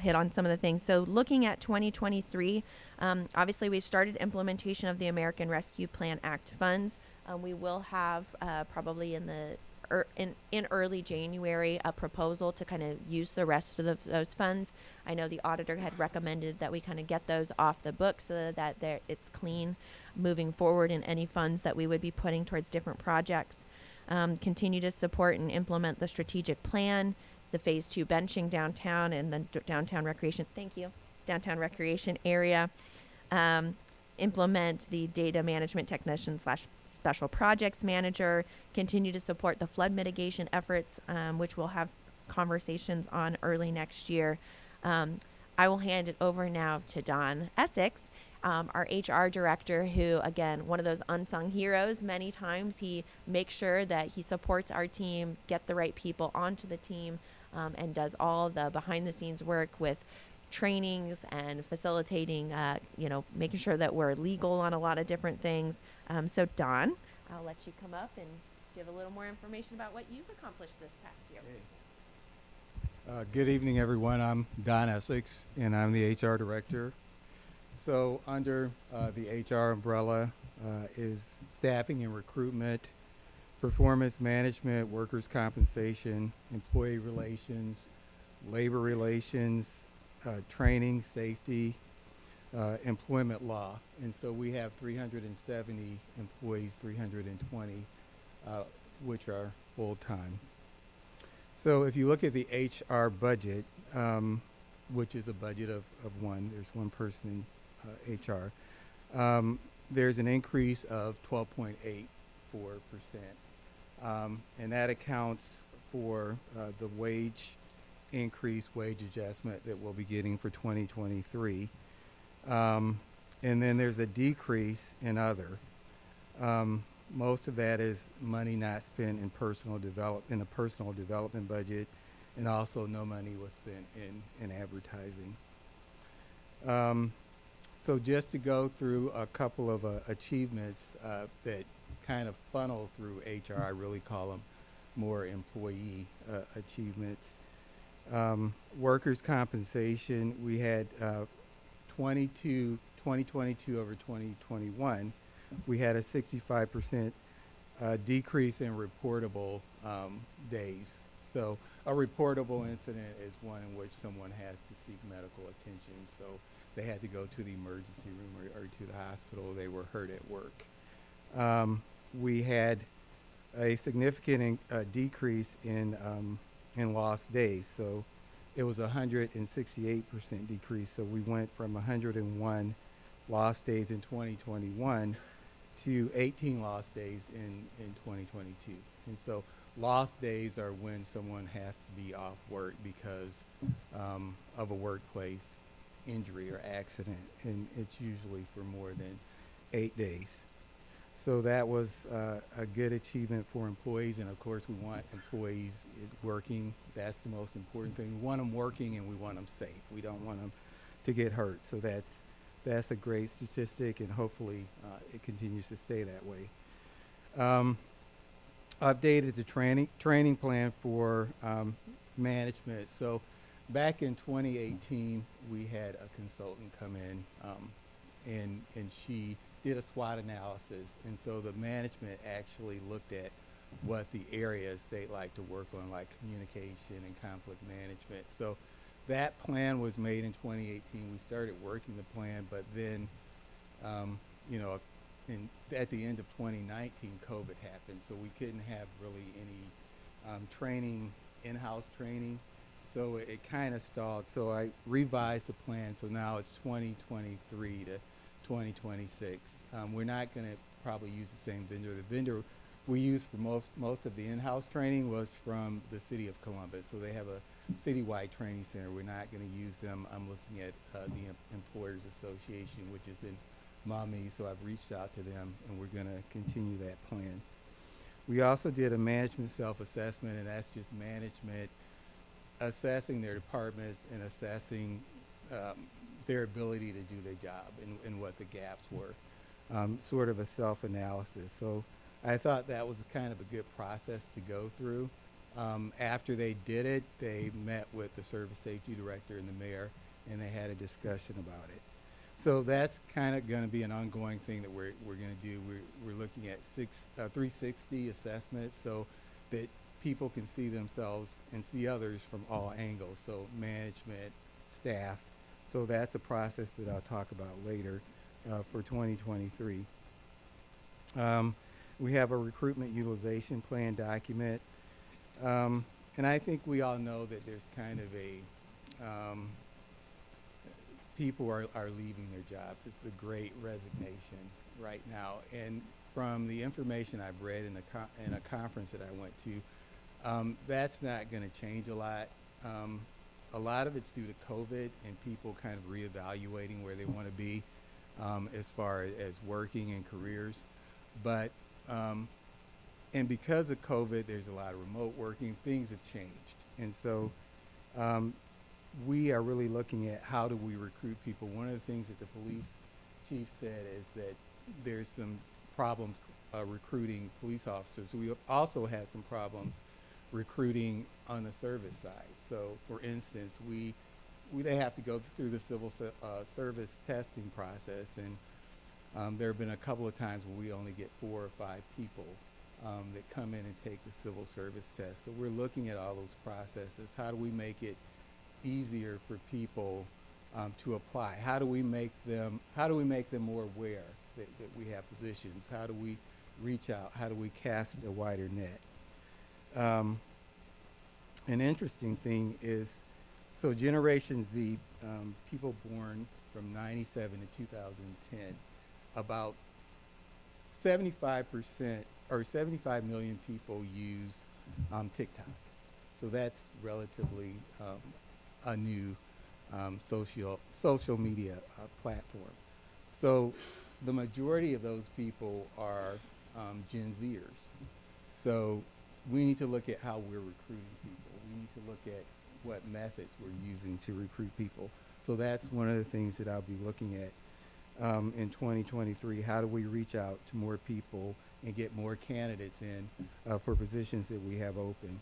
hit on some of the things. So looking at 2023, obviously we've started implementation of the American Rescue Plan Act funds. We will have probably in early January a proposal to kind of use the rest of those funds. I know the auditor had recommended that we kind of get those off the books so that it's clean moving forward in any funds that we would be putting towards different projects. Continue to support and implement the strategic plan, the phase 2 benching downtown and the downtown recreation area. Implement the data management technician / special projects manager, continue to support the flood mitigation efforts, which we'll have conversations on early next year. I will hand it over now to Don Essex, our HR director, who, again, one of those unsung heroes. Many times he makes sure that he supports our team, get the right people onto the team, and does all the behind the scenes work with trainings and facilitating, making sure that we're legal on a lot of different things. So Don, I'll let you come up and give a little more information about what you've accomplished this past year. Good evening, everyone. I'm Don Essex, and I'm the HR director. So under the HR umbrella is staffing and recruitment, performance management, workers' compensation, employee relations, labor relations, training, safety, employment law. And so we have 370 employees, 320, which are full-time. So if you look at the HR budget, which is a budget of one, there's one person in HR, there's an increase of 12.84%. And that accounts for the wage adjustment that we'll be getting for 2023. And then there's a decrease in other. Most of that is money not spent in the personal development budget, and also no money was spent in advertising. So just to go through a couple of achievements that kind of funnel through HR, I really call them more employee achievements. Workers' compensation, we had 2022 over 2021, we had a 65% decrease in reportable days. So a reportable incident is one in which someone has to seek medical attention. So they had to go to the emergency room or to the hospital. They were hurt at work. We had a significant decrease in lost days. So it was 168% decrease. So we went from 101 lost days in 2021 to 18 lost days in 2022. And so lost days are when someone has to be off work because of a workplace injury or accident, and it's usually for more than 8 days. So that was a good achievement for employees, and of course we want employees working. That's the most important thing. We want them working and we want them safe. We don't want them to get hurt. So that's a great statistic, and hopefully it continues to stay that way. Updated the training plan for management. So back in 2018, we had a consultant come in, and she did a SWOT analysis, and so the management actually looked at what the areas they like to work on, like communication and conflict management. So that plan was made in 2018. We started working the plan, but then, you know, at the end of 2019, COVID happened, so we couldn't have really any training, in-house training. So it kind of stalled. So I revised the plan, so now it's 2023 to 2026. We're not going to probably use the same vendor. The vendor we used for most of the in-house training was from the city of Columbus. So they have a citywide training center. We're not going to use them. I'm looking at the Employers Association, which is in Maumee. So I've reached out to them, and we're going to continue that plan. We also did a management self-assessment, and that's just management assessing their departments and assessing their ability to do their job and what the gaps were, sort of a self-analysis. So I thought that was kind of a good process to go through. After they did it, they met with the service safety director and the mayor, and they had a discussion about it. So that's kind of going to be an ongoing thing that we're going to do. We're looking at 360 assessments so that people can see themselves and see others from all angles, so management, staff. So that's a process that I'll talk about later for 2023. We have a recruitment utilization plan document. And I think we all know that there's kind of a, people are leaving their jobs. It's the great resignation right now. And from the information I've read in a conference that I went to, that's not going to change a lot. A lot of it's due to COVID and people kind of reevaluating where they want to be as far as working and careers. But, and because of COVID, there's a lot of remote working. Things have changed. And so we are really looking at how do we recruit people. One of the things that the police chief said is that there's some problems recruiting police officers. We also had some problems recruiting on the service side. So, for instance, they have to go through the civil service testing process, and there have been a couple of times where we only get 4 or 5 people that come in and take the civil service test. So we're looking at all those processes. How do we make it easier for people to apply? How do we make them more aware that we have positions? How do we reach out? How do we cast a wider net? An interesting thing is, so Generation Z, people born from 97 to 2010, about 75% or 75 million people use TikTok. So that's relatively a new social media platform. So the majority of those people are Gen Zers. So we need to look at how we're recruiting people. We need to look at what methods we're using to recruit people. So that's one of the things that I'll be looking at in 2023. How do we reach out to more people and get more candidates in for positions that we have open?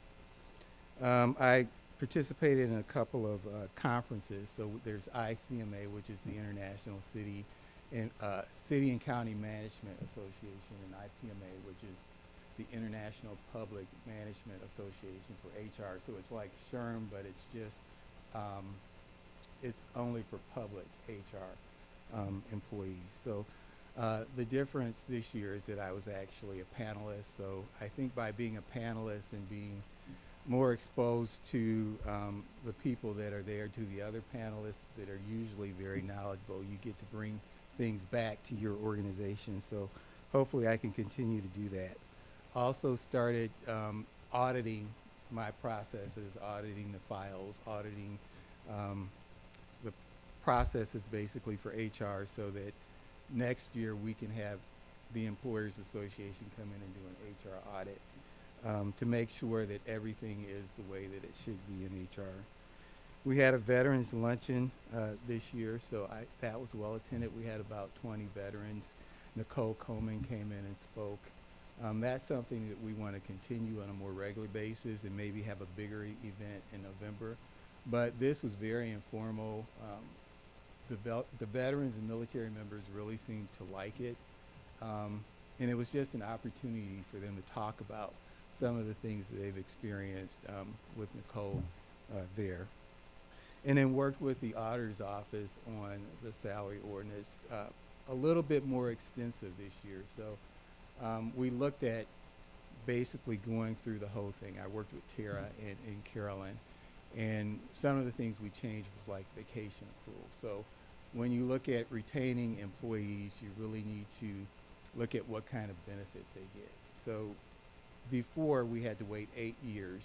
I participated in a couple of conferences. So there's ICMA, which is the International City and County Management Association, and IPMA, which is the International Public Management Association for HR. So it's like SHRM, but it's just, it's only for public HR employees. So the difference this year is that I was actually a panelist. So I think by being a panelist and being more exposed to the people that are there, to the other panelists that are usually very knowledgeable, you get to bring things back to your organization. So hopefully I can continue to do that. Also started auditing my processes, auditing the files, auditing the processes basically for HR, so that next year we can have the Employers Association come in and do an HR audit to make sure that everything is the way that it should be in HR. We had a veterans luncheon this year, so that was well attended. We had about 20 veterans. Nicole Coleman came in and spoke. That's something that we want to continue on a more regular basis and maybe have a bigger event in November. But this was very informal. The veterans and military members really seemed to like it. And it was just an opportunity for them to talk about some of the things that they've experienced with Nicole there. And then worked with the auditor's office on the salary ordinance, a little bit more extensive this year. So we looked at basically going through the whole thing. I worked with Tara and Carolyn, and some of the things we changed was like vacation accrual. So when you look at retaining employees, you really need to look at what kind of benefits they get. So before, we had to wait 8 years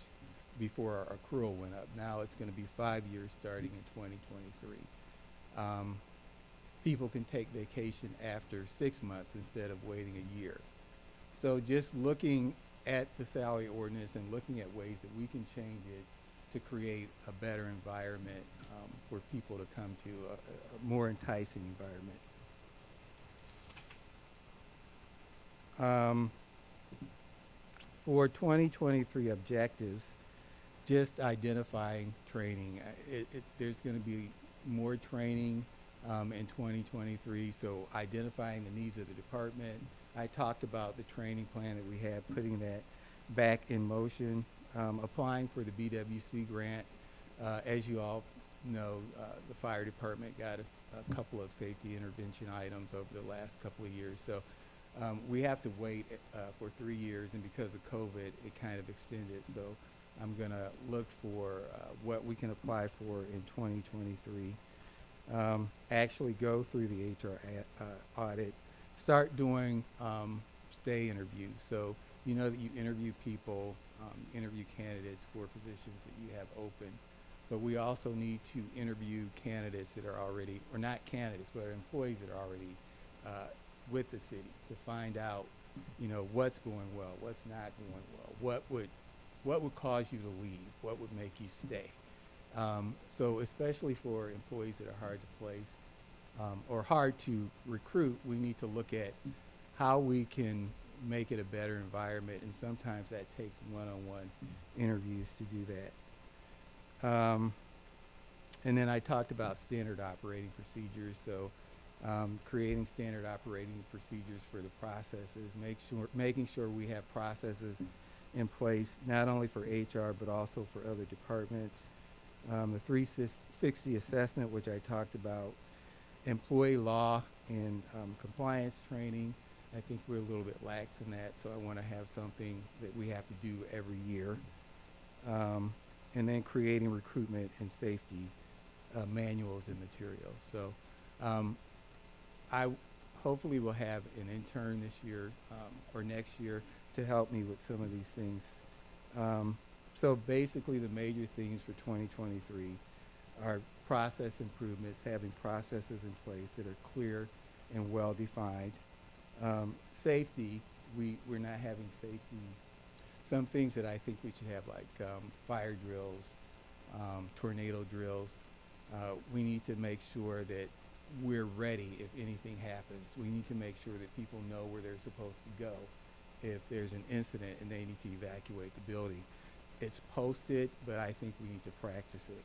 before our accrual went up. Now it's going to be 5 years starting in 2023. People can take vacation after 6 months instead of waiting a year. So just looking at the salary ordinance and looking at ways that we can change it to create a better environment for people to come to a more enticing environment. For 2023 objectives, just identifying training. There's going to be more training in 2023, so identifying the needs of the department. I talked about the training plan that we have, putting that back in motion, applying for the BWC grant. As you all know, the fire department got a couple of safety intervention items over the last couple of years. So we have to wait for 3 years, and because of COVID, it kind of extended. So I'm going to look for what we can apply for in 2023. Actually go through the HR audit, start doing stay interviews. So you know that you interview people, interview candidates for positions that you have open, but we also need to interview candidates that are already, or not candidates, but employees that are already with the city to find out, you know, what's going well, what's not going well, what would cause you to leave, what would make you stay. So especially for employees that are hard to place or hard to recruit, we need to look at how we can make it a better environment, and sometimes that takes one-on-one interviews to do that. And then I talked about standard operating procedures, so creating standard operating procedures for the processes, making sure we have processes in place, not only for HR, but also for other departments. The 360 assessment, which I talked about, employee law and compliance training. I think we're a little bit lax in that, so I want to have something that we have to do every year. And then creating recruitment and safety manuals and materials. So I hopefully will have an intern this year or next year to help me with some of these things. So basically the major things for 2023 are process improvements, having processes in place that are clear and well defined. Safety, we're not having safety. Some things that I think we should have, like fire drills, tornado drills. We need to make sure that we're ready if anything happens. We need to make sure that people know where they're supposed to go if there's an incident and they need to evacuate the building. It's posted, but I think we need to practice it.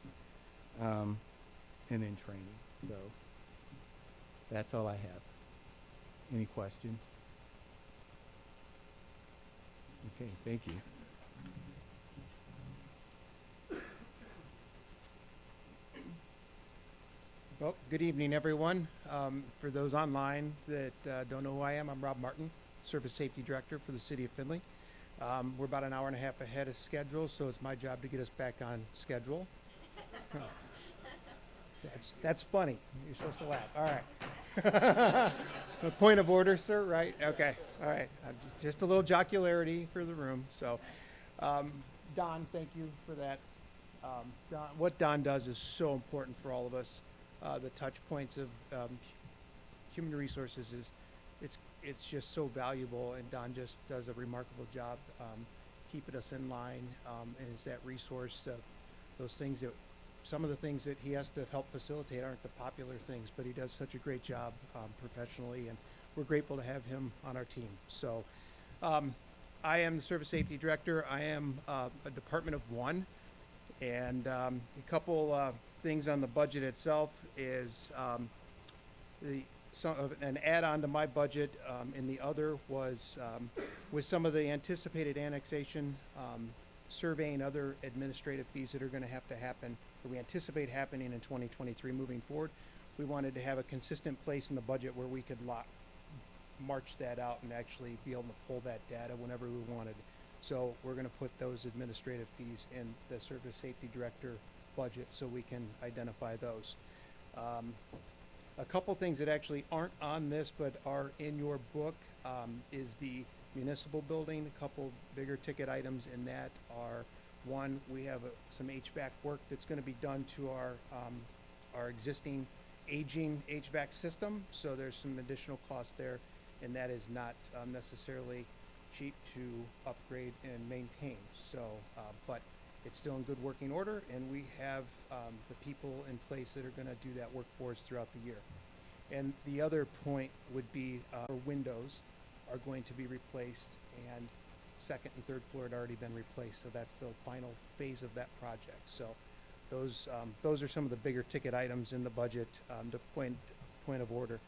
And then training. So that's all I have. Any questions? Okay, thank you. Well, good evening, everyone. For those online that don't know who I am, I'm Rob Martin, Service Safety Director for the City of Findlay. We're about an hour and a half ahead of schedule, so it's my job to get us back on schedule. That's funny. You're supposed to laugh. All right. A point of order, sir, right? Okay. All right. Just a little jocularity for the room. So, Don, thank you for that. What Don does is so important for all of us. The touch points of human resources is it's just so valuable, and Don just does a remarkable job keeping us in line, and is that resource. Those things that some of the things that he has to help facilitate aren't the popular things, but he does such a great job professionally, and we're grateful to have him on our team. So I am the Service Safety Director. I am a department of one, and a couple things on the budget itself is an add-on to my budget, and the other was with some of the anticipated annexation, surveying other administrative fees that are going to have to happen, that we anticipate happening in 2023 moving forward. We wanted to have a consistent place in the budget where we could march that out and actually be able to pull that data whenever we wanted. So we're going to put those administrative fees in the Service Safety Director budget so we can identify those. A couple things that actually aren't on this but are in your book is the municipal building. A couple bigger ticket items in that are, one, we have some HVAC work that's going to be done to our existing aging HVAC system. So there's some additional cost there, and that is not necessarily cheap to upgrade and maintain. So, but it's still in good working order, and we have the people in place that are going to do that work for us throughout the year. And the other point would be our windows are going to be replaced, and second and third floor had already been replaced, so that's the final phase of that project. So those are some of the bigger ticket items in the budget. To point of order,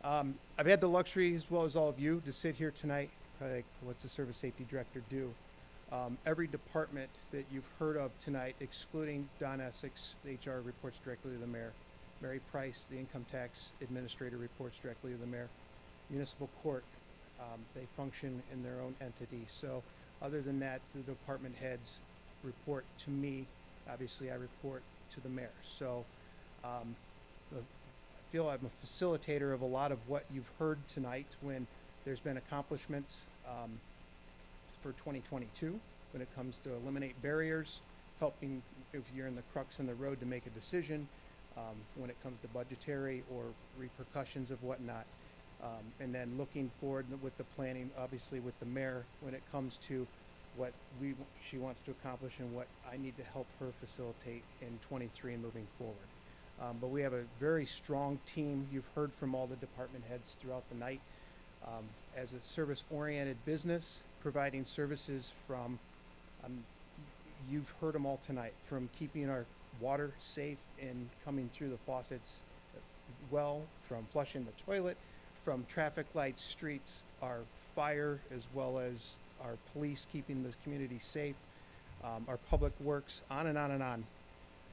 I've had the luxury, as well as all of you, to sit here tonight. Probably like, what's the Service Safety Director do? Every department that you've heard of tonight, excluding Don Essex, the HR reports directly to the mayor. Mary Price, the Income Tax Administrator, reports directly to the mayor. Municipal Court, they function in their own entity. So other than that, the department heads report to me. Obviously, I report to the mayor. So I feel I'm a facilitator of a lot of what you've heard tonight when there's been accomplishments for 2022 when it comes to eliminate barriers, helping if you're in the crux in the road to make a decision, when it comes to budgetary or repercussions of whatnot. And then looking forward with the planning, obviously with the mayor, when it comes to what she wants to accomplish and what I need to help her facilitate in 23 and moving forward. But we have a very strong team. You've heard from all the department heads throughout the night. As a service-oriented business, providing services from, you've heard them all tonight, from keeping our water safe and coming through the faucets well, from flushing the toilet, from traffic lights, streets, our fire, as well as our police keeping the community safe, our public works, on and on and on.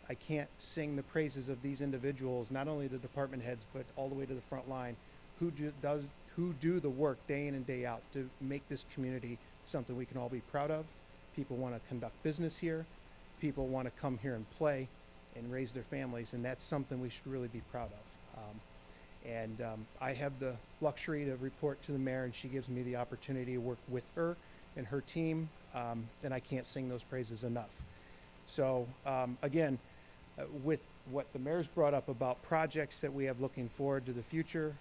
I can't sing the praises of these individuals, not only the department heads, but all the way to the front line, who do the work day in and day out to make this community something we can all be proud of. People want to conduct business here. People want to come here and play and raise their families, and that's something we should really be proud of. I have the luxury to report to the mayor, and she gives me the opportunity to work with her and her team, and I can't sing those praises enough. So again, with what the mayor's brought up about projects that we have looking forward to the future,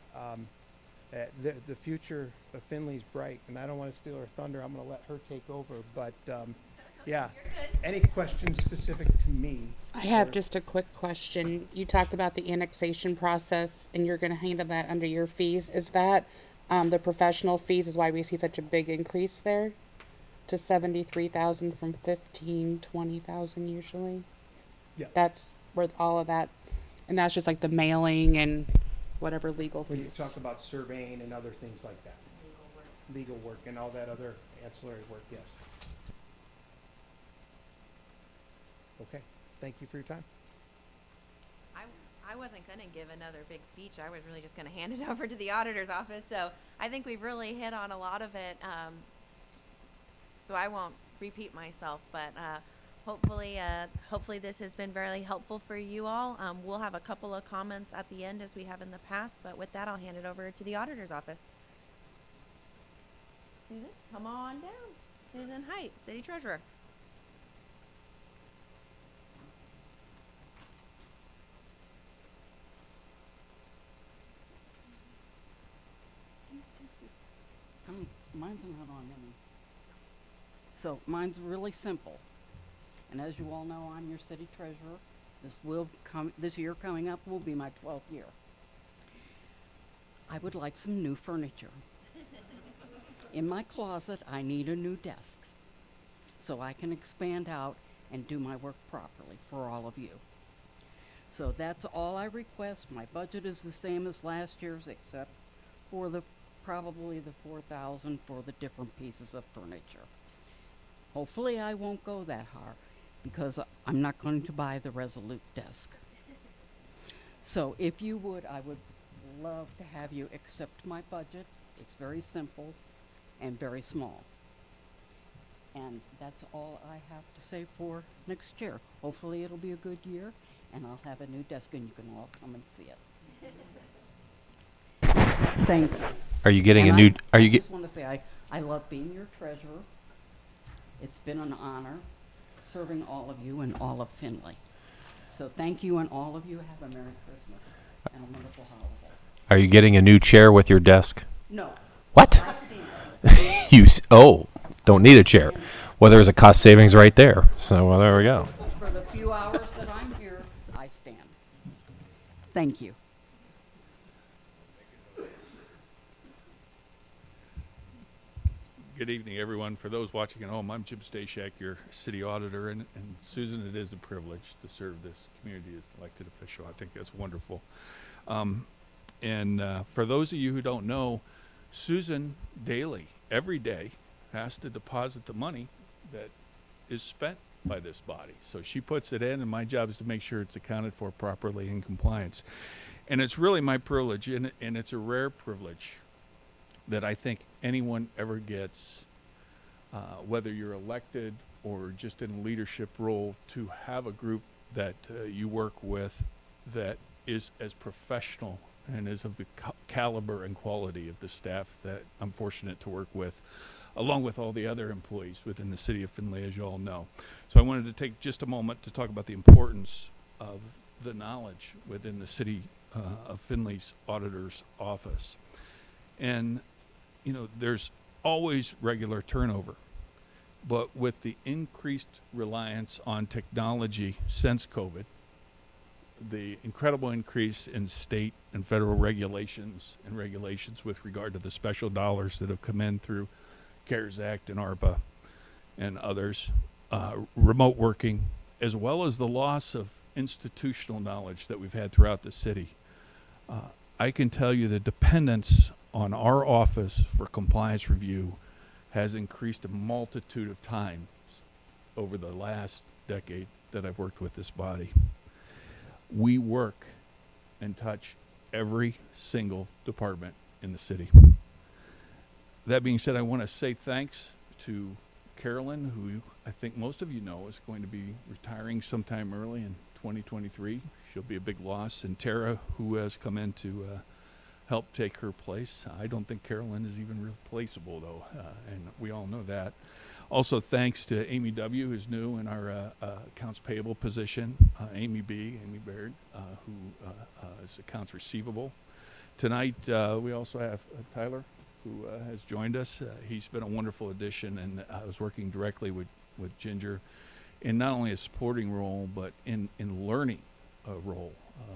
the future of Findlay's bright, and I don't want to steal her thunder. I'm going to let her take over, but yeah. Any questions specific to me? I have just a quick question. You talked about the annexation process, and you're going to handle that under your fees. Is that the professional fees is why we see such a big increase there to 73,000 from 20,000 usually? Yeah. That's where all of that, and that's just like the mailing and whatever legal When you fees. talk about surveying and other things like that. Legal work and all that other ancillary work, yes. Okay, thank you for your time. I wasn't going to give another big speech. I was really just going to hand it over to the auditor's office. So I think we've really hit on a lot of it. So I won't repeat myself, but hopefully this has been very helpful for you all. We'll have a couple of comments at the end as we have in the past, but with that, I'll hand it over to the auditor's office. Susan, come on down. Susan Height, City Treasurer. So mine's really simple. And as you all know, I'm your city treasurer. This year coming up will be my 12th year. I would like some new furniture. In my closet, I need a new desk so I can expand out and do my work properly for all of you. So that's all I request. My budget is the same as last year's, except for probably the $4,000 for the different pieces of furniture. Hopefully I won't go that hard, because I'm not going to buy the Resolute desk. So if you would, I would love to have you accept my budget. It's very simple and very small. And that's all I have to say for next year. Hopefully it'll be a good year, and I'll have a new desk and you can all come and see it. Thank you. Are you getting And a new? Are you I get? just want to say I love being your treasurer. It's been an honor serving all of you and all of Findlay. So thank you, and all of you have a Merry Christmas and a wonderful holiday. Are you getting a new chair with your desk? No. What? I stand. Don't need a chair. Well, there's a cost savings right there. So well, there we go. For the few hours that I'm here, I stand. Thank you. Good evening, everyone. For those watching at home, I'm Jim Stashak, your city auditor, and Susan, it is a privilege to serve this community as elected official. I think that's wonderful. For those of you who don't know, Susan daily, every day, has to deposit the money that is spent by this body. So she puts it in, and my job is to make sure it's accounted for properly in compliance. And it's really my privilege, and it's a rare privilege that I think anyone ever gets, whether you're elected or just in a leadership role, to have a group that you work with that is as professional and is of the caliber and quality of the staff that I'm fortunate to work with, along with all the other employees within the city of Findlay, as you all know. So I wanted to take just a moment to talk about the importance of the knowledge within the city of Findlay's auditor's office. And you know, there's always regular turnover, but with the increased reliance on technology since COVID, the incredible increase in state and federal regulations with regard to the special dollars that have come in through CARES Act and ARPA and others, remote working, as well as the loss of institutional knowledge that we've had throughout the city, I can tell you the dependence on our office for compliance review has increased a multitude of times over the last decade that I've worked with this body. We work and touch every single department in the city. That being said, I want to say thanks to Carolyn, who I think most of you know is going to be retiring sometime early in 2023. She'll be a big loss. And Tara, who has come in to help take her place. I don't think Carolyn is even replaceable, though, and we all know that. Also, thanks to Amy W., who's new in our accounts payable position, Amy Baird, who is accounts receivable. Tonight, we also have Tyler, who has joined us. He's been a wonderful addition, and I was working directly with Ginger in not only a supporting role, but in learning a role.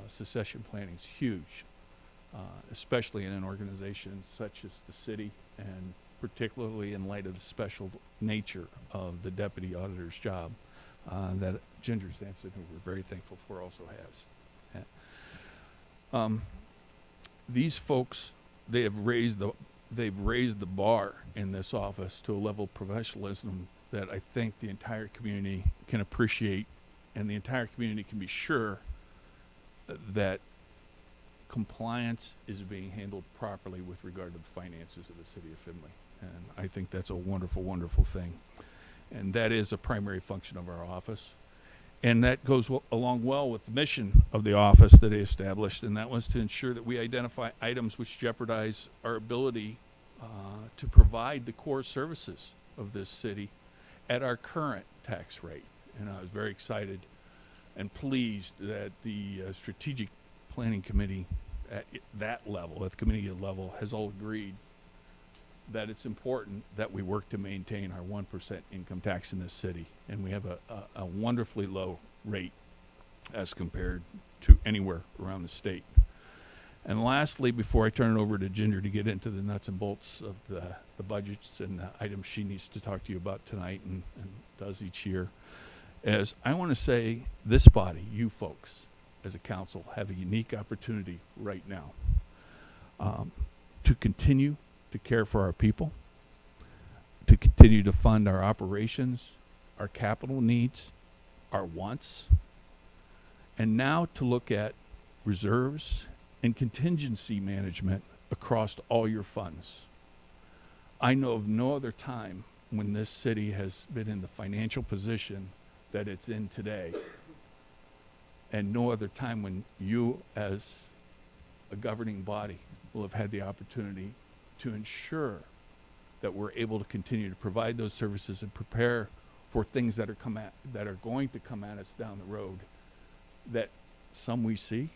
Succession planning is huge. Especially in an organization such as the city, and particularly in light of the special nature of the deputy auditor's job that Ginger Sampson, who we're very thankful for, also has. These folks, they've raised the bar in this office to a level of professionalism that I think the entire community can appreciate, and the entire community can be sure that compliance is being handled properly with regard to the finances of the city of Findlay. And I think that's a wonderful, wonderful thing. And that is a primary function of our office. And that goes along well with the mission of the office that they established, and that was to ensure that we identify items which jeopardize our ability to provide the core services of this city at our current tax rate. And I was very excited and pleased that the strategic planning committee at that level, at the committee level, has all agreed that it's important that we work to maintain our 1% income tax in this city. And we have a wonderfully low rate as compared to anywhere around the state. And lastly, before I turn it over to Ginger to get into the nuts and bolts of the budgets and the items she needs to talk to you about tonight and does each year, is I want to say this body, you folks, as a council, have a unique opportunity right now to continue to care for our people, to continue to fund our operations, our capital needs, our wants, and now to look at reserves and contingency management across all your funds. I know of no other time when this city has been in the financial position that it's in today, and no other time when you as a governing body will have had the opportunity to ensure that we're able to continue to provide those services and prepare for things that are going to come at us down the road, that some we see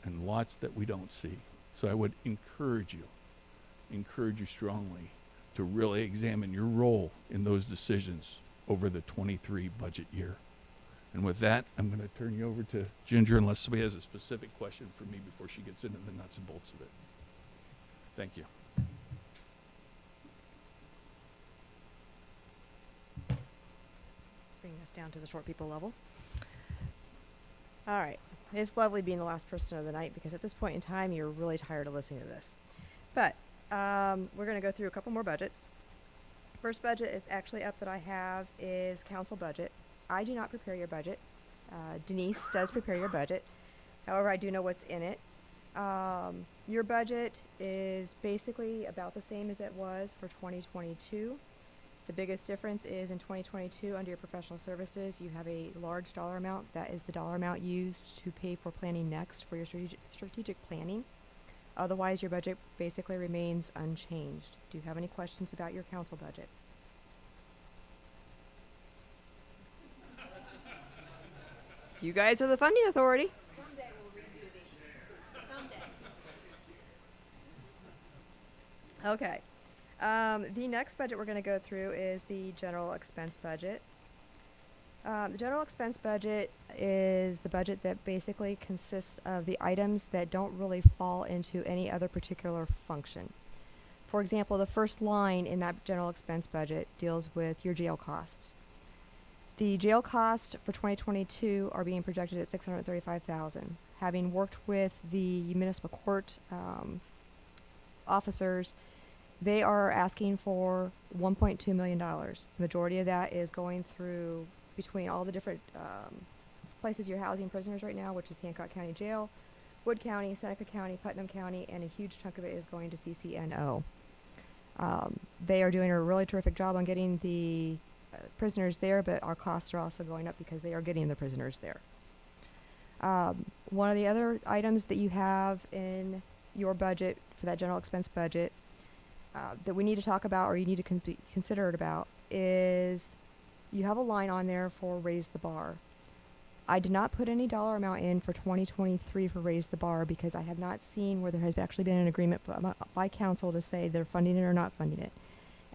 and lots that we don't see. So I would encourage you strongly to really examine your role in those decisions over the 23 budget year. And with that, I'm going to turn you over to Ginger unless somebody has a specific question for me before she gets into the nuts and bolts of it. Thank you. Bringing us down to the short people level. All right. It's lovely being the last person of the night because at this point in time, you're really tired of listening to this. But we're going to go through a couple more budgets. First budget is actually up that I have is council budget. I do not prepare your budget. Denise does prepare your budget. However, I do know what's in it. Your budget is basically about the same as it was for 2022. The biggest difference is in 2022, under your professional services, you have a large dollar amount. That is the dollar amount used to pay for planning next for your strategic planning. Otherwise, your budget basically remains unchanged. Do you have any questions about your council budget? You guys are the funding authority. Someday we'll redo these. Someday. Okay. The next budget we're going to go through is the general expense budget. The general expense budget is the budget that basically consists of the items that don't really fall into any other particular function. For example, the first line in that general expense budget deals with your jail costs. The jail costs for 2022 are being projected at $635,000. Having worked with the municipal court officers, they are asking for $1.2 million. The majority of that is going through between all the different places you're housing prisoners right now, which is Hancock County Jail, Wood County, Seneca County, Putnam County, and a huge chunk of it is going to CCNO. They are doing a really terrific job on getting the prisoners there, but our costs are also going up because they are getting the prisoners there. One of the other items that you have in your budget for that general expense budget that we need to talk about or you need to be considerate about is you have a line on there for raise the bar. I did not put any dollar amount in for 2023 for raise the bar because I have not seen where there has actually been an agreement by council to say they're funding it or not funding it.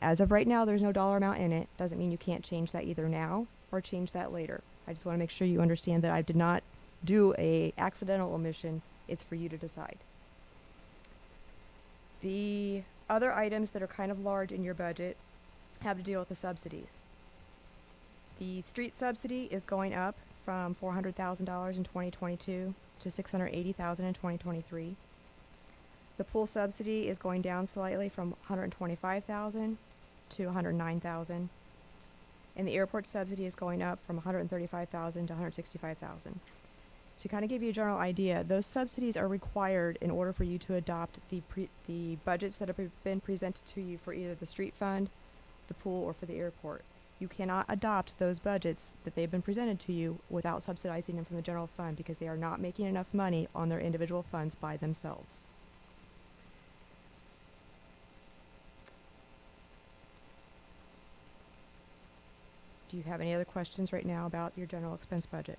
As of right now, there's no dollar amount in it. Doesn't mean you can't change that either now or change that later. I just want to make sure you understand that I did not do a accidental omission. It's for you to decide. The other items that are kind of large in your budget have to deal with the subsidies. The street subsidy is going up from $400,000 in 2022 to $680,000 in 2023. The pool subsidy is going down slightly from $125,000 to $109,000. And the airport subsidy is going up from $135,000 to $165,000. To kind of give you a general idea, those subsidies are required in order for you to adopt the budgets that have been presented to you for either the street fund, the pool, or for the airport. You cannot adopt those budgets that they've been presented to you without subsidizing them from the general fund because they are not making enough money on their individual funds by themselves. Do you have any other questions right now about your general expense budget?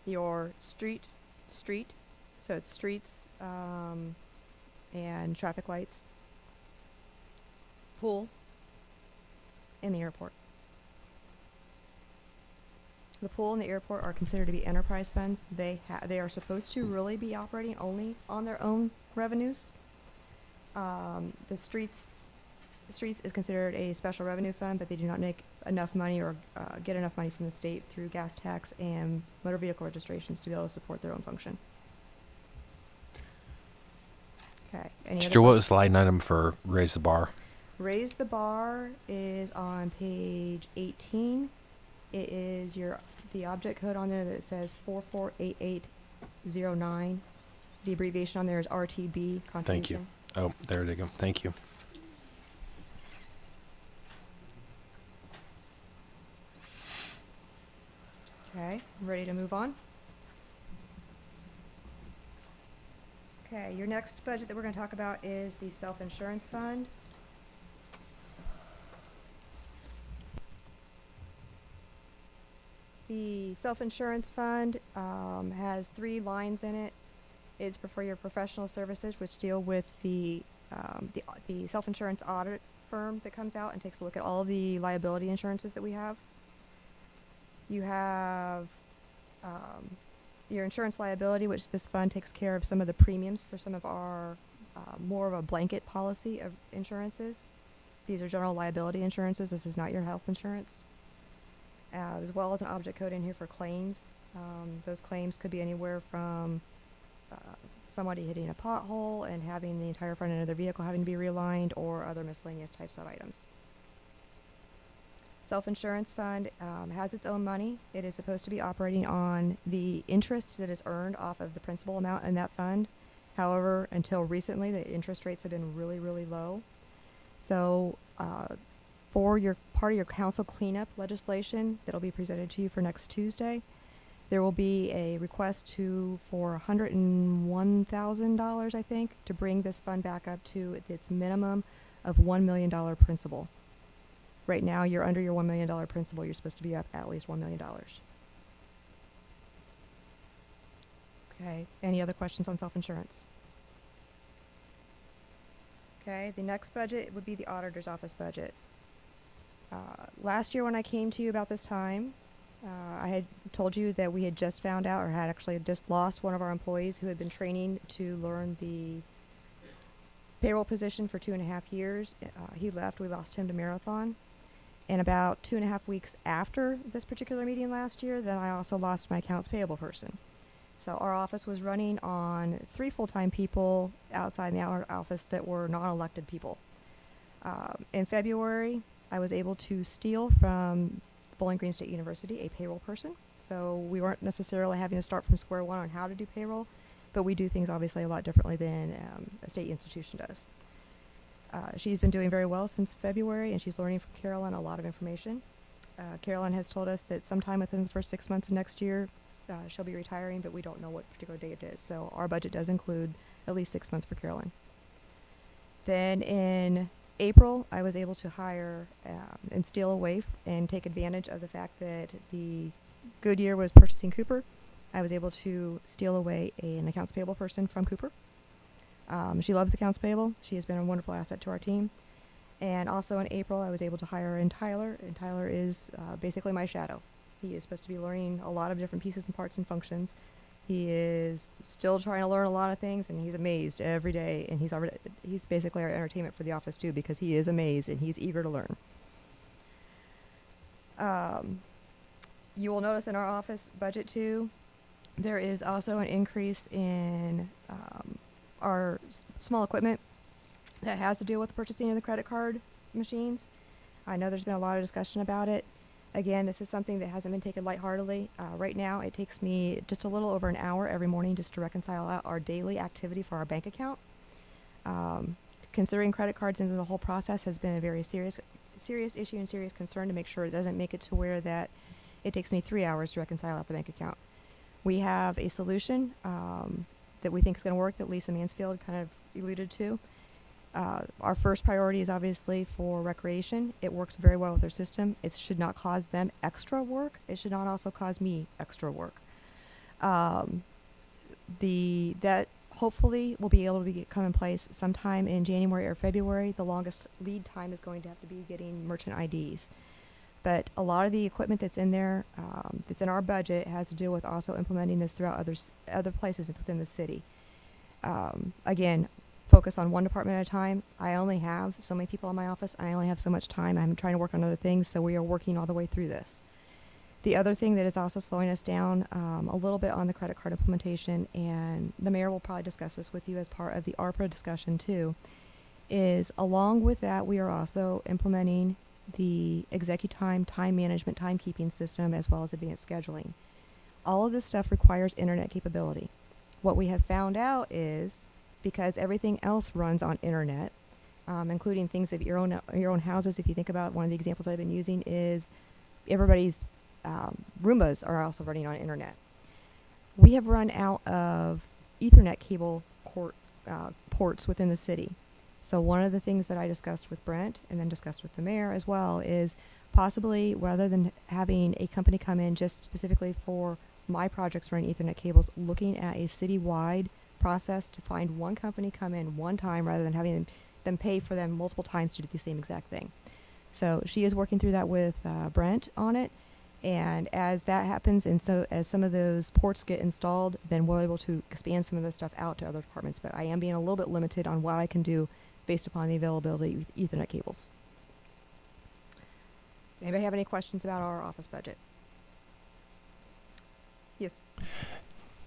Your street, so it's streets, and traffic lights, pool, and the airport. The pool and the airport are considered to be enterprise funds. They are supposed to really be operating only on their own revenues. The streets is considered a special revenue fund, but they do not make enough money or get enough money from the state through gas tax and motor vehicle registrations to be able to support their own function. Okay. Teacher, what was the line item for raise the bar? Raise the bar is on page 18. It is the object code on there that says 448809. The abbreviation on there is RTB contribution. Thank you. Oh, there they go. Thank you. Okay, ready to move on? Okay, your next budget that we're going to talk about is the self-insurance fund. The self-insurance fund has 3 lines in it. It's for your professional services, which deal with the self-insurance audit firm that comes out and takes a look at all the liability insurances that we have. You have your insurance liability, which this fund takes care of some of the premiums for some of our more of a blanket policy of insurances. These are general liability insurances. This is not your health insurance. As well as an object code in here for claims. Those claims could be anywhere from somebody hitting a pothole and having the entire front end of their vehicle having to be realigned, or other miscellaneous types of items. Self-insurance fund has its own money. It is supposed to be operating on the interest that is earned off of the principal amount in that fund. However, until recently, the interest rates have been really, really low. So for your part of your council cleanup legislation that'll be presented to you for next Tuesday, there will be a request for $101,000, I think, to bring this fund back up to its minimum of $1 million principal. Right now, you're under your $1 million principal. You're supposed to be up at least $1 million. Okay, any other questions on self-insurance? Okay, the next budget would be the auditor's office budget. Last year when I came to you about this time, I had told you that we had just found out, or had actually just lost one of our employees who had been training to learn the payroll position for 2.5 years. He left. We lost him to Marathon. And about 2.5 weeks after this particular meeting last year, then I also lost my accounts payable person. So our office was running on 3 full-time people outside the office that were non-elected people. In February, I was able to steal from Bowling Green State University a payroll person. So we weren't necessarily having to start from square one on how to do payroll, but we do things obviously a lot differently than a state institution does. She's been doing very well since February, and she's learning from Carolyn a lot of information. Carolyn has told us that sometime within the first 6 months of next year, she'll be retiring, but we don't know what particular date it is. So our budget does include at least 6 months for Carolyn. Then in April, I was able to hire and steal away and take advantage of the fact that the Goodyear was purchasing Cooper. I was able to steal away an accounts payable person from Cooper. She loves accounts payable. She has been a wonderful asset to our team. And also in April, I was able to hire in Tyler, and Tyler is basically my shadow. He is supposed to be learning a lot of different pieces and parts and functions. He is still trying to learn a lot of things, and he's amazed every day. And he's basically our entertainment for the office too, because he is amazed and he's eager to learn. You will notice in our office budget too, there is also an increase in our small equipment that has to deal with the purchasing of the credit card machines. I know there's been a lot of discussion about it. Again, this is something that hasn't been taken lightheartedly. Right now, it takes me just a little over an hour every morning just to reconcile out our daily activity for our bank account. Considering credit cards into the whole process has been a very serious issue and serious concern to make sure it doesn't make it to where that it takes me 3 hours to reconcile out the bank account. We have a solution that we think is going to work that Lisa Mansfield kind of alluded to. Our first priority is obviously for recreation. It works very well with their system. It should not cause them extra work. It should not also cause me extra work. That hopefully will be able to come in place sometime in January or February. The longest lead time is going to have to be getting merchant IDs. But a lot of the equipment that's in there, that's in our budget, has to deal with also implementing this throughout other places within the city. Again, focus on one department at a time. I only have so many people in my office. I only have so much time. I'm trying to work on other things, so we are working all the way through this. The other thing that is also slowing us down a little bit on the credit card implementation, and the mayor will probably discuss this with you as part of the ARPA discussion too, is along with that, we are also implementing the time management, timekeeping system, as well as advanced scheduling. All of this stuff requires internet capability. What we have found out is, because everything else runs on internet, including things of your own houses. If you think about one of the examples I've been using is everybody's Roombas are also running on internet. We have run out of Ethernet cable ports within the city. So one of the things that I discussed with Brent and then discussed with the mayor as well is possibly, rather than having a company come in just specifically for my projects running Ethernet cables, looking at a citywide process to find one company come in one time rather than having them pay for them multiple times to do the same exact thing. So she is working through that with Brent on it. And as that happens, and so as some of those ports get installed, then we're able to expand some of this stuff out to other departments. But I am being a little bit limited on what I can do based upon the availability with Ethernet cables. Does anybody have any questions about our office budget? Yes.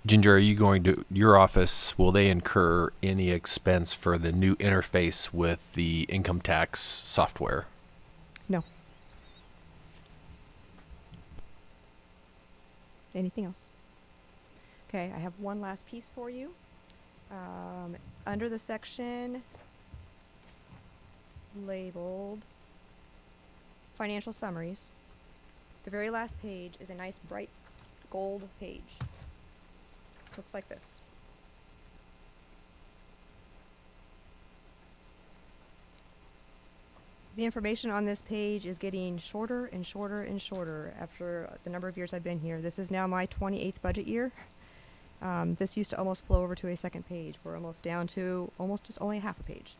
Ginger, are you going to, your office, will they incur any expense for the new interface with the income tax software? No. Anything else? Okay, I have one last piece for you. Under the section labeled financial summaries, the very last page is a nice bright gold page. Looks like this. The information on this page is getting shorter and shorter and shorter after the number of years I've been here. This is now my 28th budget year. This used to almost flow over to a second page. We're almost down to almost just only half a page.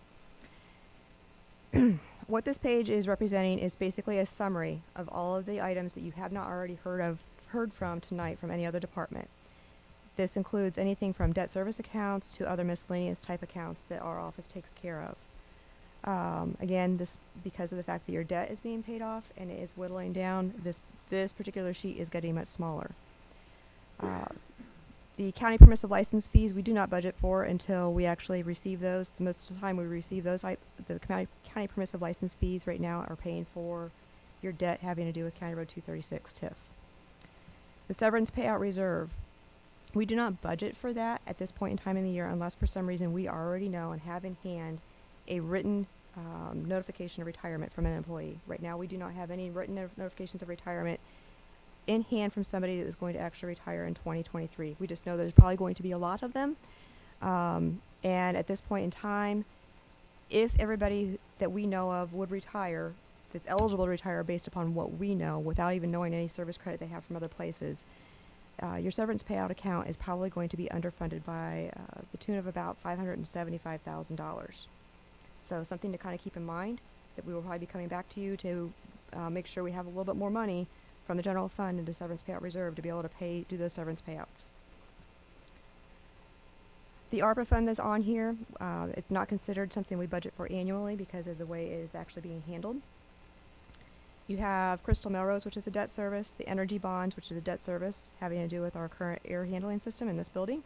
What this page is representing is basically a summary of all of the items that you have not already heard from tonight from any other department. This includes anything from debt service accounts to other miscellaneous type accounts that our office takes care of. Again, this because of the fact that your debt is being paid off and it is whittling down, this particular sheet is getting much smaller. The county permissive license fees we do not budget for until we actually receive those. The most of the time we receive those, the county permissive license fees right now are paying for your debt having to do with County Road 236 TIF. The severance payout reserve, we do not budget for that at this point in time in the year unless for some reason we already know and have in hand a written notification of retirement from an employee. Right now we do not have any written notifications of retirement in hand from somebody that is going to actually retire in 2023. We just know there's probably going to be a lot of them. And at this point in time, if everybody that we know of would retire, that's eligible to retire based upon what we know without even knowing any service credit they have from other places, your severance payout account is probably going to be underfunded by the tune of about $575,000. So something to kind of keep in mind, that we will probably be coming back to you to make sure we have a little bit more money from the general fund into severance payout reserve to be able to do those severance payouts. The ARPA fund that's on here, it's not considered something we budget for annually because of the way it is actually being handled. You have Crystal Melrose, which is a debt service, the energy bonds, which is a debt service having to do with our current air handling system in this building.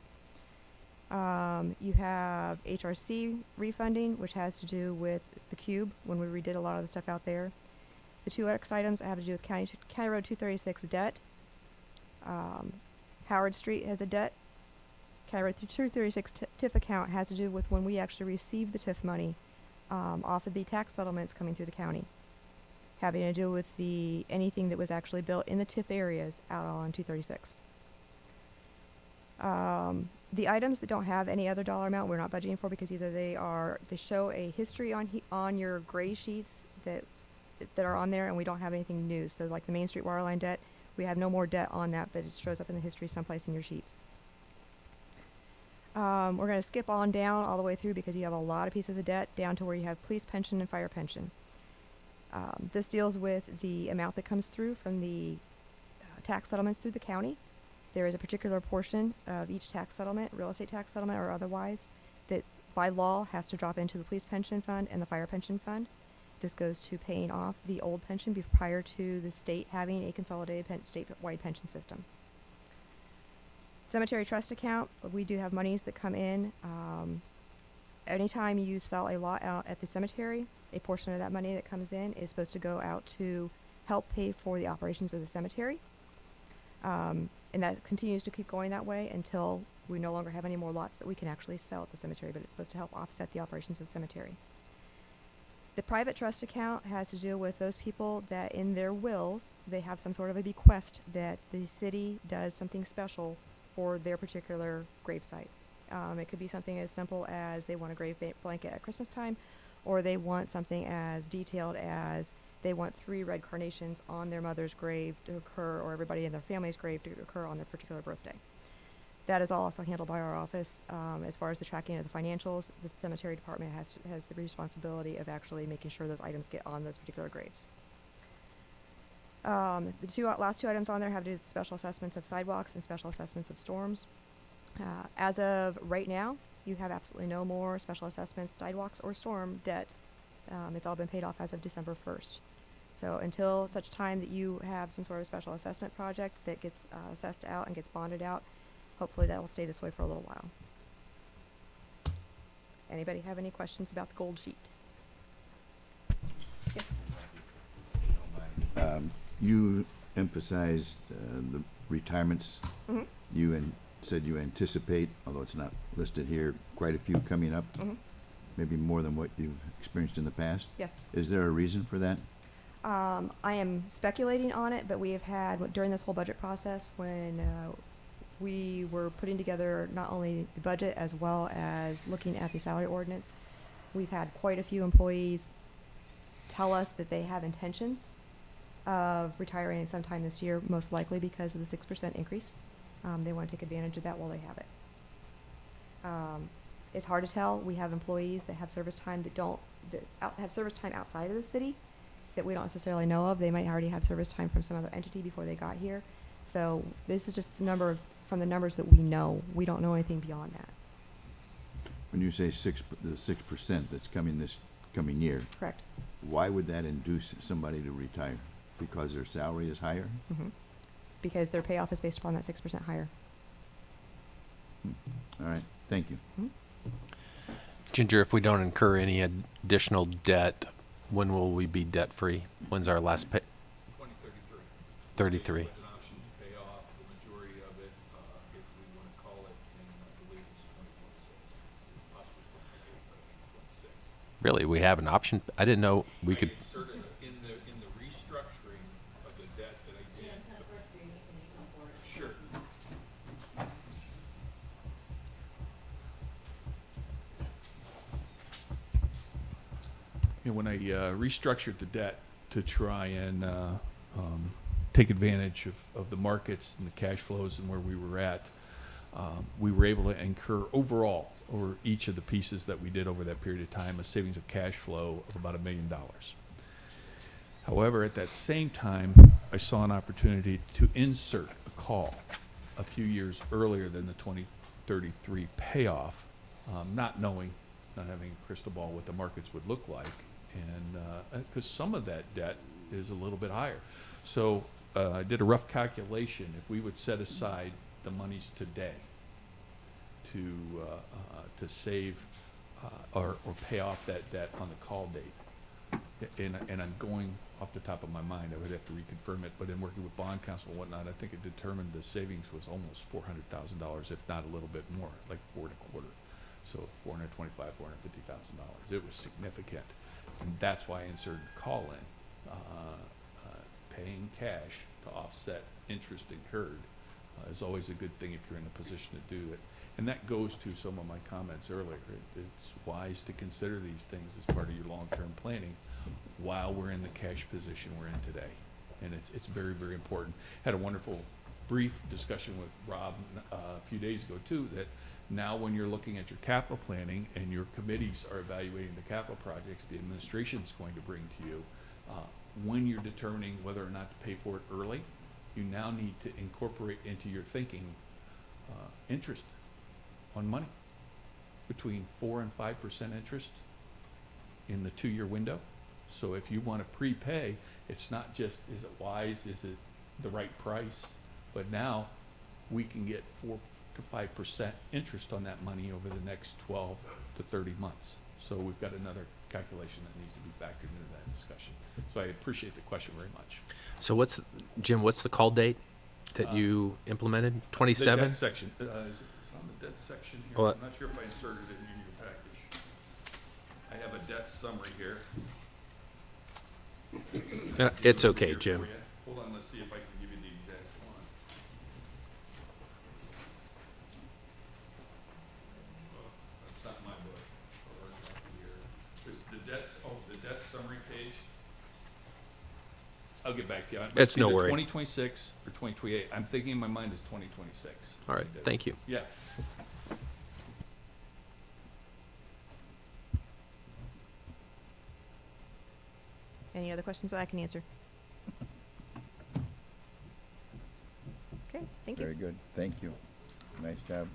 You have HRC refunding, which has to do with the cube when we redid a lot of the stuff out there. The two next items have to do with County Road 236 debt. Howard Street has a debt. County Road 236 TIF account has to do with when we actually receive the TIF money off of the tax settlements coming through the county, having to do with anything that was actually built in the TIF areas out on 236. The items that don't have any other dollar amount we're not budgeting for because either they show a history on your gray sheets that are on there, and we don't have anything new. So like the Main Street Waterline debt, we have no more debt on that, but it shows up in the history someplace in your sheets. We're going to skip on down all the way through because you have a lot of pieces of debt down to where you have police pension and fire pension. This deals with the amount that comes through from the tax settlements through the county. There is a particular portion of each tax settlement, real estate tax settlement or otherwise, that by law has to drop into the police pension fund and the fire pension fund. This goes to paying off the old pension prior to the state having a consolidated statewide pension system. Cemetery trust account, we do have monies that come in. Anytime you sell a lot out at the cemetery, a portion of that money that comes in is supposed to go out to help pay for the operations of the cemetery. And that continues to keep going that way until we no longer have any more lots that we can actually sell at the cemetery, but it's supposed to help offset the operations of the cemetery. The private trust account has to deal with those people that in their wills, they have some sort of a bequest that the city does something special for their particular gravesite. It could be something as simple as they want a grave blanket at Christmas time, or they want something as detailed as they want 3 red carnations on their mother's grave to occur, or everybody in their family's grave to occur on their particular birthday. That is also handled by our office. As far as the tracking of the financials, the cemetery department has the responsibility of actually making sure those items get on those particular graves. The last two items on there have to do with special assessments of sidewalks and special assessments of storms. As of right now, you have absolutely no more special assessments, sidewalks, or storm debt. It's all been paid off as of December 1st. So until such time that you have some sort of special assessment project that gets assessed out and gets bonded out, hopefully that will stay this way for a little while. Anybody have any questions about the gold sheet? Yes. You emphasized the retirements. Mm-hmm. You said you anticipate, although it's not listed here, quite a few coming up. Mm-hmm. Maybe more than what you've experienced in the past. Yes. Is there a reason for that? I am speculating on it, but we have had, during this whole budget process, when we were putting together not only the budget as well as looking at the salary ordinance, we've had quite a few employees tell us that they have intentions of retiring sometime this year, most likely because of the 6% increase. They want to take advantage of that while they have it. It's hard to tell. We have employees that have service time have service time outside of the city that we don't necessarily know of. They might already have service time from some other entity before they got here. So this is just from the numbers that we know. We don't know anything beyond that. When you say the 6% that's coming this coming year, Correct. why would that induce somebody to retire? Because their salary is higher? Mm-hmm. Because their payoff is based upon that 6% higher. All right, thank you. Mm-hmm. Ginger, if we don't incur any additional debt, when will we be debt free? When's our last pay? 2033. 33. With an option to pay off the majority of it if we want to call it, and I believe it's 2026. Possibly 2026. Really, we have an option? I didn't know we could. Inserted in the restructuring of the debt that I did. Sure. When I restructured the debt to try and take advantage of the markets and the cash flows and where we were at, we were able to incur overall over each of the pieces that we did over that period of time a savings of cash flow of about $1 million. However, at that same time, I saw an opportunity to insert a call a few years earlier than the 2033 payoff, not having a crystal ball what the markets would look like, and because some of that debt is a little bit higher. So I did a rough calculation. If we would set aside the monies today to save or pay off that debt on the call date, and I'm going off the top of my mind, I would have to reconfirm it, but in working with bond counsel and whatnot, I think it determined the savings was almost $400,000, if not a little bit more, like $4.25. So $425,000, $450,000. It was significant, and that's why I inserted the call in. Paying cash to offset interest incurred is always a good thing if you're in a position to do it. And that goes to some of my comments earlier. It's wise to consider these things as part of your long-term planning while we're in the cash position we're in today. And it's very, very important. Had a wonderful brief discussion with Rob a few days ago too, that Now, when you're looking at your capital planning and your committees are evaluating the capital projects the administration's going to bring to you, when you're determining whether or not to pay for it early, you now need to incorporate into your thinking interest on money, between 4 and 5% interest in the 2-year window. So if you want to prepay, it's not just, is it wise, is it the right price, but now we can get 4 to 5% interest on that money over the next 12 to 30 months. So we've got another calculation that needs to be factored into that discussion. So I appreciate the question very much. So Jim, what's the call date that you implemented? 27? The debt section, it's on the debt section here. Well, I'm not sure if I inserted it in your package. I have a debt summary here. It's okay, Here Jim. for you. Hold on, let's see if I can give you the exact one. Oh, that's not my book. Or copy here. There's the debt summary page. I'll get back to you. It's no worry. 2026 or 2028. I'm thinking in my mind is 2026. All right, thank you. Yeah. Any other questions that I can answer? Okay, thank you. Very good. Thank you. Nice job.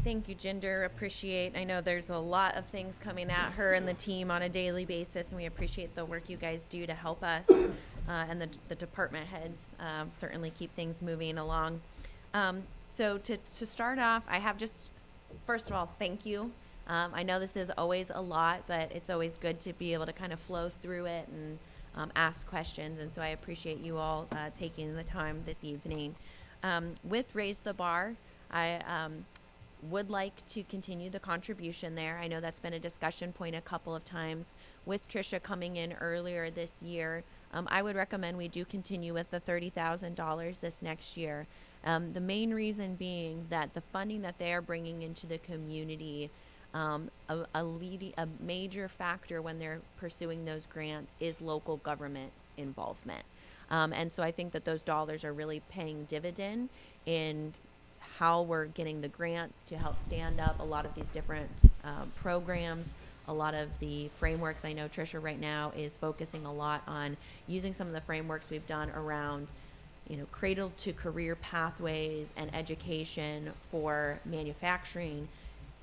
Thank you, Jinder. Appreciate. I know there's a lot of things coming at her and the team on a daily basis, and we appreciate the work you guys do to help us and the department heads certainly keep things moving along. So to start off, I have just, first of all, thank you. I know this is always a lot, but it's always good to be able to kind of flow through it and ask questions, and so I appreciate you all taking the time this evening. With Raise the Bar, I would like to continue the contribution there. I know that's been a discussion point a couple of times. With Tricia coming in earlier this year, I would recommend we do continue with the $30,000 this next year. The main reason being that the funding that they are bringing into the community, a major factor when they're pursuing those grants is local government involvement. And so I think that those dollars are really paying dividend in how we're getting the grants to help stand up a lot of these different programs, a lot of the frameworks. I know Tricia right now is focusing a lot on using some of the frameworks we've done around, cradle to career pathways and education for manufacturing,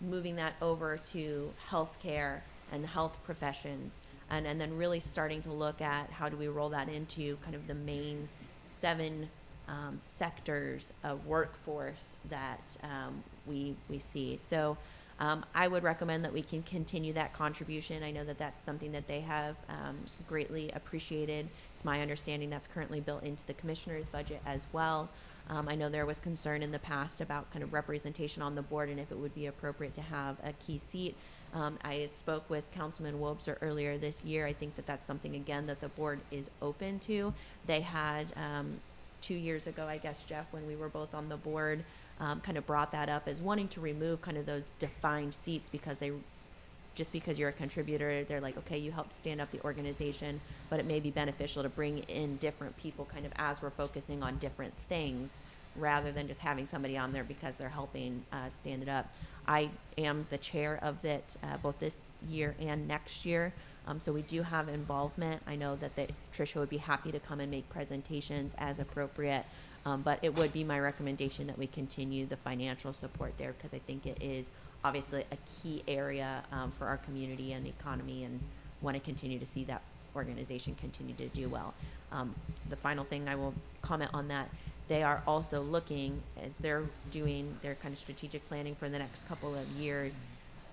moving that over to healthcare and health professions, and then really starting to look at how do we roll that into kind of the main 7 sectors of workforce that we see. So I would recommend that we can continue that contribution. I know that that's something that they have greatly appreciated. It's my understanding that's currently built into the commissioner's budget as well. I know there was concern in the past about kind of representation on the board and if it would be appropriate to have a key seat. I had spoke with Councilman Wobser earlier this year. I think that that's something, again, that the board is open to. They had 2 years ago, I guess, Jeff, when we were both on the board, kind of brought that up as wanting to remove kind of those defined seats because just because you're a contributor, they're like, okay, you helped stand up the organization, but it may be beneficial to bring in different people kind of as we're focusing on different things rather than just having somebody on there because they're helping stand it up. I am the chair of it both this year and next year. So we do have involvement. I know that Tricia would be happy to come and make presentations as appropriate, but it would be my recommendation that we continue the financial support there because I think it is obviously a key area for our community and the economy, and want to continue to see that organization continue to do well. The final thing I will comment on that, they are also looking, as they're doing their kind of strategic planning for the next couple of years,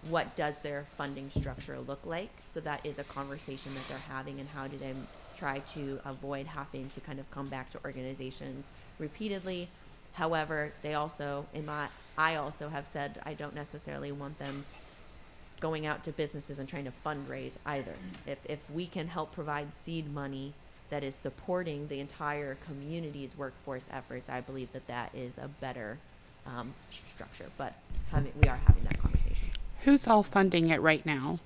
what does their funding structure look like? So that is a conversation that they're having, and how do they try to avoid having to kind of come back to organizations repeatedly. However, they also, I also have said I don't necessarily want them going out to businesses and trying to fundraise either. If we can help provide seed money that is supporting the entire community's workforce efforts, I believe that that is a better structure. But we are having that conversation. Who's all funding it right now?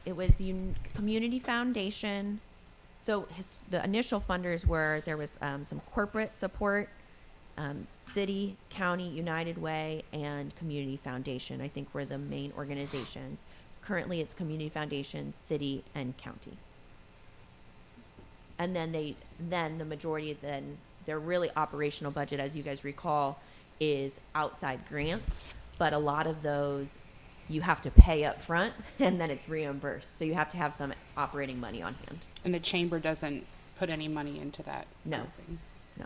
It was the Community Foundation, So the initial funders were, there was some corporate support, city, county, United Way, and Community Foundation, I think were the main organizations. Currently, it's Community Foundation, city, and county. And then the majority, their really operational budget, as you guys recall, is outside grants, but a lot of those you have to pay up front and then it's reimbursed. So you have to have some operating money on hand. And the chamber doesn't put any money into that? No. grouping? No.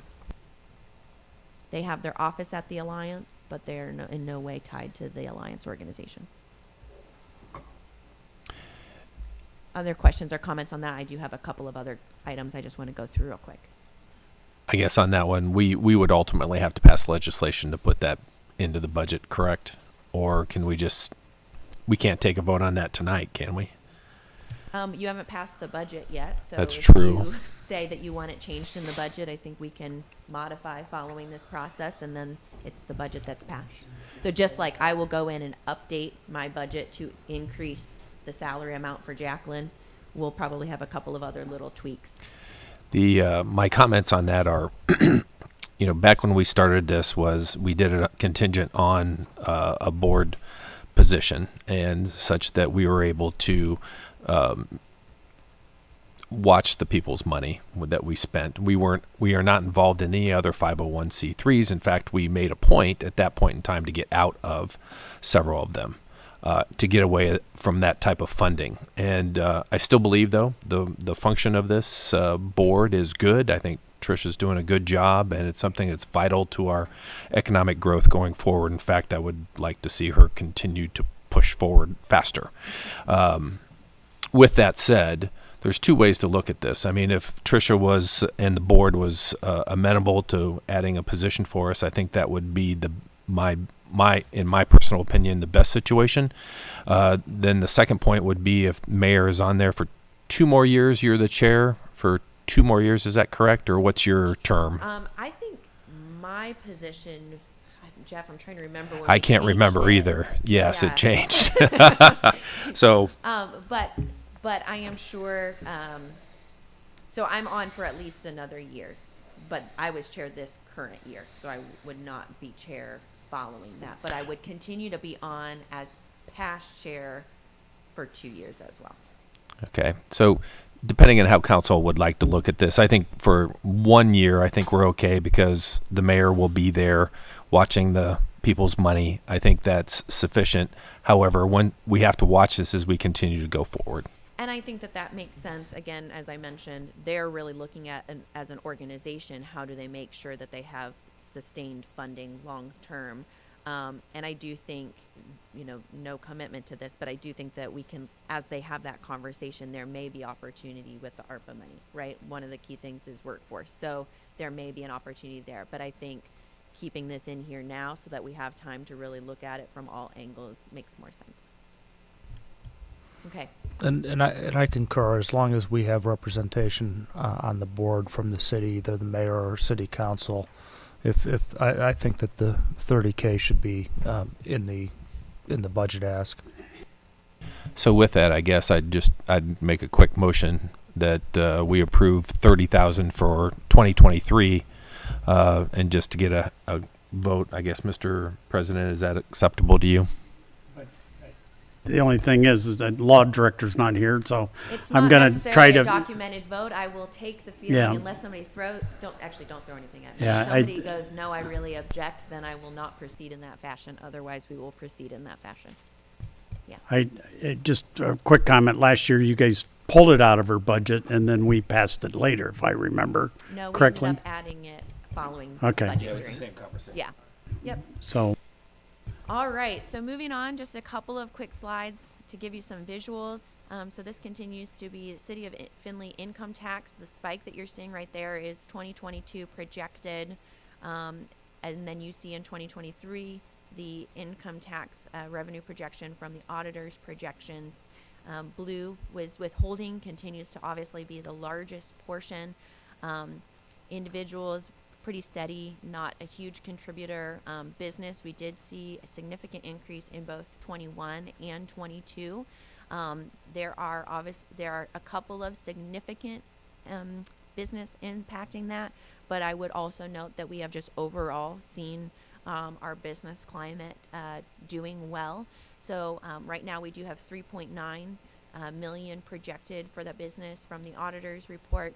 They have their office at the Alliance, but they're in no way tied to the Alliance organization. Other questions or comments on that? I do have a couple of other items I just want to go through real quick. I guess on that one, we would ultimately have to pass legislation to put that into the budget, correct? Or can we can't take a vote on that tonight, can we? You haven't passed the budget yet, so That's if true. you say that you want it changed in the budget, I think we can modify following this process, and then it's the budget that's passed. So just like I will go in and update my budget to increase the salary amount for Jacqueline, we'll probably have a couple of other little tweaks. My comments on that are, back when we started this we did it contingent on a board position, and such that we were able to watch the people's money that we spent. We are not involved in any other 501c3s. In fact, we made a point at that point in time to get out of several of them. To get away from that type of funding. And I still believe, though, the function of this board is good. I think Tricia's doing a good job, and it's something that's vital to our economic growth going forward. In fact, I would like to see her continue to push forward faster. With that said, there's two ways to look at this. I mean, if Tricia was and the board was amenable to adding a position for us, I think that would be in my personal opinion, the best situation. Then the second point would be if mayor is on there for 2 more years, you're the chair for 2 more years. Is that correct? Or what's your term? I think my position, Jeff, I'm trying to remember. When I we can't changed remember it. either. Yes, Yeah. it changed. So. But I am sure, so I'm on for at least another year, but I was chair this current year, so I would not be chair following that, but I would continue to be on as past chair for 2 years as well. Okay. So depending on how council would like to look at this, I think for 1 year, I think we're okay because the mayor will be there watching the people's money. I think that's sufficient. However, when we have to watch this as we continue to go forward. And I think that makes sense. Again, as I mentioned, they're really looking at, as an organization, how do they make sure that they have sustained funding long term. And I do think, no commitment to this, but I do think that we can, as they have that conversation, there may be opportunity with the ARPA money, right? One of the key things is workforce. So there may be an opportunity there. But I think keeping this in here now so that we have time to really look at it from all angles makes more sense. Okay. And I concur, as long as we have representation on the board from the city, either the mayor or city council. If I think that the 30K should be in the budget ask. So with that, I guess I'd make a quick motion that we approve $30,000 for 2023, and just to get a vote, I guess, Mr. President, is that acceptable to you? The only thing is that law director's not here, so It's I'm not gonna necessarily try a to. documented vote. I will take the feeling Yeah. unless somebody don't throw anything at me. Yeah, If somebody goes, no, I really object, then I will not proceed in that fashion. Otherwise, we will proceed in that fashion. Yeah. Just a quick comment. Last year, you guys pulled it out of her budget, and then we passed it later, if I remember No, we correctly. ended up adding it following Okay. budget Yeah, it was the hearings. same conversation. Yeah. Yep. So. All right, so moving on, just a couple of quick slides to give you some visuals. So this continues to be the City of Findlay income tax. The spike that you're seeing right there is 2022 projected, and then you see in 2023 the income tax revenue projection from the auditor's projections. Blue was withholding, continues to obviously be the largest portion. Individuals, pretty steady, not a huge contributor. Business, we did see a significant increase in both 21 and 22. There are a couple of significant business impacting that, but I would also note that we have just overall seen our business climate doing well. So right now we do have 3.9 million projected for the business from the auditor's report.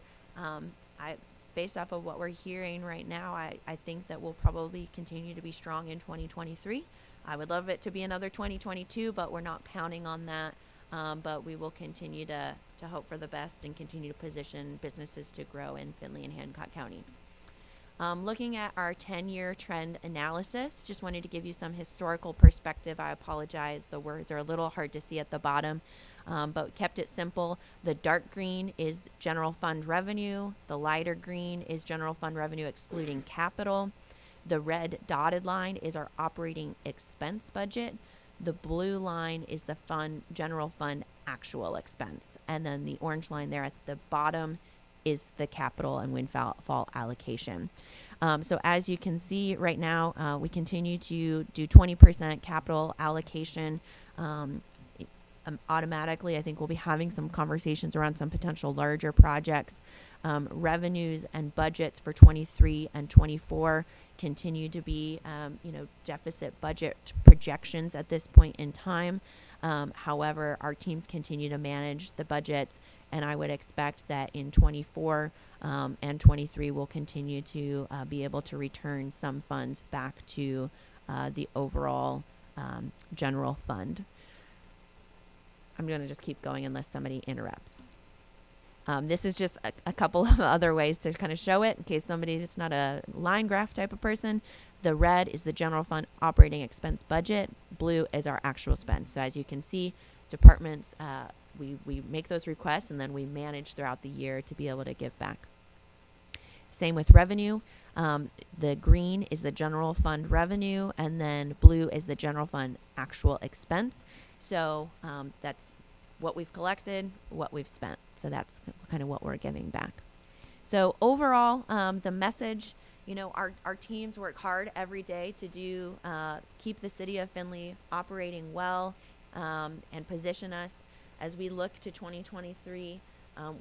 Based off of what we're hearing right now, I think that we'll probably continue to be strong in 2023. I would love it to be another 2022, but we're not counting on that. But we will continue to hope for the best and continue to position businesses to grow in Findlay and Hancock County. Looking at our 10-year trend analysis, just wanted to give you some historical perspective. I apologize, the words are a little hard to see at the bottom, but kept it simple. The dark green is general fund revenue. The lighter green is general fund revenue excluding capital. The red dotted line is our operating expense budget. The blue line is the general fund actual expense. And then the orange line there at the bottom is the capital and windfall allocation. So as you can see right now, we continue to do 20% capital allocation. Automatically, I think we'll be having some conversations around some potential larger projects. Revenues and budgets for 23 and 24 continue to be, deficit budget projections at this point in time. However, our teams continue to manage the budgets, and I would expect that in 24 and 23 we'll continue to be able to return some funds back to the overall general fund. I'm going to just keep going unless somebody interrupts. This is just a couple of other ways to kind of show it in case somebody is not a line graph type of person. The red is the general fund operating expense budget. Blue is our actual spend. So as you can see, departments, we make those requests and then we manage throughout the year to be able to give back. Same with revenue. The green is the general fund revenue, and then blue is the general fund actual expense. So that's what we've collected, what we've spent. So that's kind of what we're giving back. So overall, the message, our teams work hard every day to keep the city of Findlay operating well and position us as we look to 2023.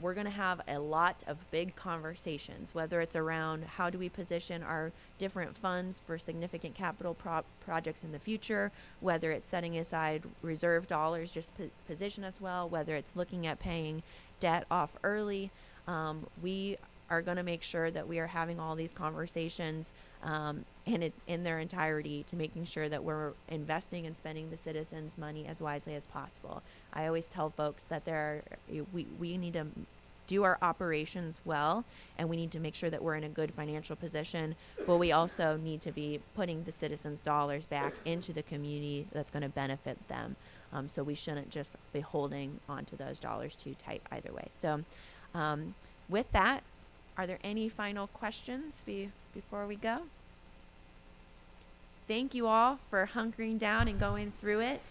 We're going to have a lot of big conversations, whether it's around how do we position our different funds for significant capital projects in the future, whether it's setting aside reserve dollars just position us well, whether it's looking at paying debt off early. We are going to make sure that we are having all these conversations in their entirety to making sure that we're investing and spending the citizens' money as wisely as possible. I always tell folks that we need to do our operations well, and we need to make sure that we're in a good financial position, but we also need to be putting the citizens' dollars back into the community that's going to benefit them. So we shouldn't just be holding onto those dollars too tight either way. So with that, are there any final questions before we go? Thank you all for hunkering down and going through it.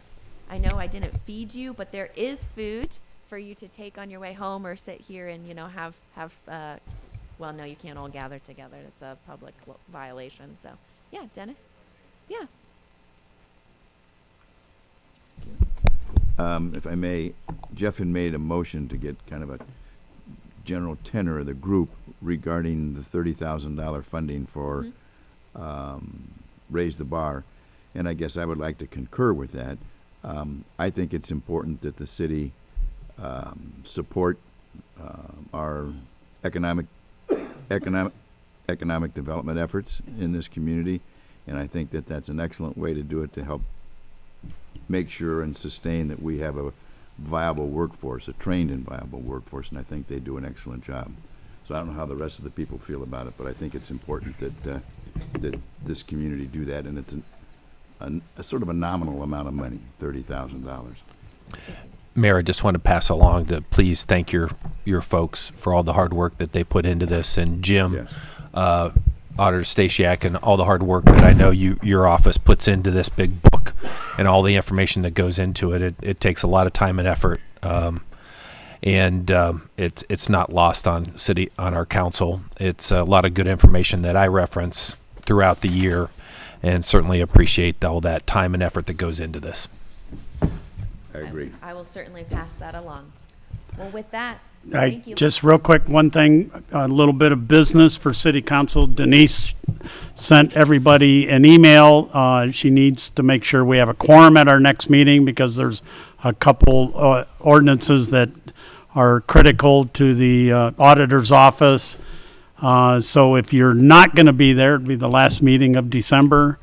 I know I didn't feed you, but there is food for you to take on your way home or sit here and, have well, no, you can't all gather together. That's a public violation. So, yeah, Dennis? Yeah. If I may, Jeff had made a motion to get kind of a general tenor of the group regarding the $30,000 funding for Raise the Bar, and I guess I would like to concur with that. I think it's important that the city support our economic development efforts in this community, and I think that that's an excellent way to do it to help make sure and sustain that we have a viable workforce, a trained and viable workforce, and I think they do an excellent job. So I don't know how the rest of the people feel about it, but I think it's important that that this community do that, and it's a sort of a nominal amount of money, $30,000. Mayor, I just want to pass along to please thank your folks for all the hard work that they put into this, and Jim, Yes. Auditor Stasiak, and all the hard work that I know your office puts into this big book and all the information that goes into it. It takes a lot of time and effort, and it's not lost on our council. It's a lot of good information that I reference throughout the year, and certainly appreciate all that time and effort that goes into this. I agree. I will certainly pass that along. Well, with that, I thank you. just real quick, one thing, a little bit of business for city council. Denise sent everybody an email. She needs to make sure we have a quorum at our next meeting because there's a couple ordinances that are critical to the auditor's office. So if you're not going to be there, it'll be the last meeting of December.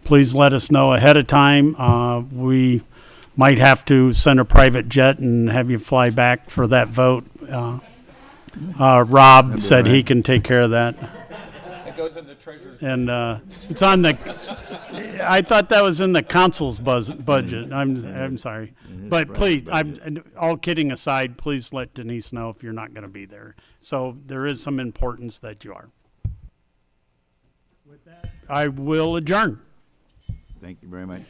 Please let us know ahead of time. We might have to send a private jet and have you fly back for that vote. Rob said he can take care of that. It goes in the treasurer's. And it's on the, I thought that was in the council's budget. I'm sorry. But please, all kidding aside, please let Denise know if you're not going to be there. So there is some importance that you are. With that, I will adjourn. Thank you very much.